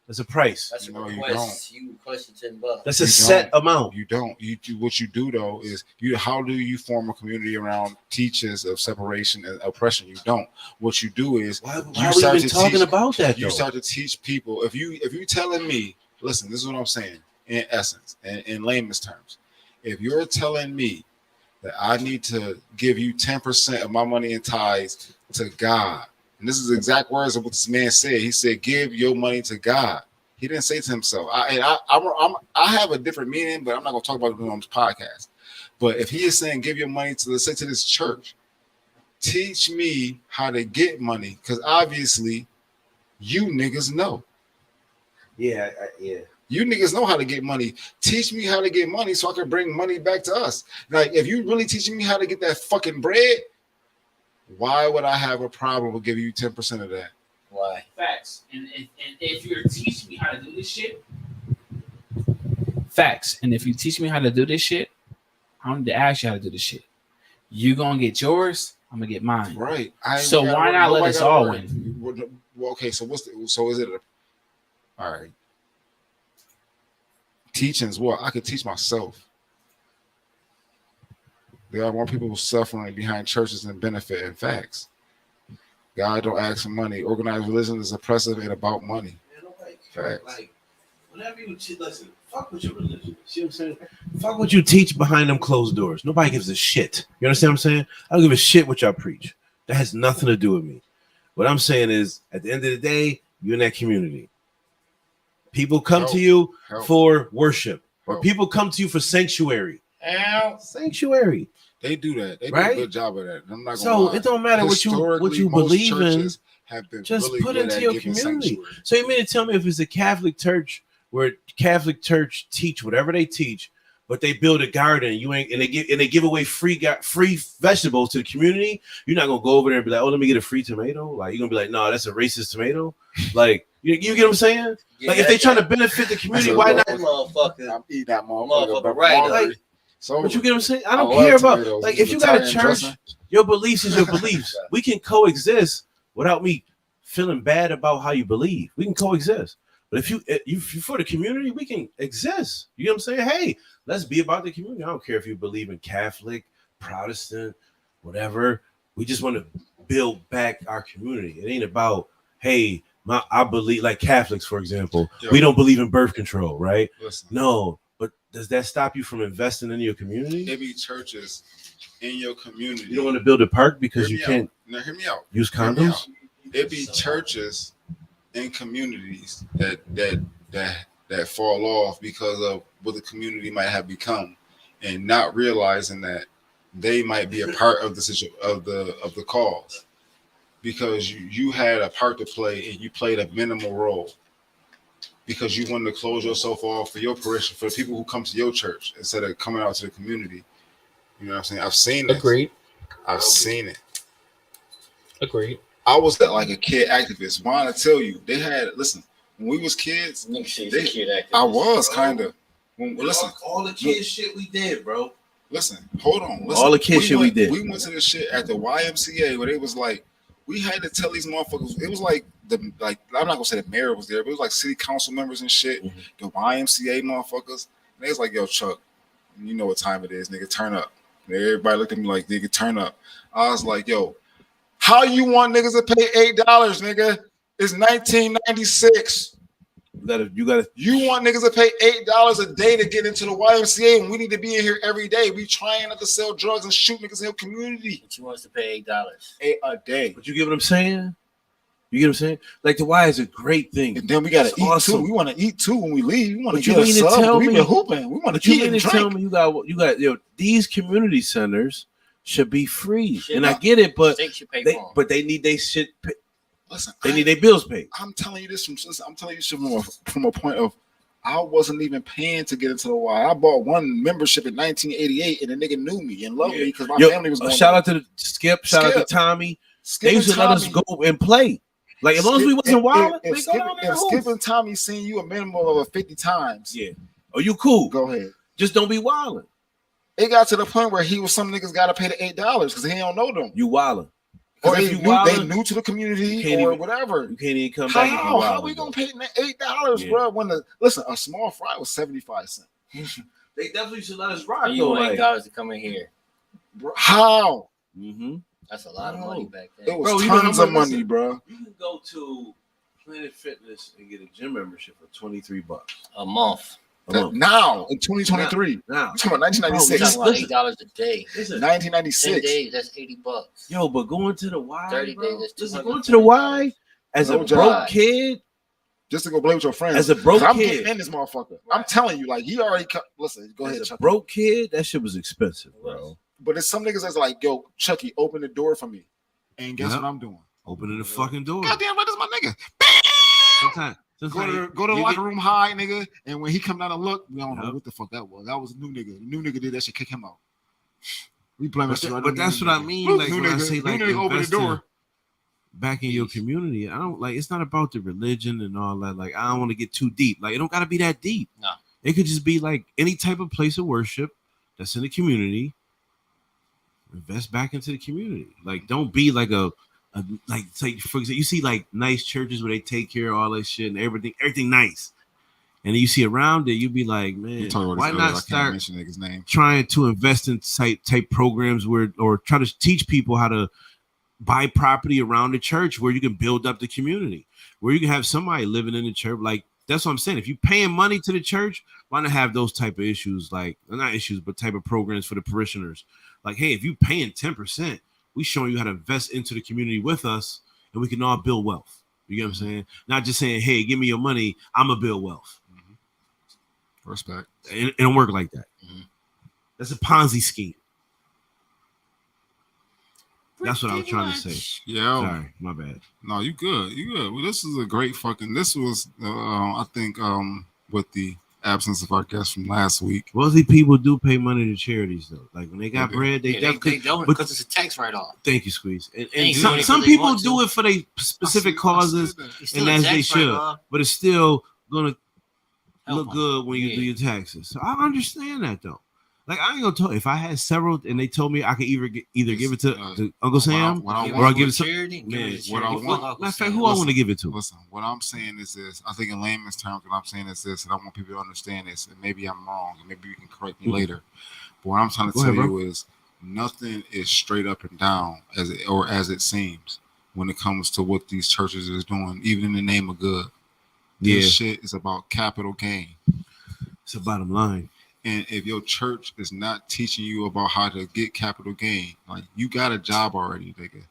That's a price. that's a No, you request. You requested $10. That's a You set don't. amount. You don't. What you do though is how do you form a community around teachers of separation and oppression? You don't. What you do is Why you are we start even to talking teach- about that? you though? start to teach people. If you telling me, listen, this is what I'm saying in essence, in layman's terms. If you're telling me that I need to give you 10% of my money in tithes to God, and this is the exact words of what this man said. He said, "Give your money to God." He didn't say to himself. I have a different meaning, but I'm not going to talk about it on this podcast. But if he is saying, "Give your money to, let's say, to this church," teach me how to get money, because obviously you niggas know. Yeah. You niggas know how to get money. Teach me how to get money so I can bring money back to us. Like, if you really teaching me how to get that fucking bread, why would I have a problem with giving you 10% of that? Why? Facts. And if you're teaching me how to do this shit, facts. And if you teach me how to do this shit, I don't need to ask you how to do this shit. You gonna get yours, I'm gonna get mine. Right. So why not let us all win? Well, okay, so is it all right. Teachings, what? I could teach myself. There are more people suffering behind churches than benefit in facts. God don't ask for money. Organized religion is oppressive and about money. Facts. Like, whenever you listen, fuck with your religion. See what I'm saying? Fuck what you teach behind them closed doors. Nobody gives a shit. You understand what I'm saying? I don't give a shit what y'all preach. That has nothing to do with me. What I'm saying is, at the end of the day, you're in that community. People come to you for worship, or people come to you for sanctuary. Sanctuary. They do that. They do Right? a good job of that. I'm not gonna So lie. it don't matter what you Historically, most believe in. churches have been Just really put good into at your giving community. sanctuary. So you mean to tell me if it's a Catholic church where Catholic church teach whatever they teach, but they build a garden, and they give away free vegetables to the community, you're not gonna go over there and be like, "Oh, let me get a free tomato." Like, you're gonna be like, "No, that's a racist tomato." Like, you get what I'm saying? Like, if they trying to benefit the community, why not? That motherfucker? I'm eating that Motherfucker, right. Like, so but you get what I'm saying? I don't love care about, tomatoes. like, if you got a Italian church, dressing. your beliefs is your beliefs. We can coexist without me feeling bad about how you believe. We can coexist. But if you for the community, we can exist. You know what I'm saying? Hey, let's be about the community. I don't care if you believe in Catholic, Protestant, whatever. We just want to build back our community. It ain't about, hey, I believe, like Catholics, for example, we don't believe in birth control, right? Listen, No, but does that stop you from investing in your community? there be churches in your community. You don't want to build a park because Hear you me can't out. Now, hear me out. use Hear me condoms? out. There be churches and communities that fall off because of what the community might have become, and not realizing that they might be a part of the cause, because you had a part to play and you played a minimal role because you wanted to close yourself off for your parishioners, for the people who come to your church instead of coming out to the community. You know what I'm saying? I've seen it. Agreed. I've seen it. Agreed. I was like a kid activist. Why I tell you, they had, listen, when we was kids, I was kind of. Listen, all the kid shit we did, bro. listen, hold on. Listen. All the kid shit we did. We went to this shit at the YMCA where they was like, we had to tell these motherfuckers. It was like I'm not gonna say the mayor was there, but it was like city council members and shit. Mm-hmm. The YMCA motherfuckers. And they was like, yo, Chuck, you know what time it is, nigga, turn up. And everybody looked at me like, nigga, turn up. I was like, yo, how you want niggas to pay $8, nigga? It's 1996. You want niggas to pay $8 a day to get into the YMCA when we need to be in here every day. We trying not to sell drugs and shoot niggas in your community. But you want us to pay $8 a day. But you get what I'm saying? You get what I'm saying? Like the Y is a great thing. And then we gotta It's eat awesome. too. We want to eat too when we leave. We want to But you get a mean to sub. tell We me- been hooping. We want But to you eat mean and to tell drink. me you got these community centers should be free. Should And I not. get it, but They should pay for them. they need their shit pay, Listen, they need their bills paid. I'm telling you this from a point of I wasn't even paying to get into the Y. I bought one membership in 1988, and the nigga knew me and loved me because my family was going. Shout out to the Skip, shout out to Tommy. They used to let us go and play. Like as long as we wasn't wild, we go down there and Skip hoop. and Tommy seen you a minimum of 50 times. Yeah. Oh, you cool. Go ahead. Just don't be wilding. It got to the point where some niggas got to pay the $8 because he don't know them. You wilding. Or If they you new, wildin', they new to the community you can't or even- whatever. you can't even come back. if you How wildin', we gonna bro. pay $8, Yeah. bro? When listen, a small fry was 75 cents. They definitely should let us rock. And you though, want like, $8 to come in here. Bro, how? mm-hmm. That's a lot of money back It then. was Bro, you know how tons of much- money, bro. You can go to Planet Fitness and get a gym membership for $23 A month. a month. Now in 2023, Now, you talking about We're 1996, talking about $8 a day. listen, 10 1996. days, that's $80. yo, but going to the Y, 30 bro, days, that's listen, $200. going to the Y as No a job. broke kid, Just to go play with your friends. as a broke 'Cause I'm kid, getting in this motherfucker. I'm telling you, like he already. Listen, go ahead, as a Chucky. broke kid, that shit was expensive, bro. But it's some niggas that's like, yo, Chucky, open the door for me. And guess Yep. what I'm doing? Opening the fucking door. Goddamn right, that's my nigga. Sometimes Go to the you locker get- room high, nigga. And when he come down and look, we don't know Yep. what the fuck that was. That was a new nigga. The new nigga did that shit, kick him out. We blame But, that shit right but now. that's what I mean. New Like when I nigga, say new like nigga open the investing door. back in your community, I don't like. It's not about the religion and all that. Like I don't want to get too deep. Like it don't got to be that deep. No. It could just be like any type of place of worship that's in the community. Invest back into the community. Like don't be like a like say for example, you see like nice churches where they take care of all that shit and everything nice, and then you see around it, you be like, man, why not start mention nigga's name? trying to invest in type programs where or try to teach people how to buy property around the church where you can build up the community, where you can have somebody living in the church. Like that's what I'm saying. If you're paying money to the church, why not have those type of issues, like not issues, but type of programs for the parishioners? Like, hey, if you're paying 10%, we showing you how to invest into the community with us, and we can all build wealth. You get what I'm saying? Not just saying, hey, give me your money, I'm gonna build wealth. Respect. It don't work like that. Mhm. That's a Ponzi scheme. That's what I was trying to say. Yeah. Sorry, my bad. No, you good. You good. Well, this is a great fucking. This was, I think, with the absence of our guest from last week. Wealthy people do pay money to charities though. Like when they got Okay. bread, they Yeah, definitely. they don't but- because it's a tax write-off. Thank you, Squeeze. And They some, do it some because they people want do to. it for their specific causes, It's still and a as tax they should. write-off. But it's still gonna Help look them. good when you Yeah. do your taxes. So I understand that though. Like I ain't gonna tell if I had several and they told me I could either give it to Uncle what Sam I or I give it to charity. man. what I want- Matter of fact, who I want to give it to? Listen, what I'm saying is this. I think in layman's terms, what I'm saying is this, and I want people to understand this. And maybe I'm wrong, and maybe you can correct me later. But what I'm trying to Go tell ahead, you is nothing is straight up and down as it seems when it comes to what these churches is doing, even in the name of good. This shit is about capital gain. It's the bottom line. And if your church is not teaching you about how to get capital gain, like you got a job already, nigga.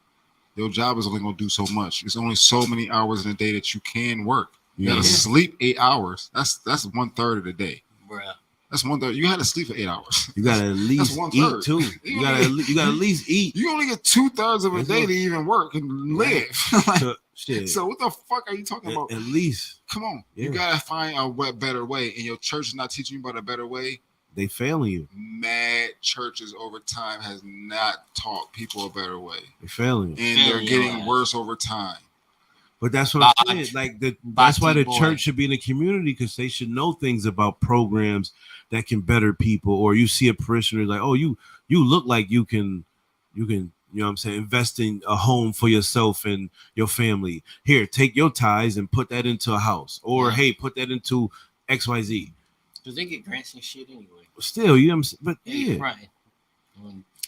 Your job is only gonna do so much. It's only so many hours in a day that you can work. You gotta sleep 8 hours. That's 1/3 of the day. Bruh. That's 1/3. You gotta sleep for 8 hours. You gotta at least one-third. eat too. You gotta at least eat. You only get 2/3 of a day to even work and live. Like, Shit. so what the fuck are you talking about? At least Come on, Yeah. you gotta find a better way, and your church is not teaching you about a better way. they failing you. Mad churches over time has not taught people a better way, They failing you. and they're Failing getting your worse over time. But that's what I'm Bot- saying. Like that's why the boy. church should be in the community because they should know things about programs that can better people. Or you see a parishioner like, oh, you look like you can, you know what I'm saying, invest in a home for yourself and your family. Here, take your tithes and put that into a house. Or hey, put that into XYZ. Because they get grants and shit anyway. Still, you know what I'm saying? But Yeah, yeah. right.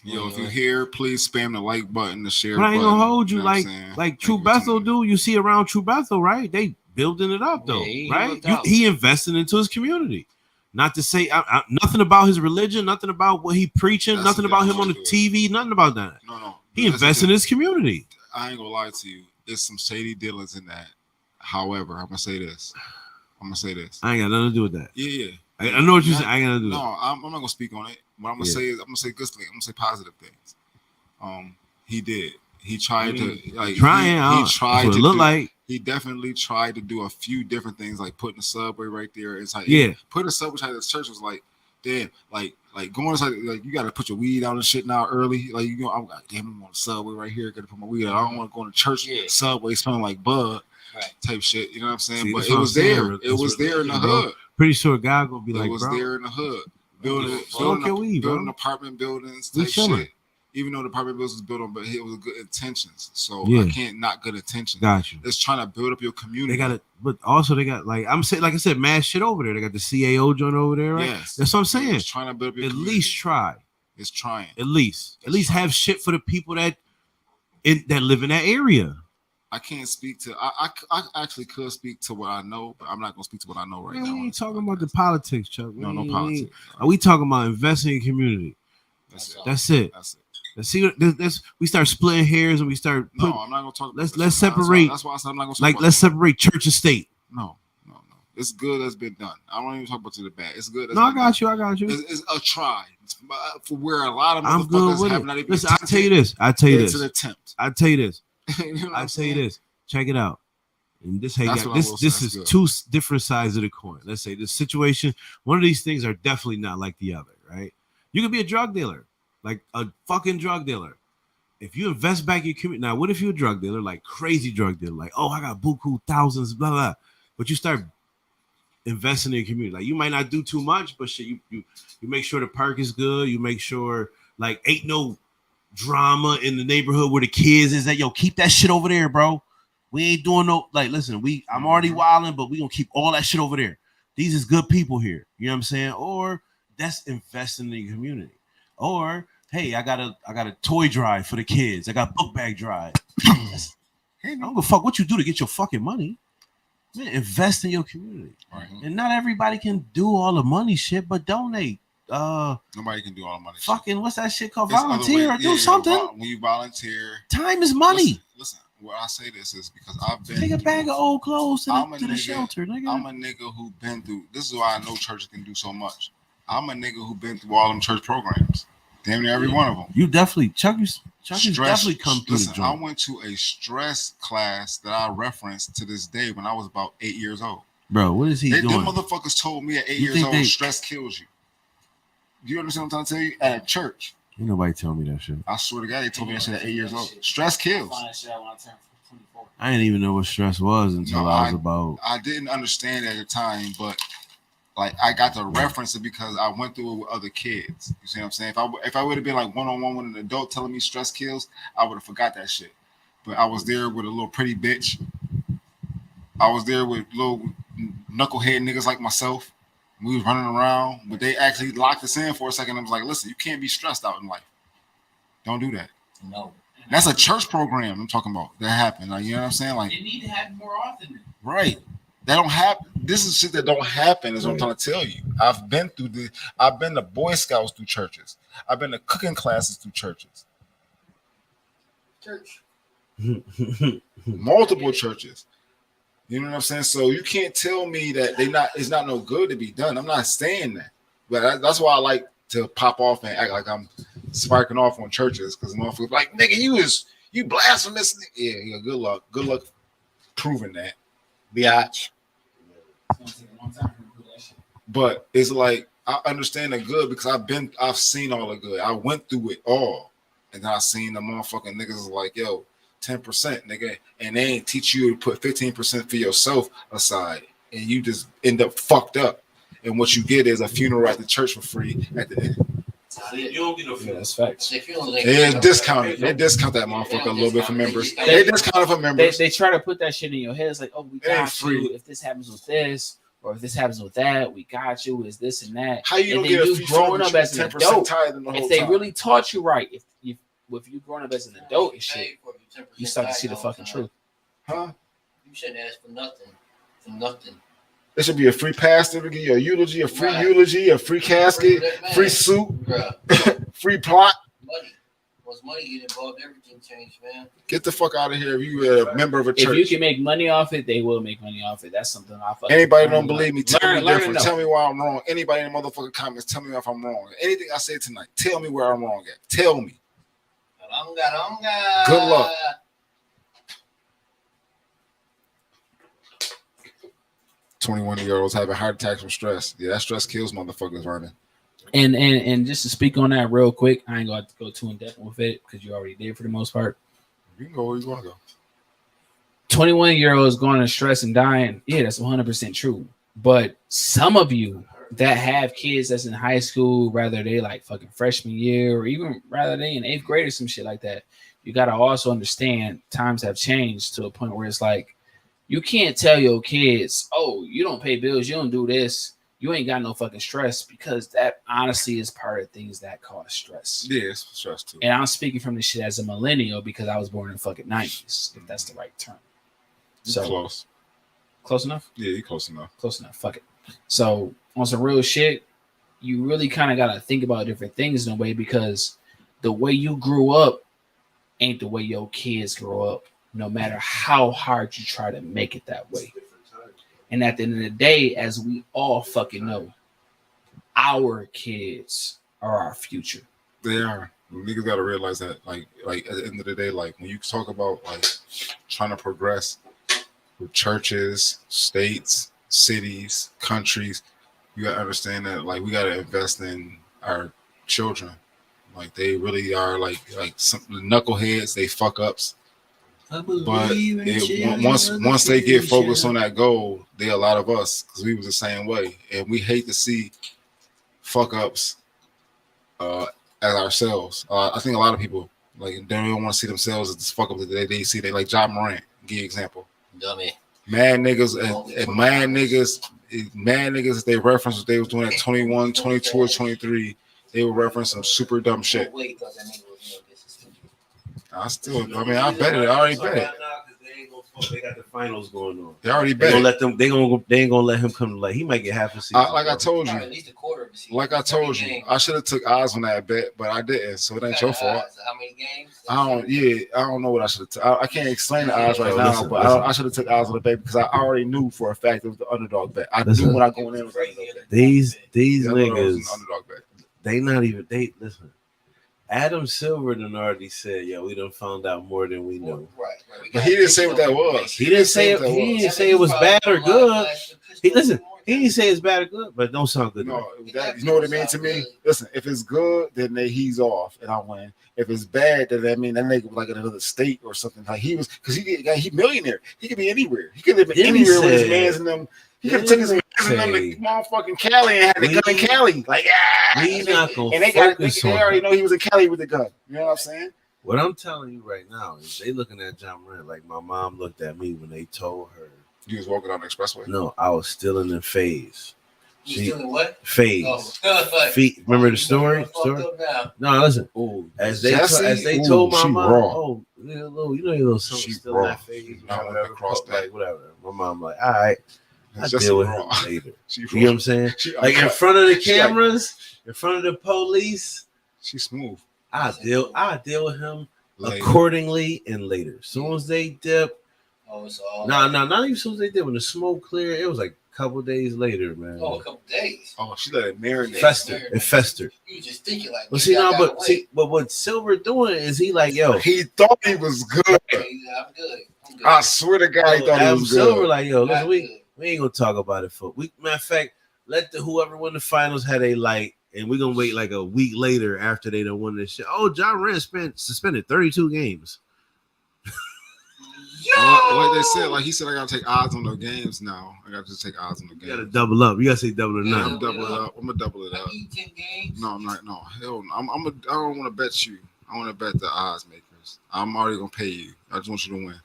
Yo, if you hear, please spam the like button, the share But I ain't button. gonna hold you know what I'm like saying? like Thank True you for Bethel tuning in. do. You see around True Bethel, right? They building it up though, Yeah, he right? looked out. He invested into his community. Not to say nothing about his religion, nothing about what he preaching, That's nothing a about him different on the story. TV, nothing about that. No. He invested in his community. I ain't gonna lie to you. There's some shady dealings in that. However, I'm gonna say this. I ain't got nothing to do with that. Yeah. I know what you're saying. I ain't got nothing to do with No, I'm not gonna speak on it. What I'm gonna say is I'm gonna say good things. I'm gonna say positive things. He did. He tried to like trying. he tried to to look do, like. he definitely tried to do a few different things, like putting a subway right there inside. Yeah. Putting a subway inside the church was like, damn, like going inside, like you gotta put your weed out and shit now early. Like you know, I'm like, damn, I'm on the subway right here, gotta put my weed out. I don't want to go in the church subway smelling like bud type shit. You know what I'm saying? See, but that's it what was I'm saying, there. bro. It was That's there in the what- bro. hood. Pretty sure God gonna be It like, was bro. there in the hood. Smoke your weed, bro. Building apartment buildings We type chilling. shit. Even though the apartment buildings was built on, but it was good intentions. So Yeah. I can't not good intentions. Got you. It's trying to build up your community. They got it, but also they got like I'm saying, like I said, mad shit over there. They got the CAO joint over there, right? Yes. That's what I'm saying. It's trying to build up your At community. least try. It's trying. At least have shit for the people that live in that area. I can't speak to. I actually could speak to what I know, but I'm not gonna speak to what I know right Man, now. we ain't talking about the politics, Chuck. No We- politics. We talking about investing in community. That's it. That's it. That's it. Let's see. We start splitting hairs and we start. No, I'm not gonna talk. let's that's separate. That's why I said I'm not gonna talk Like about let's that. separate church and state. No. It's good that's been done. I don't even talk about the bad. It's good. That's No, I been got done. you. I got you. It's a try for where a lot of I'm good motherfuckers with have it. not even. Listen, I'll tell you this. It's an attempt. I'll tell you this. You know what I'll I'm tell you saying? this. Check it out. And this That's what I will say. this That's is good. two different sides of the coin. Let's say the situation. One of these things are definitely not like the other, right? You could be a drug dealer, like a fucking drug dealer. If you invest back in your community, now what if you're a drug dealer, like crazy drug dealer, like I got buku thousands, blah blah, but you start investing in your community, like you might not do too much, but shit, you make sure the park is good, you make sure like ain't no drama in the neighborhood where the kids is at. Yo, keep that shit over there, bro. We ain't doing no like. Listen, I'm already wilding, but we gonna keep all that shit over there. These is good people here. You know what I'm saying? Or that's investing in your community. Or hey, I got a toy drive for the kids. I got book bag drive. I don't give a fuck what you do to get your fucking money. Man, invest in your community. Right. And not everybody can do all the money shit, but donate. Nobody can do all the money. Fucking what's that shit called? There's other Volunteer or ways- do yeah, something. When you volunteer, Time is money. Listen, where I say this is because I've been Take a bag of old clothes to I'm the, a to the nigga- shelter, nigga. I'm a nigga who been through. This is why I know churches can do so much. I'm a nigga who been through all them church programs. Damn near every one of them. You definitely Chucky's definitely come through Listen, the I joint. went to a stress class that I referenced to this day when I was about 8 years old. Bro, what is he Them doing? motherfuckers told me at 8 You years think old, they- stress kills you. Do you understand what I'm trying to tell you? At a church, Ain't nobody tell me that shit. I swear to God, they told me that shit at 8 years old. Stress kills. Find that shit out when I turned 24. I didn't even know what stress was until No, I was about. I didn't understand at the time, but like I got to reference it because I went through it with other kids. You see what I'm saying? If I would have been like one-on-one with an adult telling me stress kills, I would have forgot that shit. But I was there with a little pretty bitch. I was there with little knucklehead niggas like myself. We was running around, but they actually locked us in for a second. I was like, listen, you can't be stressed out in life. Don't do that. No. That's a church program I'm talking about. That happened. Like, you know what I'm saying? Like, It need to happen more often. right. That don't happen. This is shit that don't happen, is what I'm trying to tell you. I've been to Boy Scouts through churches. I've been to cooking classes through churches. Church. Multiple churches. You know what I'm saying? So you can't tell me that it's not no good to be done. I'm not saying that. But that's why I like to pop off and act like I'm sparking off on churches, because motherfuckers like, nigga, you blasphemous. Yeah, good luck. Good luck proving that. Biatch. It's gonna take a long time to do that shit. But it's like, I understand the good because I've seen all the good. I went through it all. And I seen the motherfucking niggas like, yo, 10%, nigga, and they ain't teach you to put 15% for yourself aside, and you just end up fucked up. And what you get is a funeral at the church for free at the end. You don't get no Yeah, that's facts. They discount it. They discount that motherfucker a little bit for members. They discount it for members. They try to put that shit in your head. It's like, oh, we It ain't got free. you. If this happens with this, or if this happens with that, we got you. Is this and that? How you And don't then get a you free growing funeral up as an 10% adult. tithe in the whole If they time? really taught you right, if you growing up as an adult and shit, you start to see the fucking truth. Huh? You shouldn't ask for nothing. For nothing. There should be a free pastor to give you a eulogy, a free Right. eulogy, a free casket, Man, free suit, bruh, free plot. money. Once money get involved, everything changed, man. Get the fuck out of here if you a member of a If you church. can make money off it, they will make money off it. That's something I fucking Anybody learned. don't believe me, tell me Learn different. to know. Tell me why I'm wrong. Anybody in the motherfucking comments, tell me if I'm wrong. Anything I said tonight, tell me where I'm wrong at. Tell me. Good luck. 21-year-olds having heart attacks from stress. Yeah, that stress kills motherfuckers, Vernon. And just to speak on that real quick, I ain't gonna have to go too in depth with it because you already did for the most part. You can go where you want to go. 21-year-olds going to stress and dying. Yeah, that's 100% true. But some of you that have kids that's in high school, rather they like fucking freshman year or even rather they in 8th grade or some shit like that, you got to also understand times have changed to a point where it's like you can't tell your kids, oh, you don't pay bills, you don't do this, you ain't got no fucking stress, because that honestly is part of things that cause stress. Yeah, it's stress too. And I'm speaking from this shit as a millennial because I was born in the fucking 90s, if that's the right term. So Close. close enough? Yeah, you close enough. Close enough. Fuck it. So on some real shit, you really kind of got to think about different things in a way, because the way you grew up ain't the way your kids grow up, no matter how hard you try to make it that way. And at the end of the day, as we all fucking know, our kids are our future. They are. Niggas gotta realize that. Like at the end of the day, like when you talk about like trying to progress with churches, states, cities, countries, you gotta understand that like we gotta invest in our children. Like they really are like some knuckleheads, they fuck ups. But once they get focused on that goal, they a lot of us, because we was the same way, and we hate to see fuck ups as ourselves. I think a lot of people like they don't even want to see themselves as this fuck up that they see. They like John Morant, give you example. Dummy. Mad niggas and mad niggas. They reference what they was doing at 21, 22, or 23. They would reference some super dumb shit. I bet it. I already bet it. They got the finals going on. They already They bet gonna it. let them. They ain't gonna let him come to light. He might get half a season. Like I told you, At least a quarter of a season. like I told you, I should have took odds on that bet, but I didn't. So it ain't your fault. How many games? I don't know what I should have took. I can't explain the odds right now, Listen, but listen. I should have took odds on the bet because I already knew for a fact it was the underdog bet. I Listen. knew when I go in there was the underdog bet. These Yeah, I knew it was niggas, an underdog bet. they not even. They listen. Adam Silver done already said, "Yo, we done found out more than we know." Right. But he didn't say what that was. He didn't say it. what that He was. didn't say it was bad or good. He listen. He didn't say it's bad or good, but it don't sound good. to me. No, you know what it means to me? Listen, if it's good, then he's off and I win. If it's bad, then that mean that nigga was like in another state or something. Like he was, because he millionaire. He could be anywhere. He could live Then he anywhere with his said- mans and them. He could have took his mans niggas in say- the motherfucking Cali and had the gun in Cali. Like, We not gonna and they got focus they on already it. know he was in Cali with the gun. You know what I'm saying? What I'm telling you right now is they looking at John Moran like my mom looked at me when they told her, He was walking on the expressway. no, I was still in the phase. You She- still in what? Phase. Oh, Feet. Remember the story? Fucked Story? up now. No, listen. Ooh, As they Jesse? Ooh, told my she mom, raw. oh, you know, your little son She still raw. in that phase. Not wanna cross that. Like whatever. My mom like, all right, I'll Jesse deal with raw. him later. She You know what I'm saying? She Like in uncut. front of the She like- cameras, in front of the police, She smooth. I'll deal with him Later. accordingly and later. As soon as they dip, Oh, it's all. not even as soon as they did. When the smoke cleared, it was like a couple days later, man. Oh, a couple days. Oh, she let it marinate. It festered. You just thinking like. Well, nigga, see I now, gotta wait. but what Silver doing is he like, yo, He thought he was good. Okay, I'm good. I'm good. I swear to God, he thought he Adam was Silver good. like, yo, listen, I'm we good. ain't gonna talk about it for matter of fact, let whoever won the finals had a light, and we're gonna wait like a week later after they done won this shit. Oh, John Moran suspended 32 games. Like they said, like he said, I gotta take odds on the games now. I gotta just take odds on the You gotta games. double up. You gotta say double or Yeah, nothing. I'm doubling it up. I'm gonna double it I up. need 10 games. No, I'm not. No, hell no. I don't want to bet you. I want to bet the odds makers. I'm already gonna pay you. I just want you to win.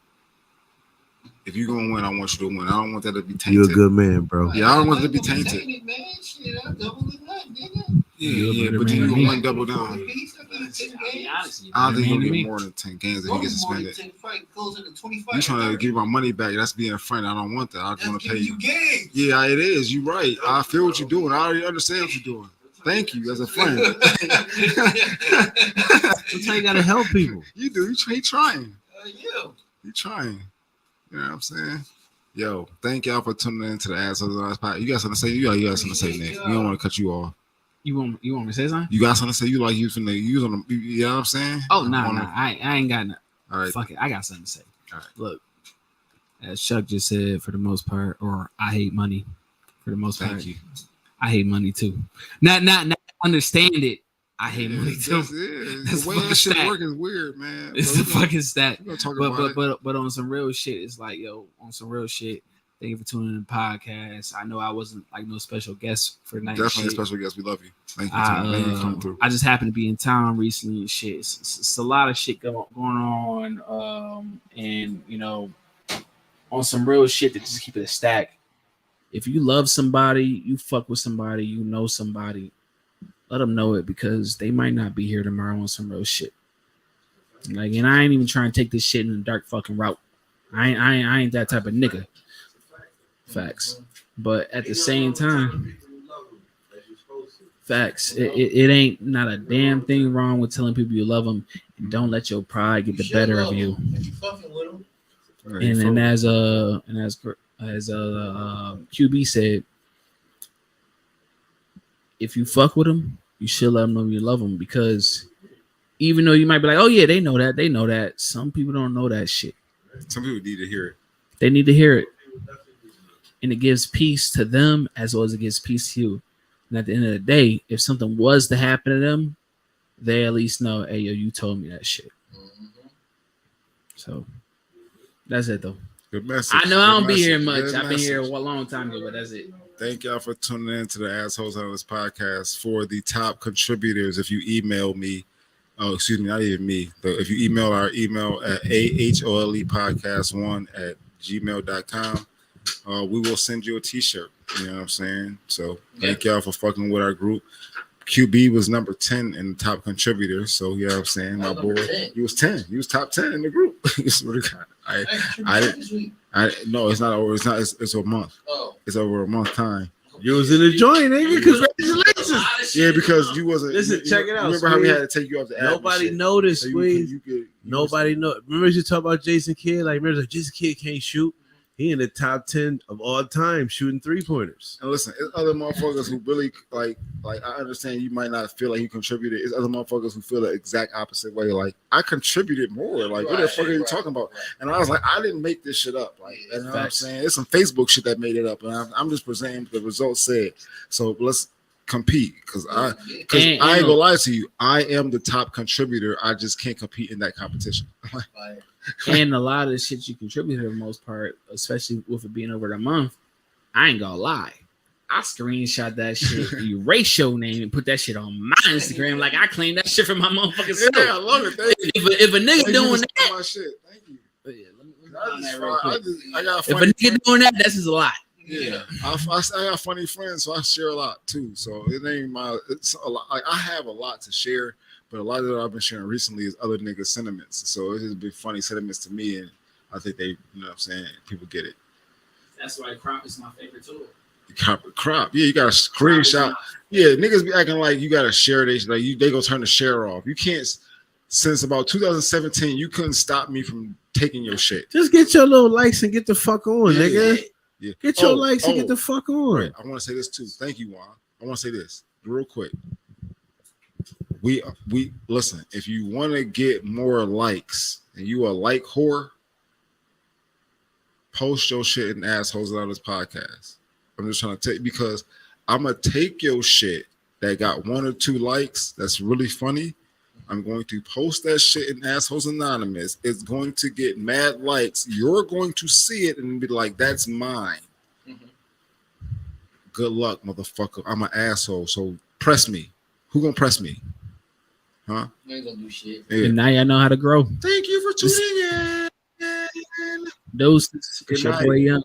If you're gonna win, I want you to win. I don't want that to be tainted. You're a good man, bro. Yeah, I don't want it to be Double tainted. Man. Shit, I double it up, nigga. Yeah, You're a yeah, better but you man gonna than win double down. I need 10 I'll be games. honest with you. I think man, he'll to get me. more than 10 games if he gets More than suspended. 10 fight, closer to 25. You trying to give my money back? That's being friend. I don't want that. I just That's want to pay giving you. you games. Yeah, it is. You're right. I feel what you're doing. I already understand what you're doing. Thank you as a friend. That's how you gotta help people. You do. He trying. You. He trying. You know what I'm saying? Yo, thank y'all for tuning in to the Assholes Last Podcast. You got something to say? You got something to say, Nick. We don't want to cut you off. You want me to say something? You got something to say? You like you finna use on the, you know what I'm saying? Oh nah, On the- nah. I ain't got nothing. All right. Fuck it. I got something to say. All right. Look, as Chuck just said, for the most part, or I hate money. For the most part, Thank you. I hate money too. Not understand it. I hate money too. That's That's the way fucking that shit stat. work is weird, man. It's But a fucking stat. we're gonna talk about But on some real shit, it's like, yo, on some real shit. Thank you for tuning in the podcast. I know I wasn't like no special guest for it. tonight. Definitely a shit. special guest. We love you. Thank you. Thank you for coming through. I just happened to be in town recently and shit. It's a lot of shit going on. And you know, on some real shit to just keep it a stack. If you love somebody, you fuck with somebody, you know somebody, let them know it because they might not be here tomorrow on some real shit. Like, and I ain't even trying to take this shit in a dark fucking route. I ain't that type of nigga. Facts. But at the same time, facts. It ain't not a damn thing wrong with telling people you love them, and don't let your pride get the better of you. If you fucking with them, And as QB said, if you fuck with them, you should let them know you love them because even though you might be like, oh yeah, they know that. Some people don't know that shit. Some people need to hear it. They need to hear it. And it gives peace to them as well as it gives peace to you. And at the end of the day, if something was to happen to them, they at least know, hey, yo, you told me that shit. So that's it, though. Good message. I know I don't Good be here message. much. Good I've been here a message. long time ago, but that's it. Thank y'all for tuning in to the Assholes on this podcast. For the top contributors, if you email me, not even me, but if you email our email at aholepodcast1@gmail.com, we will send you a t-shirt. You know what I'm saying? So thank y'all for fucking with our group. QB was number 10 in the top contributor. So you know what I'm saying? My boy, he was 10. He was top 10 in the group. I swear to God. I no, it's not over. It's not. It's a month. Oh. It's over a month time. You was in the joint, nigga. Congratulations. Yeah, because you wasn't. Listen, check it out, Remember how we Squeeze. had to take you off the app? and Nobody shit? noticed, So Squeeze. you could- Nobody know. Remember you talk about Jason Kidd? Like, remember like, Jason Kidd can't shoot. He in the top 10 of all time shooting 3-pointers. And listen, it's other motherfuckers who really like. I understand you might not feel like you contributed. It's other motherfuckers who feel the exact opposite way. Like I contributed more. Like what the fuck are you talking about? And I was like, I didn't make this shit up. Like you know what I'm saying? It's some Facebook shit that made it up, and I'm just presenting the results said. So let's compete because I ain't gonna lie to you. I am the top contributor. I just can't compete in that competition. And a lot of the shit you contribute for the most part, especially with it being over the month, I ain't gonna lie. I screenshot that shit, erase your name, and put that shit on my Instagram. Like I claim that shit from my motherfucking self. Yeah, I love it. Thank you. If a nigga Thank you doing for that, stealing my shit. Thank you. yeah, let me I, find just, that real quick. I got If a funny nigga doing that, that's just a lot. Yeah, I got funny friends, so I share a lot too. So it ain't it's a lot. Like, I have a lot to share, but a lot of it I've been sharing recently is other niggas' sentiments. So it's just been funny sentiments to me, and I think they, you know what I'm saying, people get it. That's why crop is my favorite tool. Crop. Yeah, you got to screenshot. Yeah, niggas be acting like you got to share this. Like they gonna turn the share off. You can't. Since about 2017, you couldn't stop me from taking your shit. Just get your little likes and get the fuck on, Yeah. nigga. Yeah. Get your likes and get the fuck on. Right. I want to say this too. Thank you, Juan. I want to say this real quick. We listen. If you want to get more likes and you a like whore, post your shit in Assholes on this podcast. I'm just trying to take because I'm gonna take your shit that got 1 or 2 likes. That's really funny. I'm going to post that shit in Assholes Anonymous. It's going to get mad likes. You're going to see it and be like, that's mine. Mm-hmm. Good luck, motherfucker. I'm an asshole. So press me. Who gonna press me? Huh? You ain't gonna do shit. Yeah. And now y'all know how to grow. Thank you for tuning in. Doses. Good It's your night. boy Young.